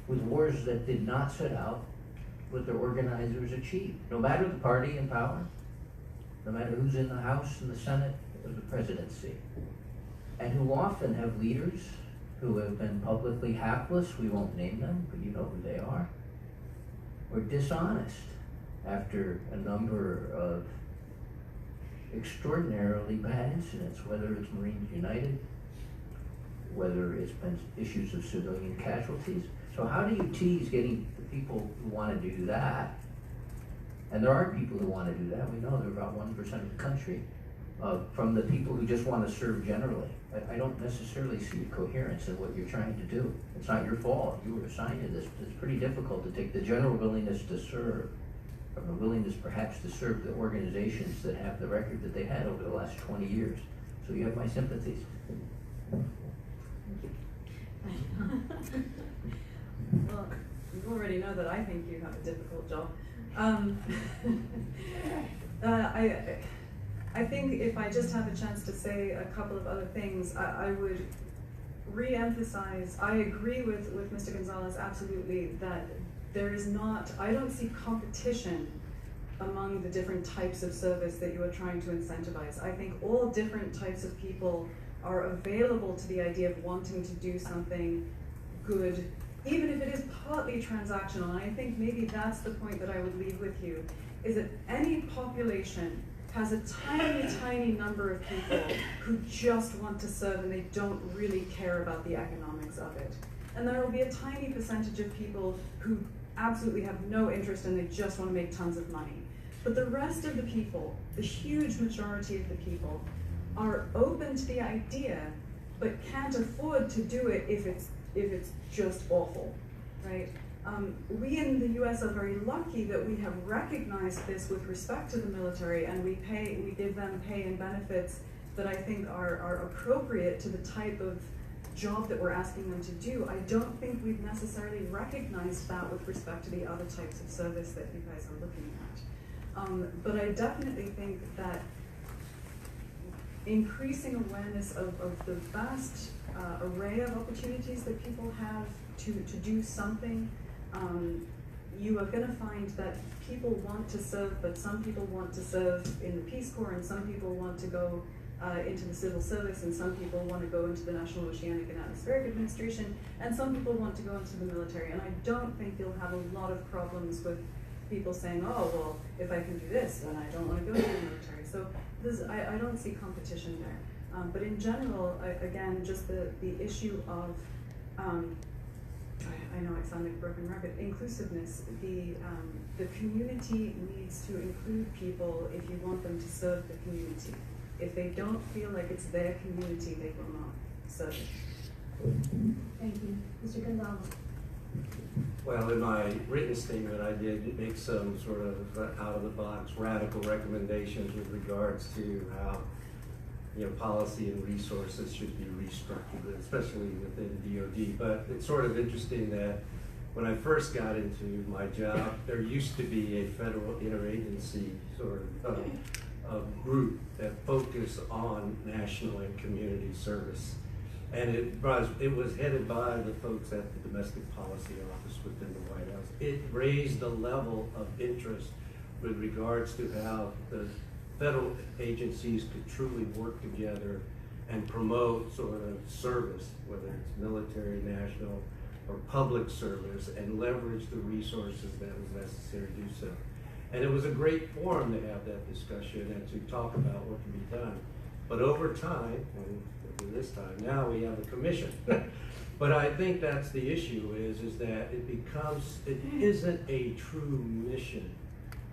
with wars that did not set out what their organizers achieved, no matter the party in power, no matter who's in the House and the Senate or the presidency, and who often have leaders who have been publicly hapless, we won't name them, but you know who they are, or dishonest after a number of extraordinarily bad incidents, whether it's Marines United, whether it's been issues of civilian casualties. So how do you tease getting the people who want to do that? And there are people who want to do that. We know they're about 1% of the country, from the people who just want to serve generally. I don't necessarily see coherence in what you're trying to do. It's not your fault. You were assigned to this. It's pretty difficult to take the general willingness to serve from the willingness perhaps to serve the organizations that have the record that they had over the last 20 years. So you have my sympathies. Well, you already know that I think you have a difficult job. I think if I just have a chance to say a couple of other things, I would re-emphasize, I agree with Mr. Gonzales absolutely that there is not, I don't see competition among the different types of service that you are trying to incentivize. I think all different types of people are available to the idea of wanting to do something good, even if it is partly transactional. And I think maybe that's the point that I would leave with you, is that any population has a tiny, tiny number of people who just want to serve and they don't really care about the economics of it. And there will be a tiny percentage of people who absolutely have no interest and they just want to make tons of money. But the rest of the people, the huge majority of the people, are open to the idea, but can't afford to do it if it's just awful, right? We in the US are very lucky that we have recognized this with respect to the military, and we give them pay and benefits that I think are appropriate to the type of job that we're asking them to do. I don't think we've necessarily recognized that with respect to the other types of service that you guys are looking at. But I definitely think that increasing awareness of the vast array of opportunities that people have to do something, you are going to find that people want to serve, but some people want to serve in the Peace Corps, and some people want to go into the civil service, and some people want to go into the National Oceanic and Atmospheric Administration, and some people want to go into the military. And I don't think you'll have a lot of problems with people saying, oh, well, if I can do this, then I don't want to go into the military. So I don't see competition there. But in general, again, just the issue of, I know I sound like a broken record, inclusiveness. The community needs to include people if you want them to serve the community. If they don't feel like it's their community, they will not serve it. Thank you. Mr. Gonzales. Well, in my written statement, I did make some sort of out-of-the-box radical recommendations with regards to how, policy and resources should be restructured, especially within DoD. But it's sort of interesting that when I first got into my job, there used to be a federal interagency sort of group that focused on national and community service. And it was headed by the folks at the Domestic Policy Office within the White House. It raised the level of interest with regards to how the federal agencies could truly work together and promote sort of service, whether it's military, national, or public service, and leverage the resources that was necessary to do so. And it was a great forum to have that discussion and to talk about what can be done. But over time, and this time, now we have a commission. But I think that's the issue is that it isn't a true mission,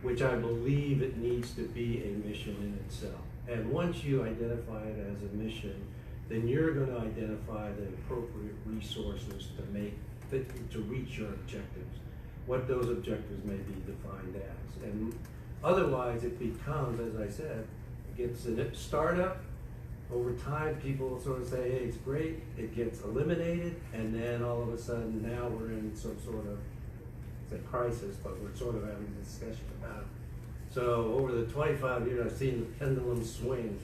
which I believe it needs to be a mission in itself. And once you identify it as a mission, then you're going to identify the appropriate resources to reach your objectives, what those objectives may be defined as. And otherwise it becomes, as I said, it gets a startup. Over time, people sort of say, hey, it's great, it gets eliminated, and then all of a sudden now we're in some sort of, it's a crisis, but we're sort of having a discussion about it. So over the 25 years, I've seen the pendulum swing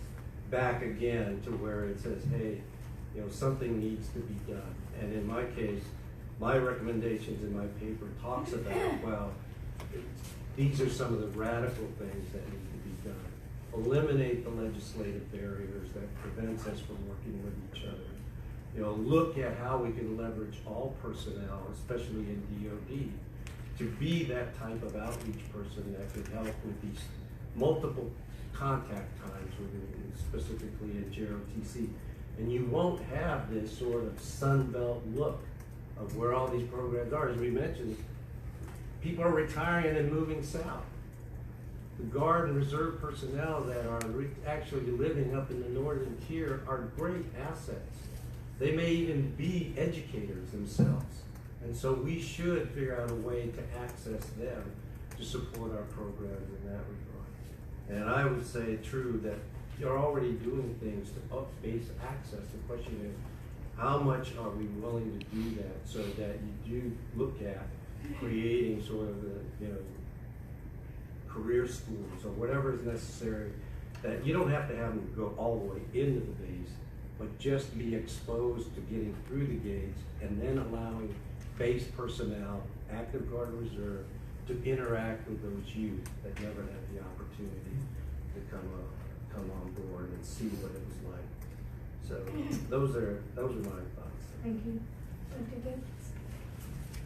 back again to where it says, hey, something needs to be done. And in my case, my recommendations in my paper talks about, well, these are some of the radical things that need to be done. Eliminate the legislative barriers that prevents us from working with each other. Look at how we can leverage all personnel, especially in DoD, to be that type of outreach person that could help with these multiple contact times, specifically in JROTC. And you won't have this sort of Sunbelt look of where all these programs are. As we mentioned, people are retiring and moving south. The Guard and Reserve personnel that are actually living up in the northern tier are great assets. They may even be educators themselves. And so we should figure out a way to access them to support our programs in that regard. And I would say, true, that you're already doing things to up base access. The question is, how much are we willing to do that so that you do look at creating sort of the, career schools or whatever is necessary, that you don't have to have them go all the way into the base, but just be exposed to getting through the gates and then allowing base personnel, active guard reserve, to interact with those youth that never had the opportunity to come on board and see what it was like. So those are my thoughts. Thank you. Dr. Gibbs?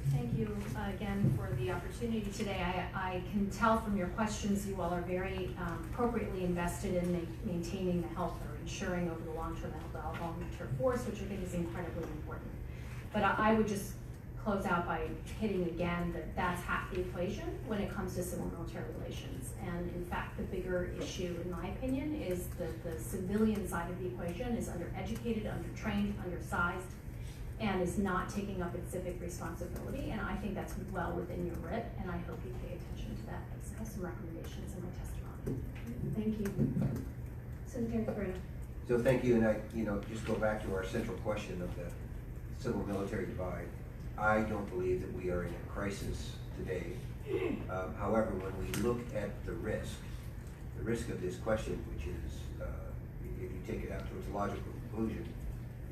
Thank you again for the opportunity today. I can tell from your questions you all are very appropriately invested in maintaining the health or ensuring over the long term the health of our volunteer force, which I think is incredibly important. But I would just close out by hitting again that that's half the equation when it comes to civil military relations. And in fact, the bigger issue, in my opinion, is that the civilian side of the equation is undereducated, undertrained, undersized, and is not taking up its civic responsibility. And I think that's well within your writ, and I hope you pay attention to that. I have some recommendations in my testimony. Thank you. Secretary Correa. So thank you, and I, just go back to our central question of the civil-military divide. I don't believe that we are in a crisis today. However, when we look at the risk of this question, which is, if you take it out to its logical conclusion,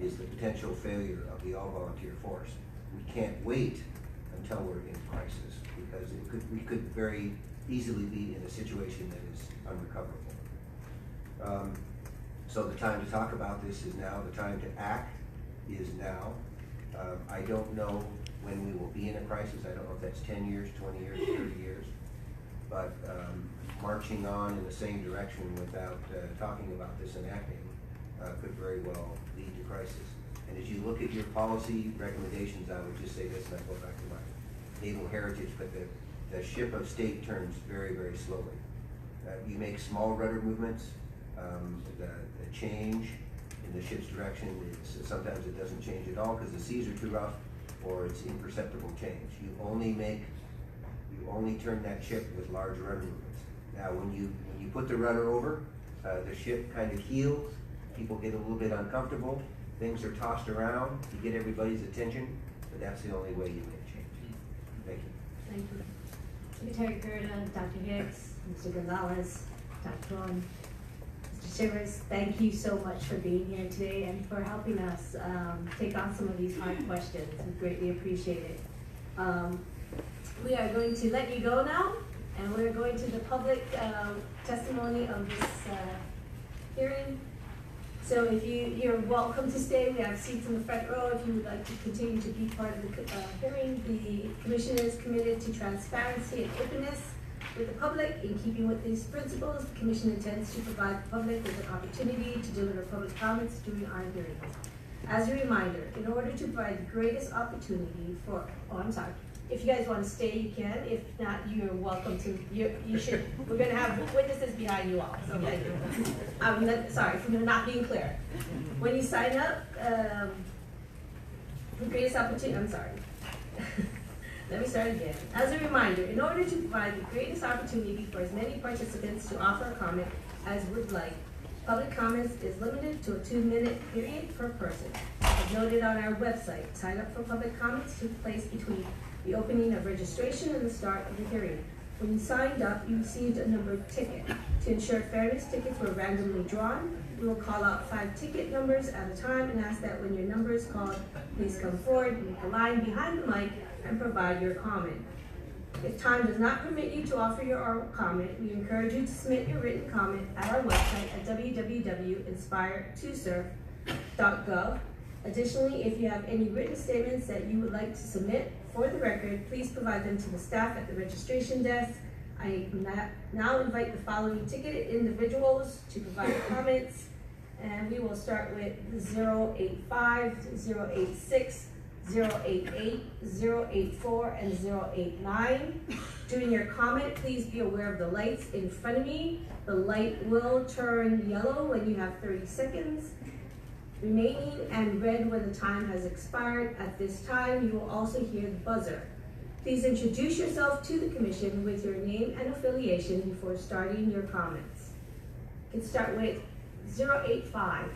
is the potential failure of the all-volunteer force. We can't wait until we're in crisis, because we could very easily be in a situation that is unrecoverable. So the time to talk about this is now. The time to act is now. I don't know when we will be in a crisis. I don't know if that's 10 years, 20 years, 30 years. But marching on in the same direction without talking about this and acting could very well lead to crisis. And as you look at your policy recommendations, I would just say this, and I go back to my naval heritage, but the ship of state turns very, very slowly. You make small rudder movements. The change in the ship's direction is sometimes it doesn't change at all because the seas are too rough, or it's imperceptible change. You only turn that ship with large rudder movements. Now, when you put the rudder over, the ship kind of heels. People get a little bit uncomfortable. Things are tossed around. You get everybody's attention, but that's the only way you make change. Thank you. Thank you. Secretary Gerda, Dr. Hicks, Mr. Gonzales, Dr. Cohn, Mr. Chivers, thank you so much for being here today and for helping us take on some of these hard questions. We greatly appreciate it. We are going to let you go now, and we're going to the public testimony of this hearing. So if you're welcome to stay. We have seats in the front row if you would like to continue to be part of the hearing. The Commission is committed to transparency and openness with the public. In keeping with these principles, the Commission intends to provide the public with an opportunity to deliver public comments during our hearings. As a reminder, in order to provide the greatest opportunity for, if you guys want to stay, you can. If not, you're welcome to. You should. We're going to have witnesses behind you all. So I'm sorry for not being clear. When you sign up, the greatest opportunity. I'm sorry. Let me start again. As a reminder, in order to provide the greatest opportunity for as many participants to offer a comment as would like, public comments is limited to a 2-minute period per person. As noted on our website, sign up for public comments took place between the opening of registration and the start of the hearing. When you signed up, you received a numbered ticket. To ensure fairness, tickets were randomly drawn. We will call out 5 ticket numbers at a time and ask that when your number is called, please come forward, make a line behind the mic, and provide your comment. If time does not permit you to offer your oral comment, we encourage you to submit your written comment at our website at www.inspire2serve.gov. Additionally, if you have any written statements that you would like to submit for the record, please provide them to the staff at the registration desk. I now invite the following ticketed individuals to provide comments, and we will start with 085, 086, 088, 084, and 089. During your comment, please be aware of the lights in front of me. The light will turn yellow when you have 30 seconds remaining and red when the time has expired. At this time, you will also hear the buzzer. Please introduce yourself to the Commission with your name and affiliation before starting your comments. You can start with 085.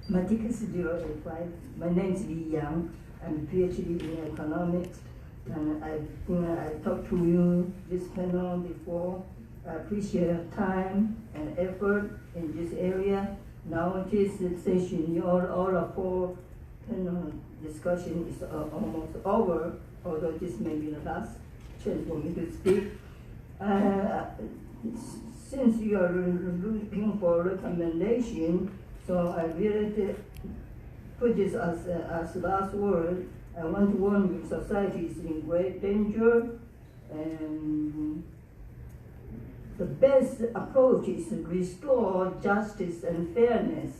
Matika 085. My name is Li Yang. I'm a PhD in economics, And I think I talked to you, this panel before. I appreciate your time and effort in this area. Now this session, all of four panel discussion is almost over, although this may be the last chance for me to speak. Since you are looking for recommendation, so I really put this as last word. I want to warn you, society is in great danger, and the best approach is to restore justice and fairness.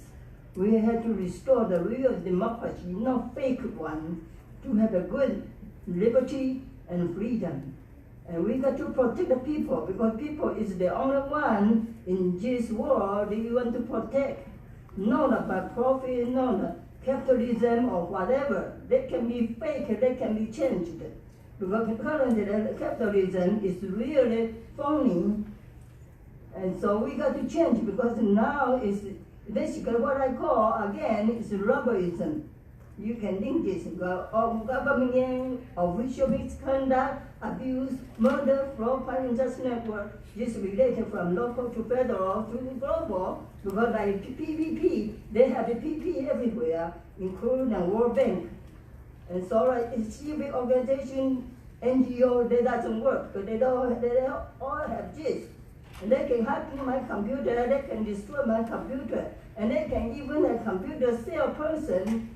We have to restore the real democracy, not fake one, to have a good liberty and freedom. And we got to protect the people, because people is the only one in this world that you want to protect. Not about profit, not capitalism or whatever. They can be fake, they can be changed. Because currently capitalism is really phony. And so we got to change, because now is basically what I call, again, is rubberism. You can link this, government official misconduct, abuse, murder, fraud, financial network, this related from local to federal to global, because like PVP, they have the PP everywhere, including the World Bank. And so like civic organization, NGO, they doesn't work, but they all have this. And they can hack my computer, they can destroy my computer, and they can even a computer salesperson,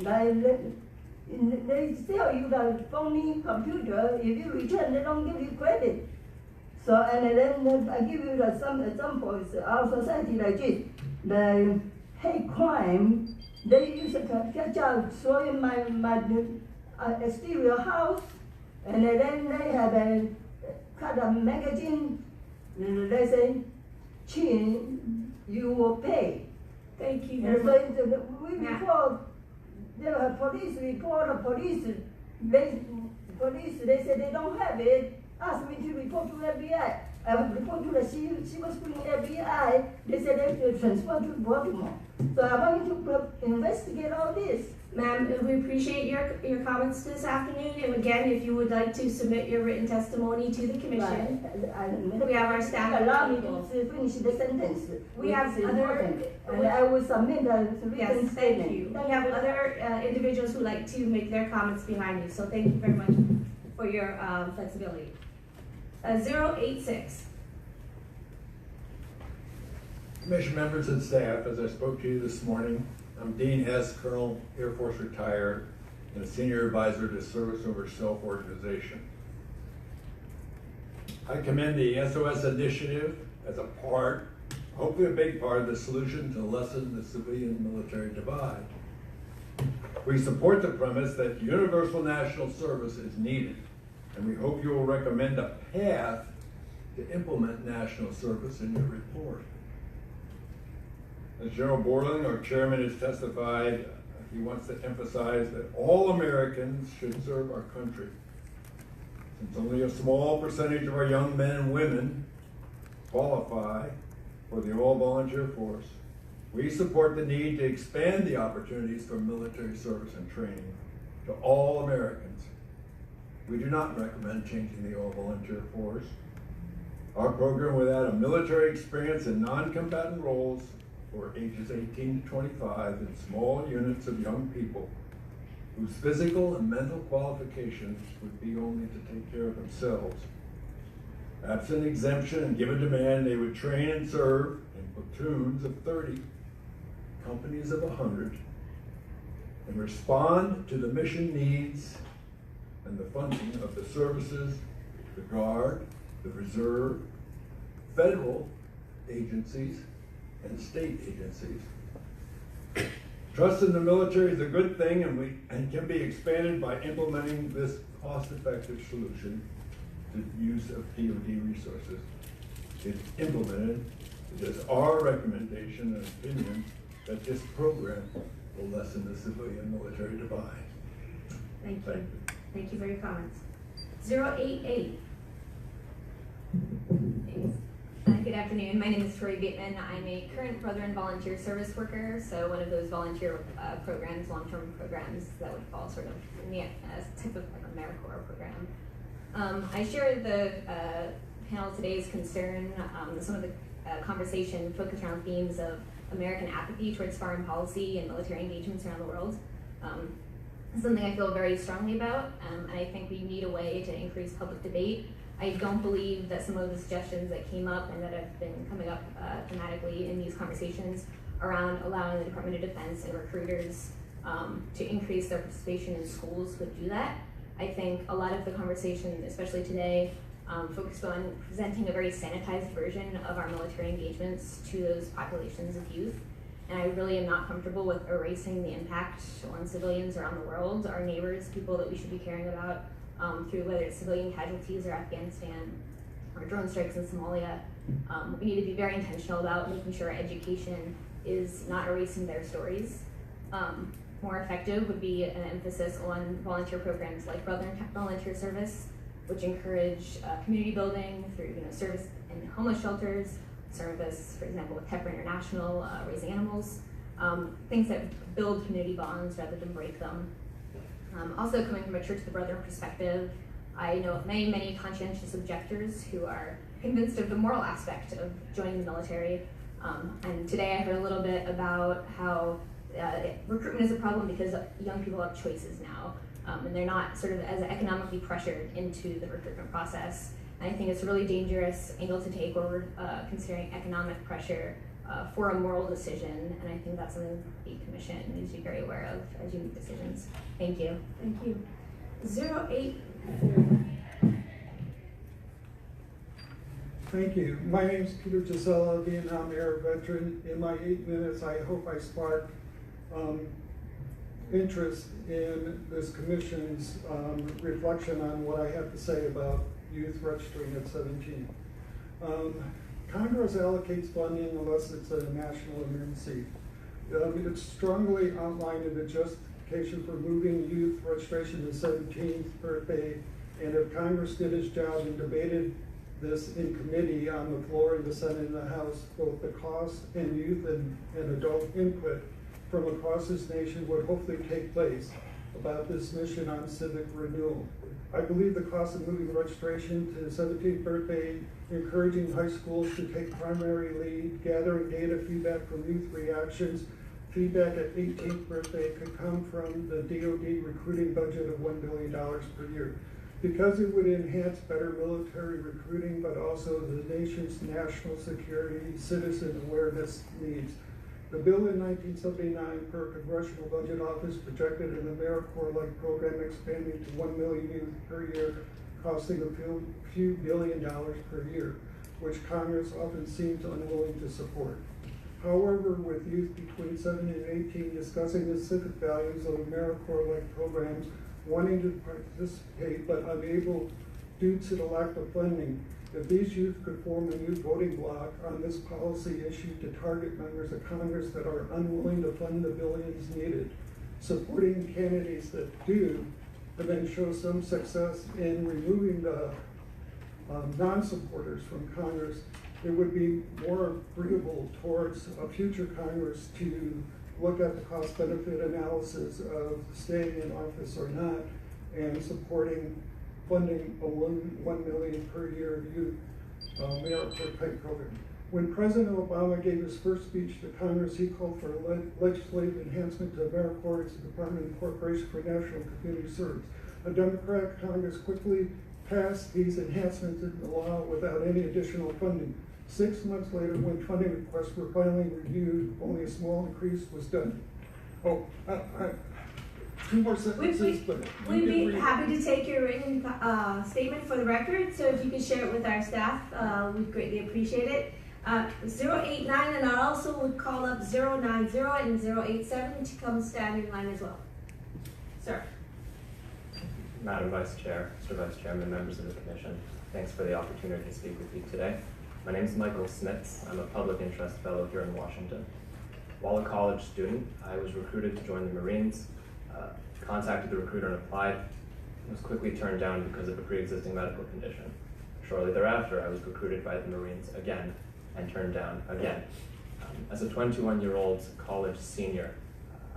they sell you the phony computer. If you return, they don't give you credit. So, and then I give you some examples. Our society like this, the hate crime, they use a catch out, destroying my exterior house, and then they have a kind of magazine. They say, Chin, you will pay. Thank you And very so much. we report, there were police report, police, they said they don't have it. Asked me to report to FBI. I would report to the Silver Spring FBI. They said they will transfer to Baltimore. So I want you to investigate all this. Ma'am, we appreciate your comments this afternoon, and again, if you would like to submit your written testimony to the commission, we have our staff. Allow me to finish the sentence. We have other, and I will submit a written yes, statement. thank you. We have other individuals who like to make their comments behind you, so thank you very much for your flexibility. 086. Commission members and staff, as I spoke to you this morning, I'm Dean Hess, Colonel, Air Force retired, and a senior advisor to Service Over Self-Organization. I commend the SOS initiative as a part, hopefully a big part, of the solution to lessen the civilian-military divide. We support the premise that universal national service is needed, and we hope you will recommend a path to implement national service in your report. As General Borland, our chairman, has testified, he wants to emphasize that all Americans should serve our country. Since only a small percentage of our young men and women qualify for the all-volunteer force, we support the need to expand the opportunities for military service and training to all Americans. We do not recommend changing the all-volunteer force. Our program would add a military experience in non-combatant roles for ages 18 to 25 in small units of young people whose physical and mental qualifications would be only to take care of themselves. Absent exemption and given demand, they would train and serve in platoons of 30, companies of 100, and respond to the mission needs and the funding of the services, the Guard, the Reserve, federal agencies, and state agencies. Trust in the military is a good thing, and can be expanded by implementing this cost-effective solution to use of DoD resources. If implemented, it is our recommendation and opinion that this program will lessen the civilian-military divide. Thank you. Thank you for your comments. 088. Good afternoon. My name is Tori Bateman. I'm a current Brethren volunteer service worker, so one of those volunteer programs, long-term programs that would fall sort of in the type of like AmeriCorps program. I share the panel today's concern, some of the conversation focused around themes of American apathy towards foreign policy and military engagements around the world. It's something I feel very strongly about, and I think we need a way to increase public debate. I don't believe that some of the suggestions that came up and that have been coming up thematically in these conversations around allowing the Department of Defense and recruiters to increase their participation in schools would do that. I think a lot of the conversation, especially today, focused on presenting a very sanitized version of our military engagements to those populations of youth. And I really am not comfortable with erasing the impact on civilians around the world, our neighbors, people that we should be caring about, through whether it's civilian casualties or Afghanistan or drone strikes in Somalia. We need to be very intentional about making sure education is not erasing their stories. More effective would be an emphasis on volunteer programs like Brethren Volunteer Service, which encourage community building through service in homeless shelters, service, for example, with Heifer International, raising animals, things that build community bonds rather than break them. Also coming from a Church of the Brethren perspective, I know of many, many conscientious objectors who are convinced of the moral aspect of joining the military. And today I heard a little bit about how recruitment is a problem because young people have choices now, and they're not sort of as economically pressured into the recruitment process. And I think it's a really dangerous angle to take where we're considering economic pressure for a moral decision, and I think that's something the Commission needs to be very aware of as you make decisions. Thank you. Thank you. 084. Thank you. My name is Peter Gisela, Vietnam era veteran. In my 8 minutes, I hope I spark interest in this Commission's reflection on what I have to say about youth registering at 17. Congress allocates funding unless it's a national emergency. It's strongly outlined in the justification for moving youth registration to 17th birthday, and if Congress did its job and debated this in committee on the floor in the Senate and the House, both the cost and youth and adult input from across this nation would hopefully take place about this mission on civic renewal. I believe the cost of moving registration to the 17th birthday, encouraging high schools to take primary lead, gathering data feedback from youth reactions, feedback at 18th birthday could come from the DoD recruiting budget of $1 billion per year. Because it would enhance better military recruiting, but also the nation's national security, citizen awareness needs. The bill in 1979 per Congressional Budget Office projected an AmeriCorps-like program expanding to 1 million youth per year, costing a few $1 billion per year, which Congress often seems unwilling to support. However, with youth between 7 and 18 discussing the civic values of AmeriCorps-like programs, wanting to participate but unable due to the lack of funding, if these youth could form a new voting bloc on this policy issue to target members of Congress that are unwilling to fund the billions needed, supporting candidates that do, and then show some success in removing the non-supporters from Congress, it would be more agreeable towards a future Congress to look at the cost-benefit analysis of staying in office or not, and supporting funding a $1 million per year youth AmeriCorps type program. When President Obama gave his first speech to Congress, he called for legislative enhancement to AmeriCorps, the Department of Corporation for National Community Service. A Democratic Congress quickly passed these enhancements into law without any additional funding. 6 months later, when funding requests were finally reviewed, only a small increase was done. Oh, two more sentences, but we'd be happy to take your written statement for the record, so if you could share it with our staff, we'd greatly appreciate it. 089, and I also would call up 090 and 087 to come stand in line as well. Sir. Madam Vice Chair, Mr. Vice Chairman, members of the Commission, thanks for the opportunity to speak with you today. My name is Michael Smits. I'm a public interest fellow here in Washington. While a college student, I was recruited to join the Marines, contacted the recruiter and applied, was quickly turned down because of a pre-existing medical condition. Shortly thereafter, I was recruited by the Marines again and turned down again. As a 21-year-old college senior,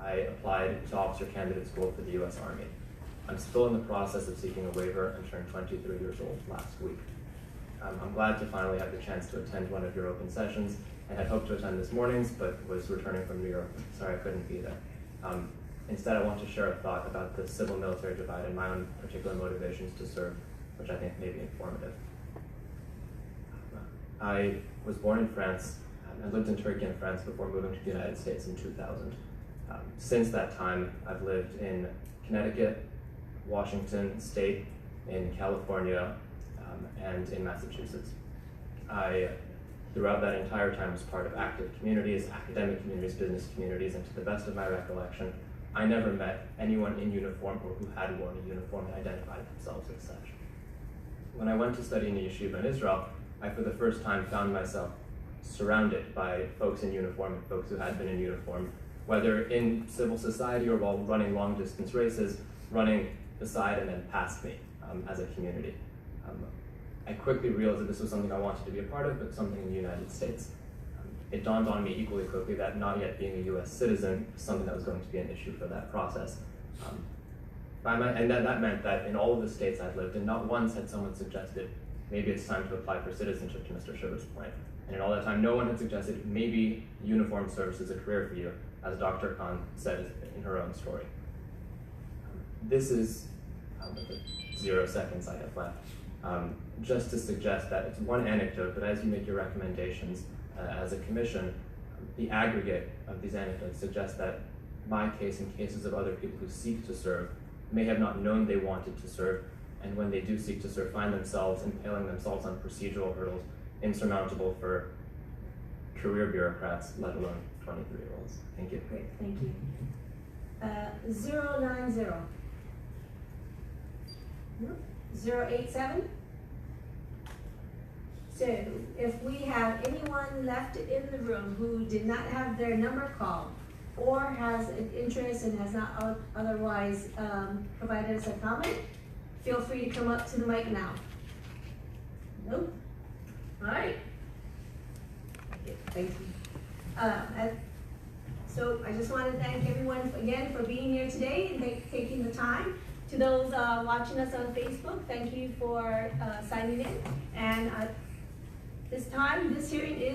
I applied to officer candidate school for the U.S. Army. I'm still in the process of seeking a waiver and turned 23 years old last week. I'm glad to finally have the chance to attend one of your open sessions and had hoped to attend this morning's, but was returning from New York. Sorry I couldn't be there. Instead, I want to share a thought about the civil-military divide and my own particular motivations to serve, which I think may be informative. I was born in France and lived in Turkey and France before moving to the United States in 2000. Since that time, I've lived in Connecticut, Washington State, in California, and in Massachusetts. I, throughout that entire time, was part of active communities, academic communities, business communities, and to the best of my recollection, I never met anyone in uniform or who had worn a uniform and identified themselves as such. When I went to study in yeshiva in Israel, I for the first time found myself surrounded by folks in uniform and folks who had been in uniform, whether in civil society or while running long distance races, running beside and then past me as a community. I quickly realized that this was something I wanted to be a part of, but something in the United States. It dawned on me equally quickly that not yet being a US citizen was something that was going to be an issue for that process. And that meant that in all of the states I'd lived in, not once had someone suggested, maybe it's time to apply for citizenship, to Mr. Chivers' point. And in all that time, no one had suggested, maybe uniformed service is a career for you, as Dr. Cohn said in her own story. This is, with the 0 seconds I have left, just to suggest that it's one anecdote, but as you make your recommendations as a commission, the aggregate of these anecdotes suggests that my case and cases of other people who seek to serve may have not known they wanted to serve, and when they do seek to serve, find themselves impaling themselves on procedural hurdles insurmountable for career bureaucrats, let alone 23-year-olds. Thank you. Great, thank you. 090. 087. So if we have anyone left in the room who did not have their number called or has an interest and has not otherwise provided us a comment, feel free to come up to the mic now. Nope. All right. Thank you. So I just want to thank everyone again for being here today and taking the time. To those watching us on Facebook, thank you for signing in. And this time, this hearing is